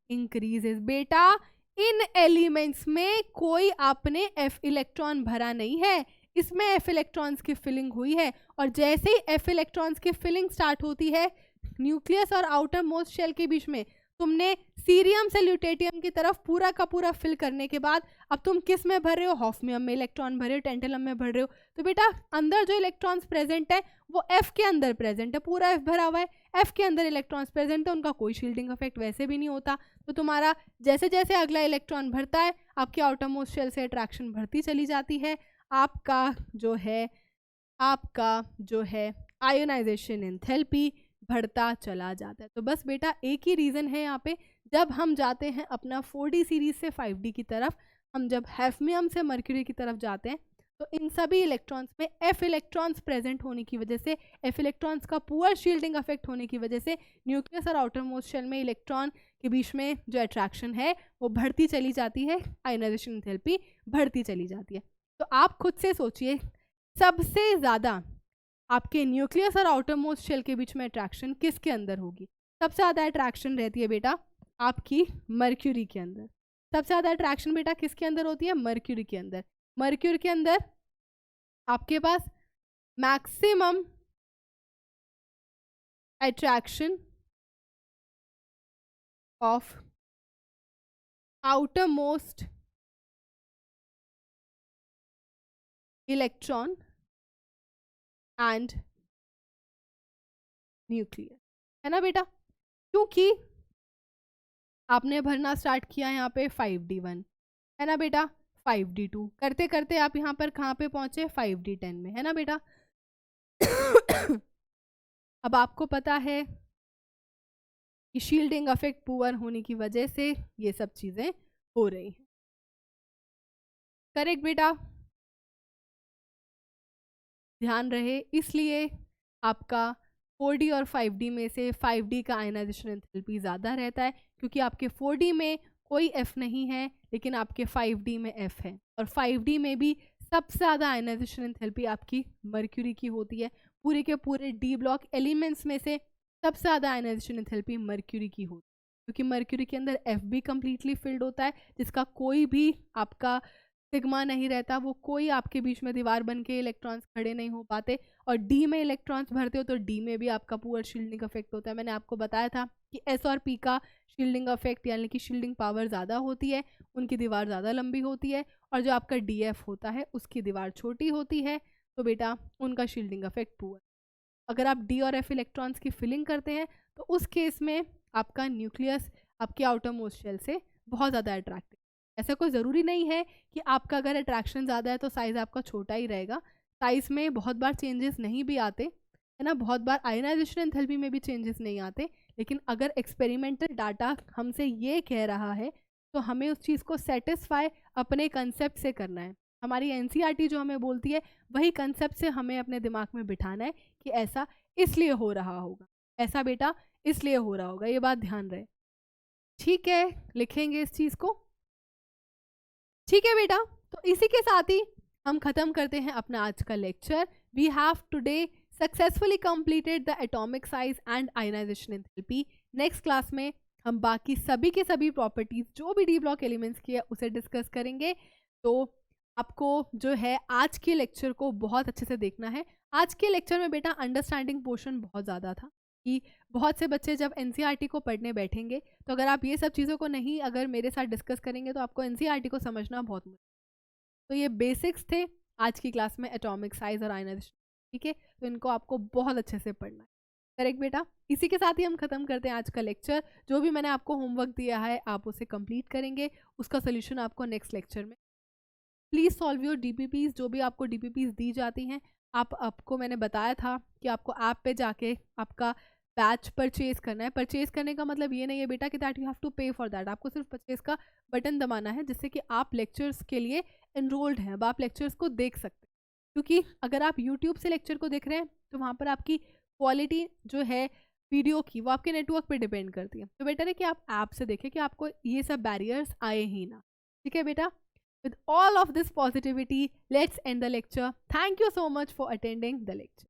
increases। बेटा इन एलिमेंट्स में कोई आपने F इलेक्ट्रॉन भरा नहीं है, इसमें F इलेक्ट्रॉन्स की फिलिंग हुई है, और जैसे ही F इलेक्ट्रॉन्स की फिलिंग स्टार्ट होती है न्यूक्लियस और आउटर मोस्ट शेल के बीच में, तुमने सीरियम से ल्यूटेटियम की तरफ पूरा का पूरा फिल करने के बाद अब तुम किस में भर रहे हो, हॉफनियम में इलेक्ट्रॉन भर रहे हो, टेंटलम में भर रहे हो। तो बेटा अंदर जो इलेक्ट्रॉन्स प्रेजेंट है वो F के अंदर प्रेजेंट है, पूरा F भरा हुआ है, F के अंदर इलेक्ट्रॉन्स प्रेजेंट है, उनका कोई शील्डिंग इफेक्ट वैसे भी नहीं होता। तो तुम्हारा जैसे जैसे अगला इलेक्ट्रॉन भरता है आपके आउटर मोस्ट शेल से अट्रैक्शन बढ़ती चली जाती है, आपका जो है आयोनाइजेशन एंथैल्पी बढ़ता चला जाता है। तो बस बेटा एक ही रीज़न है यहाँ पे, जब हम जाते हैं अपना 4D सीरीज से 5D की तरफ, हम जब हैफनियम से मर्क्यूरी की तरफ जाते हैं तो इन सभी इलेक्ट्रॉन्स में F इलेक्ट्रॉन्स प्रेजेंट होने की वजह से, F इलेक्ट्रॉन्स का पुअर शील्डिंग इफेक्ट होने की वजह से न्यूक्लियस और आउटर मोस्ट शेल में इलेक्ट्रॉन के बीच में जो अट्रैक्शन है वो बढ़ती चली जाती है, आयोनाइजेशन एंथैल्पी बढ़ती चली जाती है। तो आप खुद से सोचिए सबसे ज़्यादा आपके न्यूक्लियस और आउटर मोस्ट शेल के बीच में अट्रैक्शन किसके अंदर होगी, सबसे ज़्यादा अट्रैक्शन रहती है बेटा आपकी मर्क्यूरी के अंदर। सबसे ज़्यादा अट्रैक्शन बेटा किसके अंदर होती है, मर्क्यूरी के अंदर। मर्क्यूरी के अंदर आपके पास maximum attraction of outermost electron and nucleus, है ना बेटा, क्योंकि आपने भरना स्टार्ट किया यहाँ पे 5D1, है ना बेटा, 5D2 करते करते आप यहाँ पर कहाँ पे पहुंचे, 5D10 में, है ना बेटा। अब आपको पता है कि शील्डिंग इफेक्ट पुअर होने की वजह से ये सब चीजें हो रही हैं, करेक्ट बेटा, ध्यान रहे। इसलिए आपका 4D और 5D में से 5D का आयनाइजेशन एंथैल्पी ज़्यादा रहता है, क्योंकि आपके 4D में कोई F नहीं है लेकिन आपके 5D में F है, और 5D में भी सबसे ज़्यादा आयनाइजेशन एंथैल्पी आपकी मर्क्यूरी की होती है। पूरे के पूरे D ब्लॉक एलिमेंट्स में से सबसे ज़्यादा आयनाइजेशन एंथैल्पी मर्क्यूरी की होती है, क्योंकि मर्क्यूरी के अंदर F भी कम्प्लीटली फिल्ड होता है, जिसका कोई भी आपका सिग्मा नहीं रहता, वो कोई आपके बीच में दीवार बन के इलेक्ट्रॉन्स खड़े नहीं हो पाते। और डी में इलेक्ट्रॉन्स भरते हो तो डी में भी आपका पुअर शील्डिंग इफेक्ट होता है। मैंने आपको बताया था कि एस और पी का शील्डिंग इफेक्ट यानी कि शील्डिंग पावर ज़्यादा होती है, उनकी दीवार ज़्यादा लंबी होती है, और जो आपका डी एफ होता है उसकी दीवार छोटी होती है, तो बेटा उनका शील्डिंग इफेक्ट पुअर। अगर आप डी और एफ इलेक्ट्रॉन्स की फिलिंग करते हैं तो उस केस में आपका न्यूक्लियस आपके आउटर मोस्ट शेल से बहुत ज़्यादा अट्रैक्टिव। ऐसा कोई ज़रूरी नहीं है कि आपका अगर अट्रैक्शन ज़्यादा है तो साइज़ आपका छोटा ही रहेगा, साइज़ में बहुत बार चेंजेस नहीं भी आते, है ना, बहुत बार आयनाइजेशन एंथैल्पी में भी चेंजेस नहीं आते। लेकिन अगर एक्सपेरिमेंटल डाटा हमसे ये कह रहा है तो हमें उस चीज़ को सेटिस्फाई अपने कंसेप्ट से करना है। हमारी एनसीईआरटी जो हमें बोलती है वही कंसेप्ट से हमें अपने दिमाग में बिठाना है कि ऐसा इसलिए हो रहा होगा, ऐसा बेटा इसलिए हो रहा होगा, ये बात ध्यान रहे। ठीक है, लिखेंगे इस चीज़ को, ठीक है बेटा। तो इसी के साथ ही हम ख़त्म करते हैं अपना आज का lecture. We have today successfully completed the atomic size and ionization enthalpy. Next class में हम बाकी सभी के सभी प्रॉपर्टीज जो भी डी ब्लॉक एलिमेंट्स की है उसे डिस्कस करेंगे। तो आपको जो है आज के लेक्चर को बहुत अच्छे से देखना है। आज के लेक्चर में बेटा अंडरस्टैंडिंग पोर्शन बहुत ज़्यादा था कि बहुत से बच्चे जब एनसीईआरटी को पढ़ने बैठेंगे तो अगर आप ये सब चीज़ों को नहीं अगर मेरे साथ डिस्कस करेंगे तो आपको एनसीईआरटी को समझना बहुत मुश्किल। तो ये बेसिक्स थे आज की क्लास में एटॉमिक साइज और आयनाइजेशन, ठीक है। तो इनको आपको बहुत अच्छे से पढ़ना है, करेक्ट बेटा। इसी के साथ ही हम खत्म करते हैं आज का लेक्चर। जो भी मैंने आपको होमवर्क दिया है आप उसे कंप्लीट करेंगे, उसका सोल्यूशन आपको नेक्स्ट लेक्चर में। Please solve your DPPs. जो भी आपको डीपीपीज दी जाती हैं आपको मैंने बताया था कि आपको ऐप पे जाके आपका बैच परचेज करना है। परचेज करने का मतलब ये नहीं है बेटा कि दैट यू हैव टू पे फॉर दैट। आपको सिर्फ परचेज का बटन दबाना है जिससे कि आप लेक्चर्स के लिए एनरोल्ड हैं, अब आप लेक्चर्स को देख सकते हैं। क्योंकि अगर आप यूट्यूब से लेक्चर को देख रहे हैं तो वहाँ पर आपकी क्वालिटी जो है वीडियो की वो आपके नेटवर्क पे डिपेंड करती है। तो बेटर है कि आप ऐप से देखें कि आपको ये सब बैरियर्स आए ही ना, ठीक है बेटा। With all of this positivity, let's end the lecture. Thank you so much for attending the lecture.